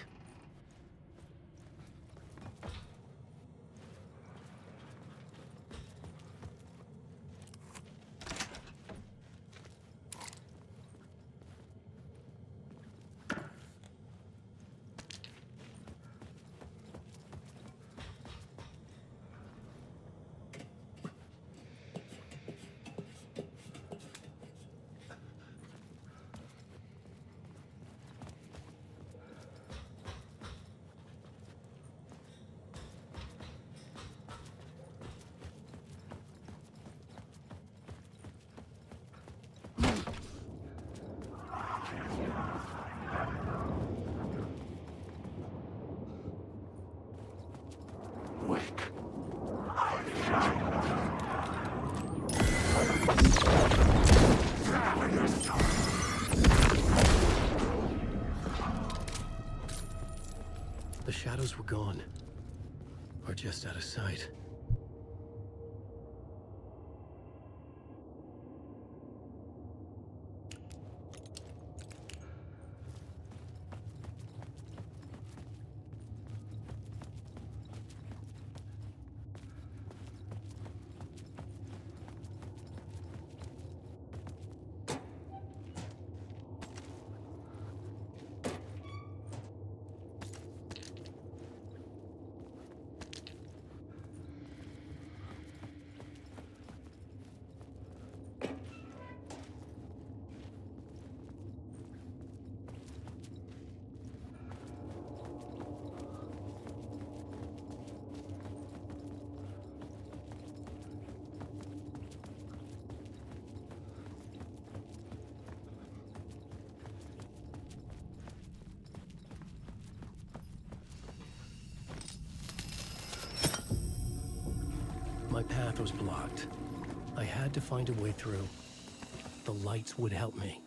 The shadows were gone. Or just out of sight. was blocked. I had to find a way through. The lights would help me.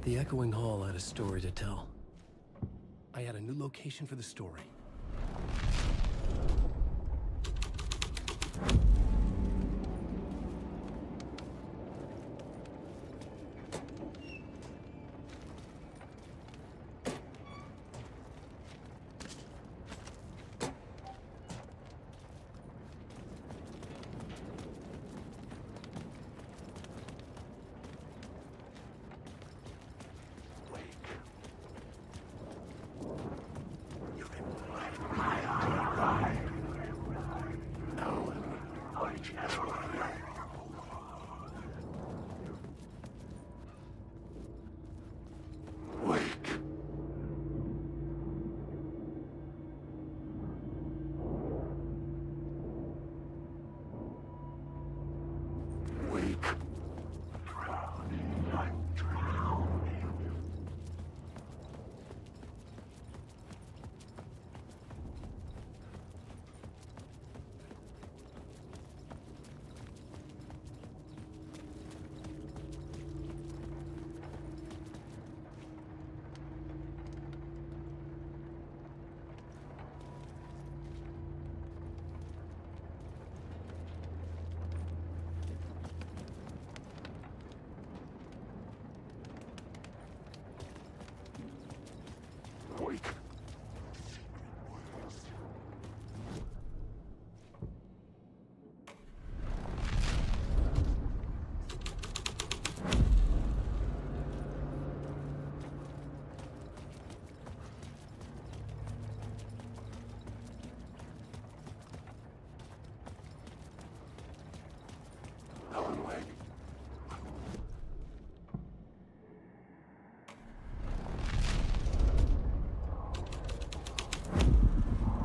The echoing hall had a story to tell. I had a new location for the story.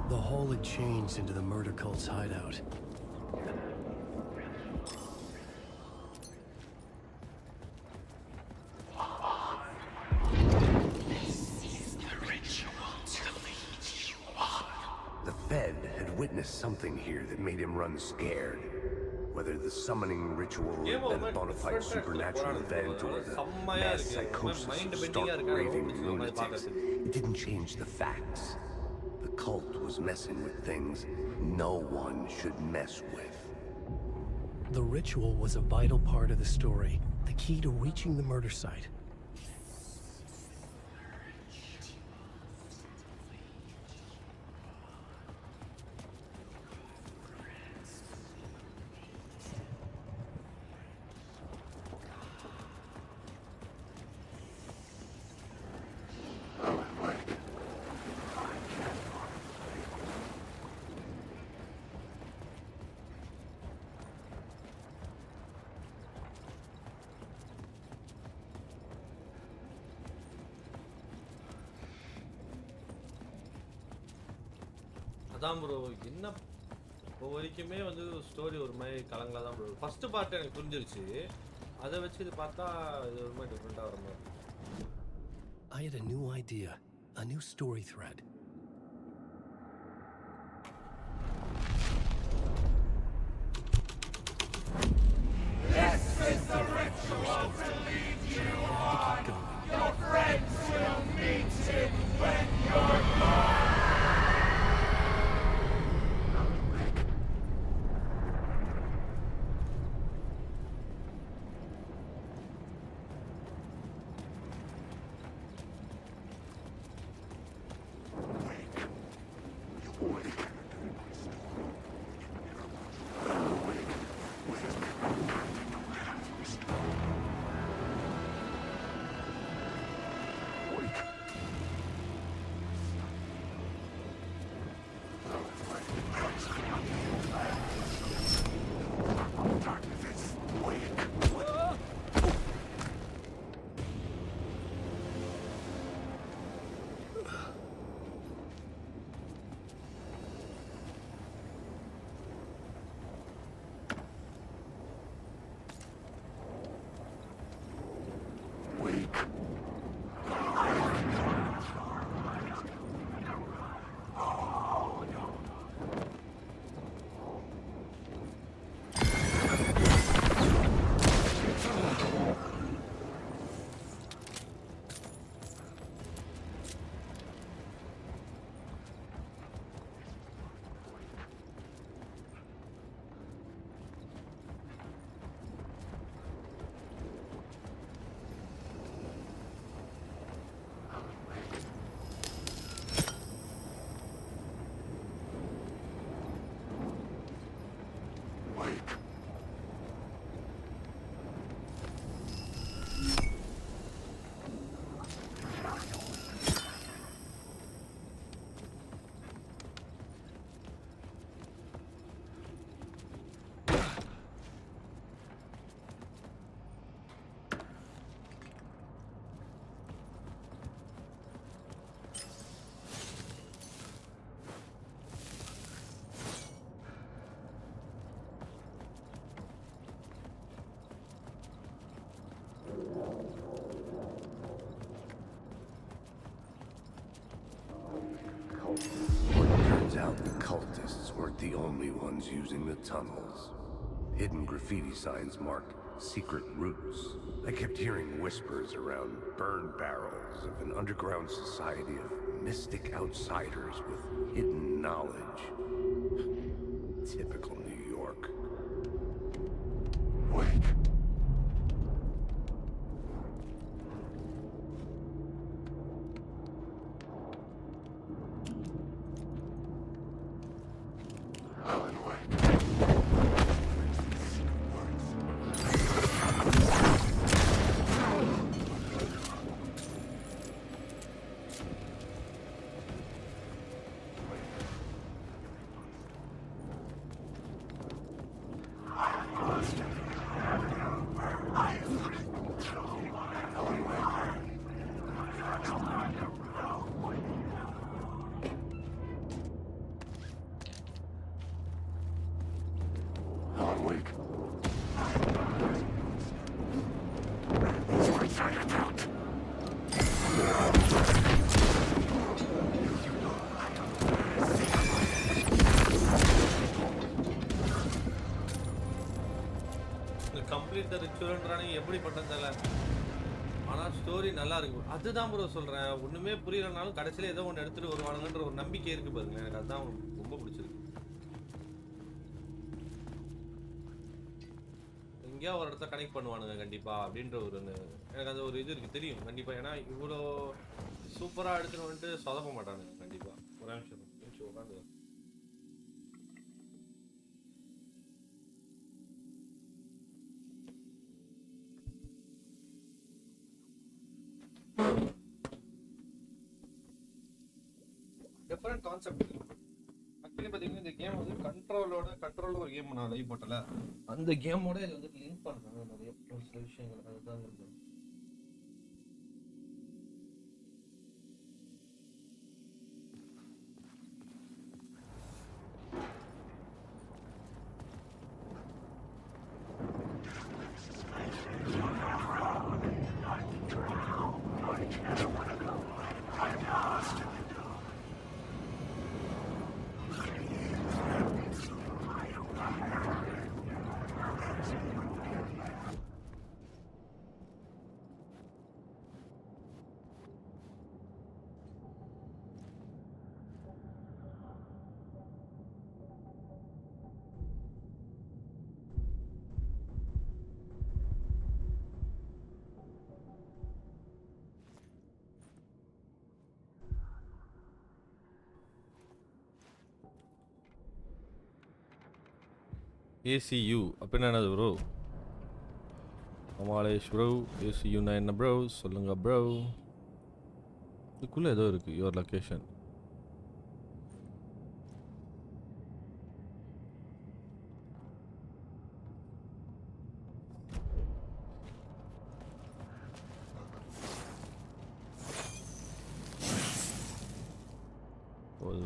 The hall had changed into the murder cult's hideout. The Fed had witnessed something here that made him run scared. Whether the summoning ritual had been a bona fide supernatural event or the mass psychosis of stark raving lunatics, it didn't change the facts. The cult was messing with things no one should mess with. The ritual was a vital part of the story, the key to reaching the murder site. அதான் bro என்ன இப்போ வரைக்குமே வந்து story ஒரு மாதிரி கலங்களாக தான் bro. First part எனக்கு புரிஞ்சிருச்சு, அதை வச்சு இது பார்த்தா இது ஒரு மாதிரி டிஃப்ரெண்டாக வர மாதிரி. I had a new idea, a new story thread. This is the ritual to lead you on. Your friends will meet it when you're gone. Turns out the cultists weren't the only ones using the tunnels. Hidden graffiti signs marked secret routes. I kept hearing whispers around burn barrels of an underground society of mystic outsiders with hidden knowledge. Typical New York. Wait. Complete the ரிச்சுவல்ன்றானே எப்படி பண்றதால ஆனா story நல்லா இருக்கு. அதுதான் bro சொல்றேன், ஒண்ணுமே புரியலனாலும் கடைசியில ஏதோ ஒன்று எடுத்துட்டு வருவானுங்கன்ற ஒரு நம்பிக்கை இருக்கு பாருங்க. எனக்கு அதுதான் ரொம்ப பிடிச்சிருக்கு. எங்கேயா ஒரு இடத்த கனெக்ட் பண்ணுவானுங்க கண்டிப்பா அப்படின்ற ஒரு எனக்கு அது ஒரு இது இருக்கு தெரியும் கண்டிப்பா. ஏன்னா இவ்வளோ சூப்பரா எடுத்துட்டு வந்துட்டு சொதப்ப மாட்டானுங்க கண்டிப்பா. ஒரு நிமிஷம் உட்காந்து டிஃபரெண்ட் கான்செப்ட். ஆக்சுவலி பார்த்தீங்கன்னா இந்த கேம் வந்து கண்ட்ரோல் ஒரு கேம் நான் லைவ் போட்டல, அந்த கேமோட இது வந்து லிங்க் பண்ணுறாங்க நிறைய ஒரு சில விஷயங்கள். அதுதான் இருக்கு. ACU அப்படின்னா என்னது ப்ரோ? கமாலேஷ் ப்ரோ. ACUனா என்ன ப்ரோ? சொல்லுங்க ப்ரோ. இதுக்குள்ள ஏதோ இருக்கு. Your location.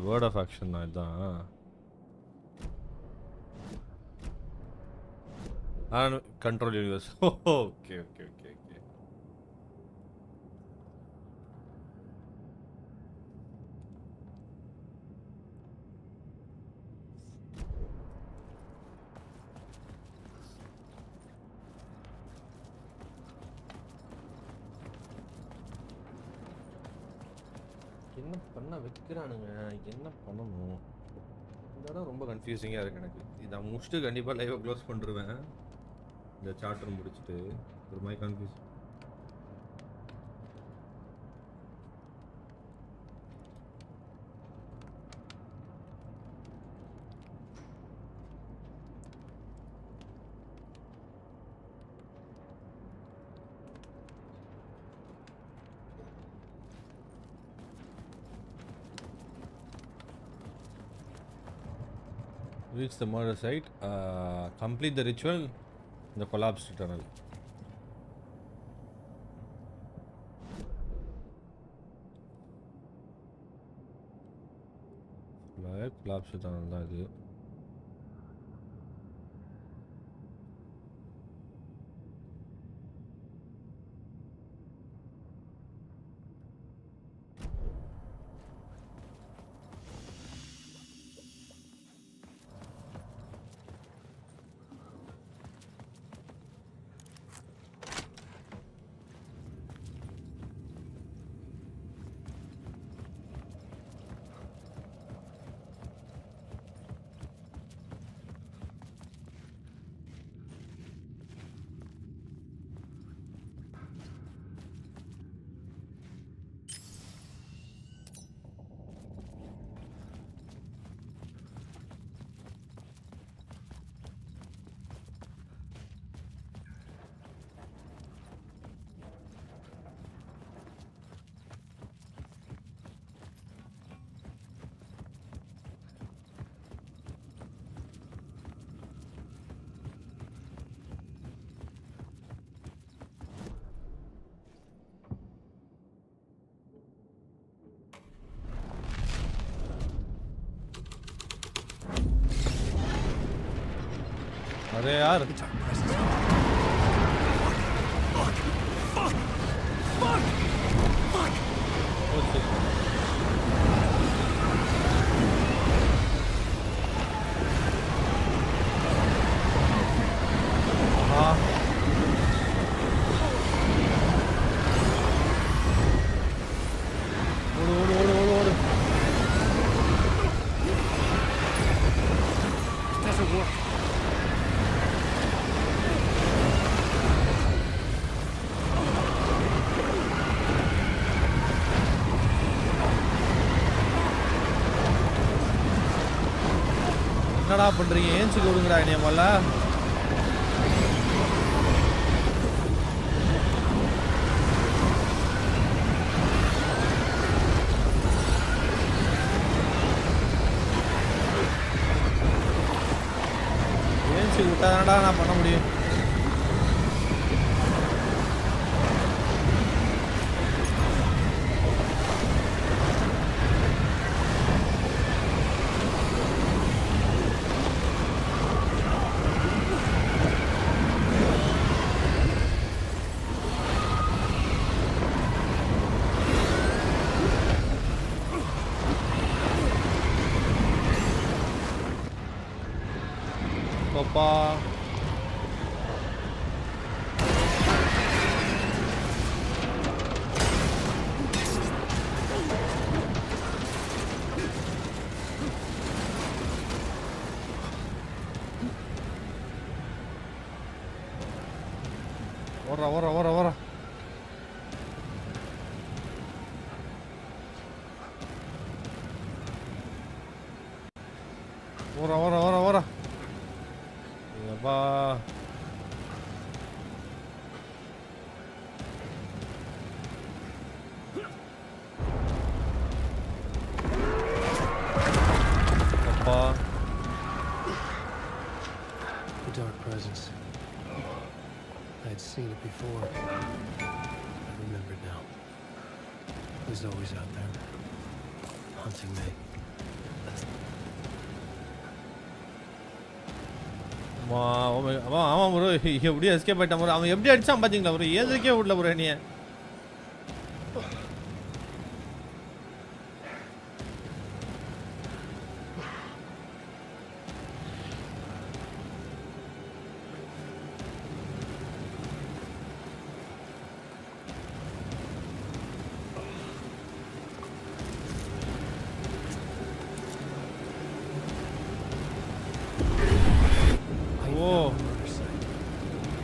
Word of action தான் இதுதான். Control universe. Okay okay okay okay. என்ன பண்ண வைக்கிறானுங்க? என்ன பண்ணணும்? இந்த இடம் ரொம்ப கன்ஃபியூசிங்காக இருக்குது எனக்கு. இதை முடிச்சுட்டு கண்டிப்பாக லைவை க்ளோஸ் பண்ணிடுவேன். இந்த சாப்டர் முடிச்சுட்டு ஒரு மாதிரி confuse. Reach the murder site. Complete the ritual. The collapsed tunnel. Collapsed tunnel தான் இது. अरे यार என்னடா பண்றீங்க? ஏன்ச்சு கொடுங்கடா என்னைய மல்ல. ஏன்ச்சு விட்டாதான்டா நான் பண்ண முடியும். Papa. Ora. வா அப்பா The dark presence. I had seen it before. I remembered now. It was always out there, haunting me. அவன் ப்ரோ எப்படி எஸ்கேப் ஆயிட்டான் ப்ரோ. அவன் எப்படி அடிச்சான் பாத்தீங்களா ப்ரோ. ஏதுக்கே விடல ப்ரோ நீ.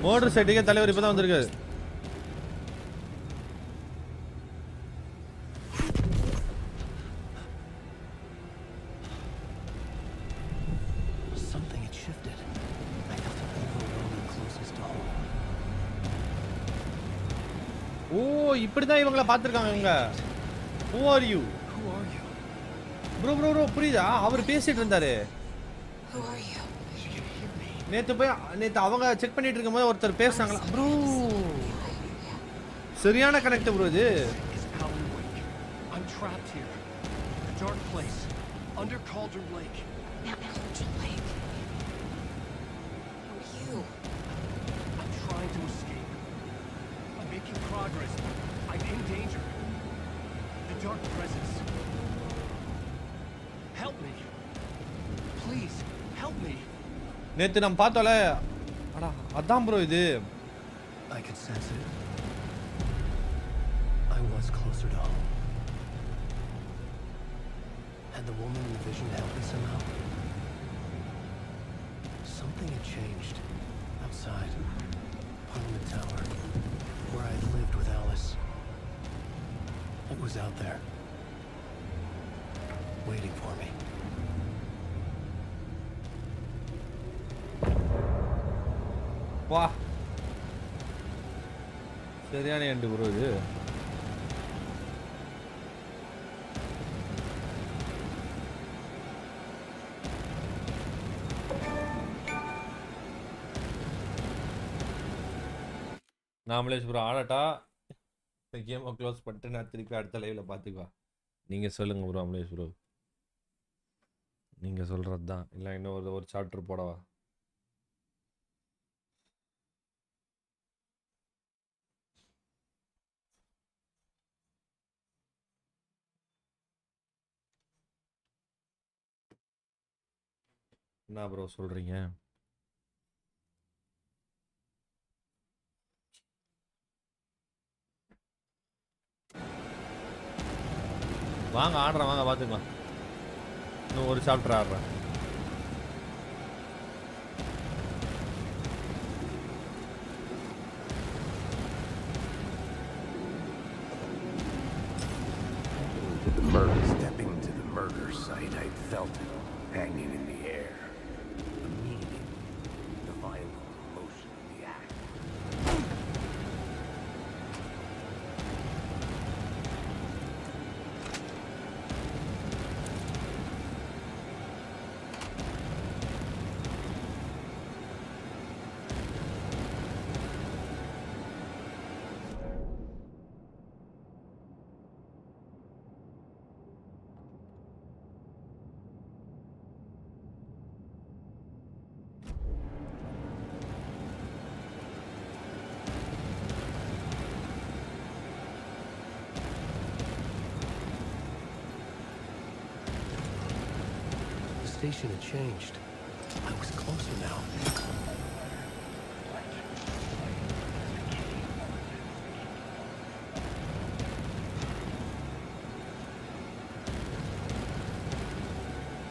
மோட்டர் சைட்டுக்கே தலைவர் இப்பதான் வந்திருக்காரு. Something had shifted. I felt an overwhelming closeness to home. ஓ இப்படிதான் இவங்கள பாத்துருக்காங்க இவங்க. Who are you? ப்ரோ புரியுதா? அவர் பேசிட்டு இருந்தாரு. Who are you? நேத்து அவங்க செக் பண்ணிட்டு இருக்கும்போது ஒருத்தர் பேசுறாங்களா ப்ரோ. சரியான கனெக்ட் ப்ரோ இது. I'm trapped here. A dark place under Cauldron Lake. Cauldron Lake. Who are you? I'm trying to escape. I'm making progress, but I'm in danger. The dark presence. Help me. Please, help me. நேத்து நம்ம பார்த்தோம்ல. அடா அதான் bro இது. I could sense it. I was closer to home. Had the woman in the vision helped me somehow? Something had changed outside Parliament Tower, where I had lived with Alice. It was out there, waiting for me. வா சரியான end bro இது. நாமளே bro ஆடட்டா இந்த கேமை close பண்ணிட்டு நான் திருப்பி அடுத்த லைவ்ல பார்த்துக்குவா. நீங்கள் சொல்லுங்கள் ப்ரோ அமலேஷ் ப்ரோ. நீங்கள் சொல்கிறது தான். இல்லை இன்னும் ஒரு சாப்டர் போடவா? என்ன ப்ரோ சொல்கிறீங்க? வாங்க ஆடுறேன், வாங்க பார்த்துக்கலாம். இன்னும் ஒரு chapter ஆடுறேன். Stepping to the murder site, I felt it hanging in the air. The meaning, the violent emotion of the act. The station had changed. I was closer now.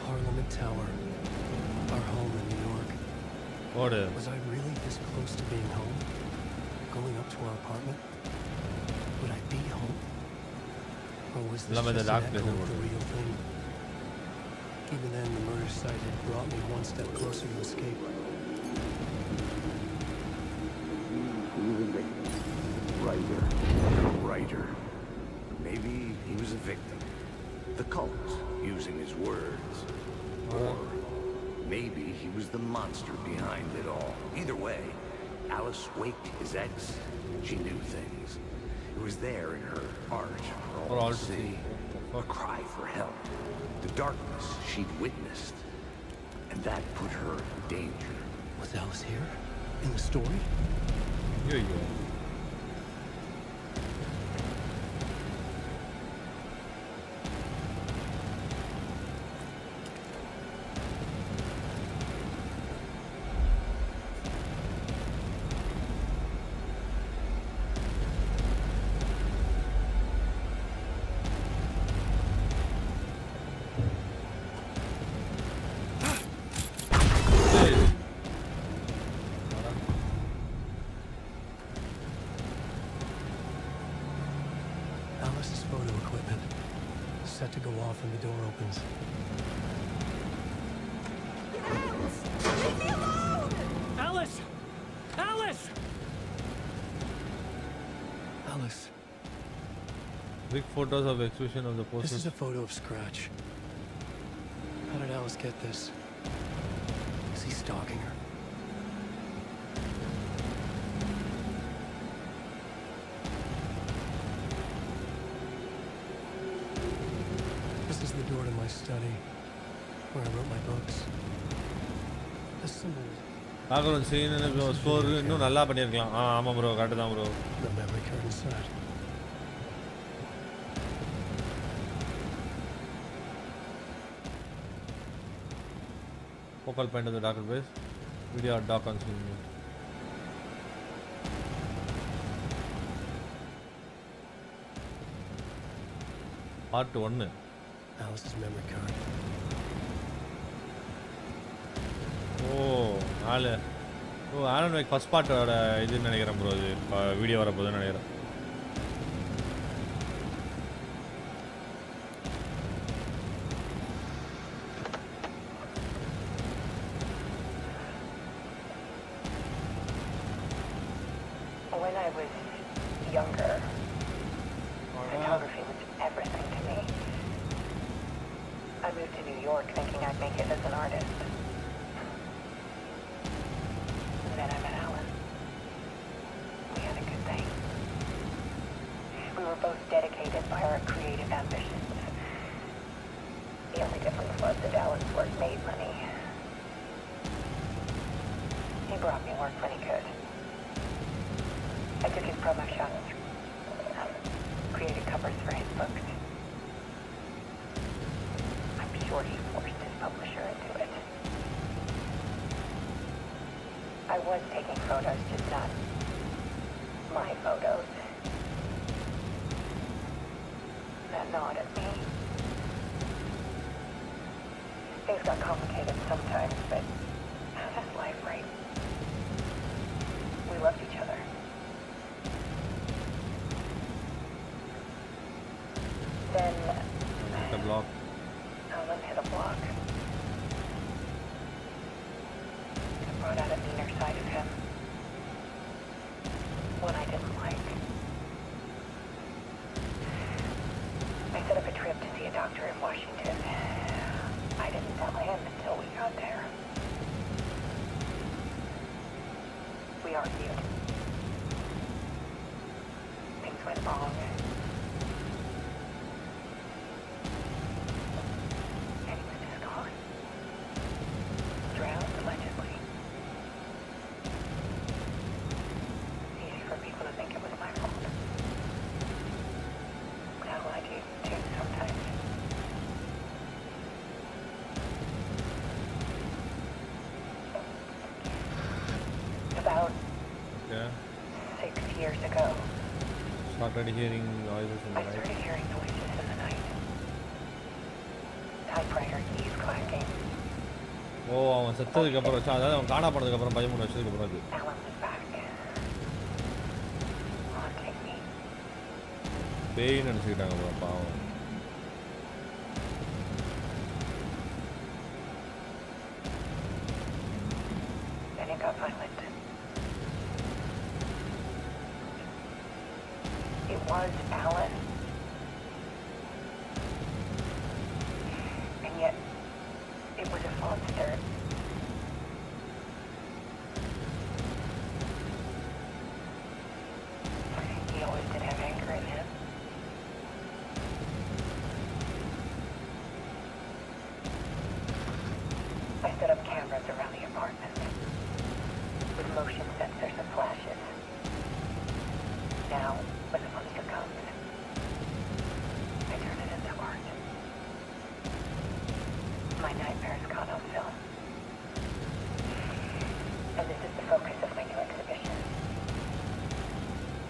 Parliament Tower, our home in New York. What is? Was I really this close to being home? Going up to our apartment? Would I be home? Or was this just an echo of the real thing? Even then, the murder site had brought me one step closer to escape. writer. Maybe he was a victim. The cult, using his words. Or maybe he was the monster behind it all. Either way, Alice Wake, his ex, she knew things. It was there in her art for all to see. A cry for help. The darkness she'd witnessed. And that put her in danger. Was Alice here? In the story? Here you go. Alice's photo equipment. Set to go off when the door opens. Leave me alone! Alice! Alice! Alice, Big photos of execution of the this posters. is a photo of Scratch. How did Alice get this? Is he stalking her? This is the door to my study, where I wrote my books. The symbol. Background scene score இன்னும் நல்லா பண்ணியிருக்கலாம். ஆமாம் bro, correct தான் bro. The memory card inside. Focal point of the darker base. Video dark on screen. Part 1. Alice's memory card. Alan Wake first part இதுன்னு நினைக்கிறேன் bro. இது video வரப்போகுதுன்னு நினைக்கிறேன். When I was younger, photography was everything to me. I moved to New York thinking I'd make it as an artist. And then I met Alan. We had a good thing. We were both dedicated by our creative ambitions. The only difference was that Alan's work made money. He brought me work when he could. I took his promo shots, created covers for his books. I'm sure he forced his publisher into it. I was taking photos, just not my photos. That nod at me. Things got complicated sometimes, but that's life, right? We loved each other. Then The block. Alan hit a block. It brought out a meaner side of him. One I didn't like. I set up a trip to see a doctor in Washington. I didn't tell him until we got there. We argued. Things went wrong. And he was just gone. Drowned, allegedly. Easy for people to think it was my fault. Hell, I do too sometimes. About Yeah. 6 years ago, Started hearing noises in the I night. started hearing noises in the night. Typewriter keys clacking. அவன் செத்ததுக்கு அப்புறம் அதாவது அவன் காணா போனதுக்கு அப்புறம் 13 வருஷத்துக்கு அப்புறம் அது. Alan was back. Haunting me. பேய்னு நினச்சிக்கிட்டாங்க ப்ரோ பாவம். Then it got violent. It was apartment. With motion sensors and flashes. Now, when the monster comes, I turn it into art. My nightmares caught on film. And this is the focus of my new exhibition.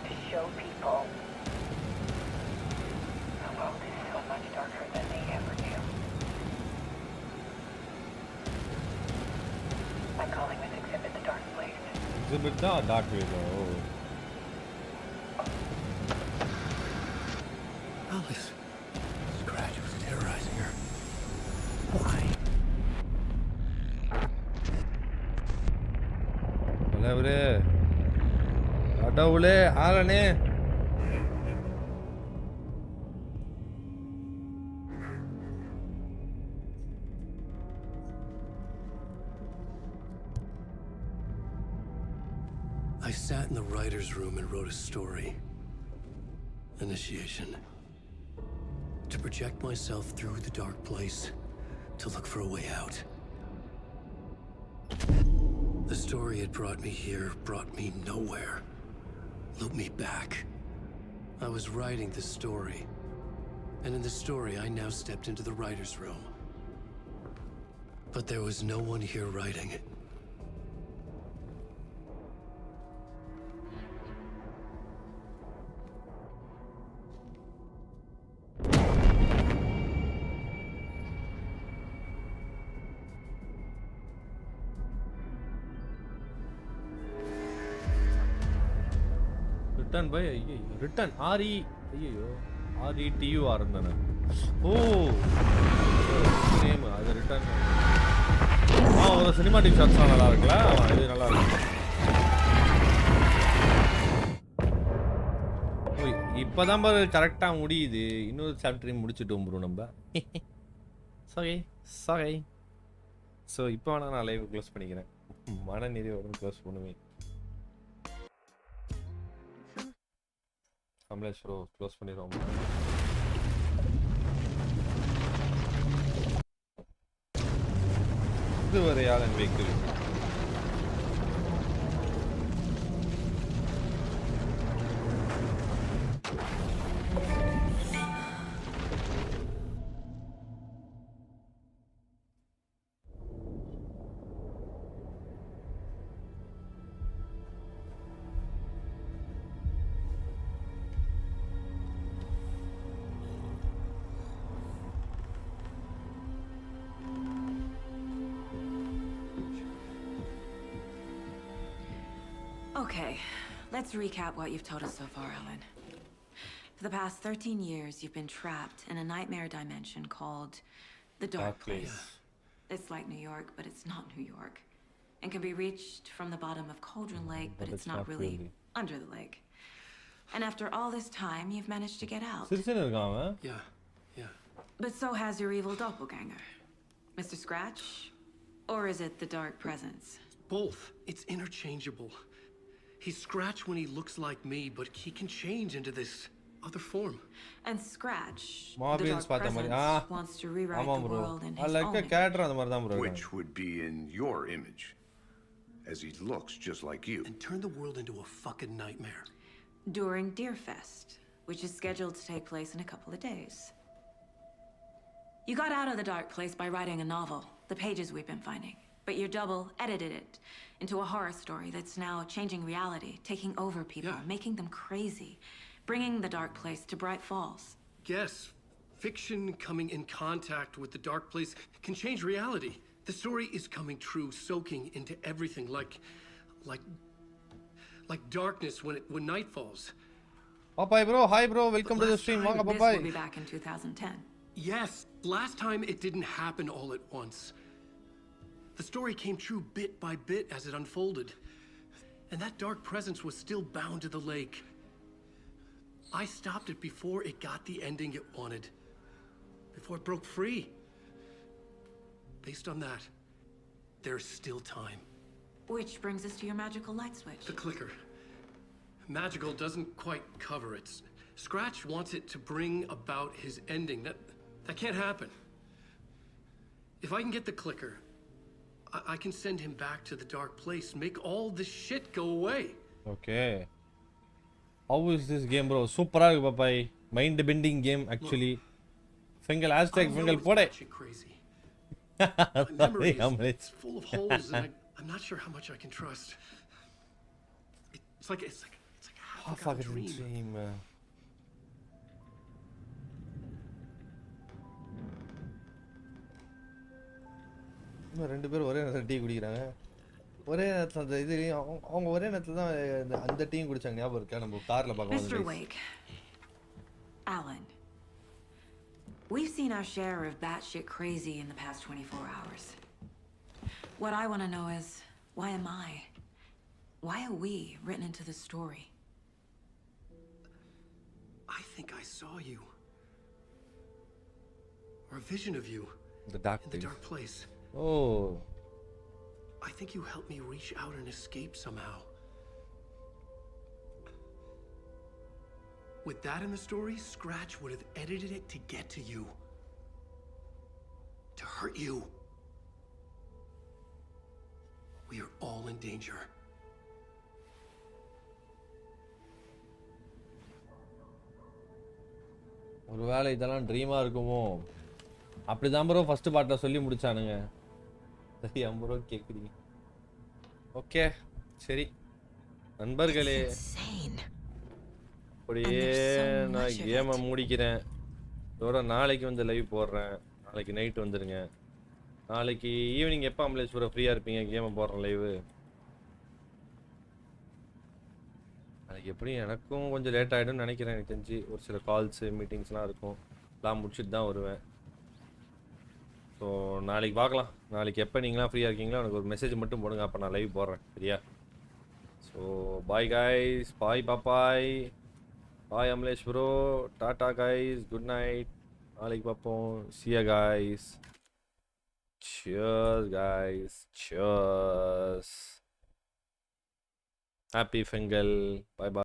To show people the world is so much darker than they ever knew. I'm calling this exhibit The Dark Place. Exhibit the Dark Place. Oh. Alice. Scratch was terrorizing her. Why? கடவுளே கடவுளே ஆளனே I sat in the writer's room and wrote a story. Initiation. To project myself through the dark place, to look for a way out. The story had brought me here, brought me nowhere. Looped me back. I was writing the story. And in the story, I now stepped into the writer's room. But there was no one here writing it. Written by written RE RETUR தானே ஓ name அது return ஒரு cinematic ஷாட்ஸ்லாம் நல்லா இருக்குல்ல இது நல்லா இருக்கு இப்போதான் பாரு கரெக்டாக முடியுது இன்னொரு சாப்டரையும் முடிச்சுட்டோம் ப்ரோ நம்ம சாரி ஸோ இப்போ வேணா நான் லைவ் க்ளோஸ் பண்ணிக்கிறேன் மன நிறைவு க்ளோஸ் பண்ணுவேன் கமலேஷ் ப்ரோ க்ளோஸ் பண்ணிடுவோம் இதுவரை Yazhan vehicle Okay, let's recap what you've told us so far, Ellen. For the past 13 years, you've been trapped in a nightmare dimension called the Dark Place. It's like New York, but it's not New York. And can be reached from the bottom of Cauldron Lake, but it's not really under the lake. And after all this time, you've managed to get out. Yeah. But so has your evil doppelganger. Mr. Scratch? Or is it the Dark Presence? Both. It's interchangeable. He's Scratch when he looks like me, but he can change into this other form. And Scratch, the Dark Presence, wants to rewrite the world in his own image. Which would be in your image, as he looks just like you. And turn the world into a fucking nightmare. During Deerfest, which is scheduled to take place in a couple of days. You got out of the Dark Place by writing a novel, the pages we've been finding. But your double edited it into a horror story that's now changing reality, taking over people, making them crazy, bringing the Dark Place to Bright Falls. Yes, fiction coming in contact with the Dark Place can change reality. The story is coming true, soaking into everything like darkness when night falls. Bye bro, hi bro, welcome to the stream. This will be back in 2010. Yes, last time it didn't happen all at once. The story came true bit by bit as it unfolded. And that dark presence was still bound to the lake. I stopped it before it got the ending it wanted. Before it broke free. Based on that, there's still time. Which brings us to your magical light switch. The clicker. Magical doesn't quite cover it. Scratch wants it to bring about his ending. That can't happen. If I can get the clicker, I can send him back to the dark place, make all this shit go away. Okay. How is this game, bro? Super ah irukku papai. Mind bending game actually. Fingal hashtag fingal pode. Crazy. My memory is full of holes, and I'm not sure how much I can trust. It's like half a dream. ரெண்டு பேரும் ஒரே நேரத்துல tea குடிக்கிறாங்க. ஒரே நேரத்துல அந்த இது அவங்க ஒரே நேரத்துல தான் அந்த டீ குடிச்சாங்க. ஞாபகம் இருக்கா? நம்ம கார்ல பார்க்கும்போது. Mr. Wake. Alan. We've seen our share of batshit crazy in the past 24 hours. What I want to know is, why am I? Why are we written into the story? I think I saw you. Or a vision of you. The dark in the dark place. Oh. I think you helped me reach out and escape somehow. With that in the story, Scratch would have edited it to get to you. To hurt you. We are all in danger. ஒருவேளை இதெல்லாம் ட்ரீமா இருக்குமோ? அப்படிதான் bro first பார்ட்ல சொல்லி முடிச்சானுங்க. சரி bro கேக்குறீங்க. Okay சரி நண்பர்களே, அப்படியே நான் கேமை முடிக்கிறேன். இதோட நாளைக்கு வந்து லைவ் போடுறேன். நாளைக்கு நைட் வந்துருங்க. நாளைக்கு ஈவினிங் எப்போ அம்பலேஸ்வரம் ஃப்ரீயாக இருப்பீங்க? கேமை போடுறேன் லைவு. நாளைக்கு எப்படியும் எனக்கும் கொஞ்சம் லேட் ஆகிடும்னு நினைக்கிறேன். எனக்கு தெரிஞ்சு ஒரு சில கால்ஸு மீட்டிங்ஸ்லாம் இருக்கும். எல்லாம் முடிச்சுட்டு தான் வருவேன். ஸோ நாளைக்கு பார்க்கலாம். நாளைக்கு எப்போ நீங்களாம் ஃப்ரீயாக இருக்கீங்களோ எனக்கு ஒரு மெசேஜ் மட்டும் போடுங்க. அப்போ நான் லைவ் போடுறேன். சரியா? So bye guys. பாய் பாப்பாய். Bye Amalesh bro. டாடா கைஸ். Good night. நாளைக்கு பார்ப்போம். See ya guys. Cheers guys. Cheers. Happy Fingal. Bye bye.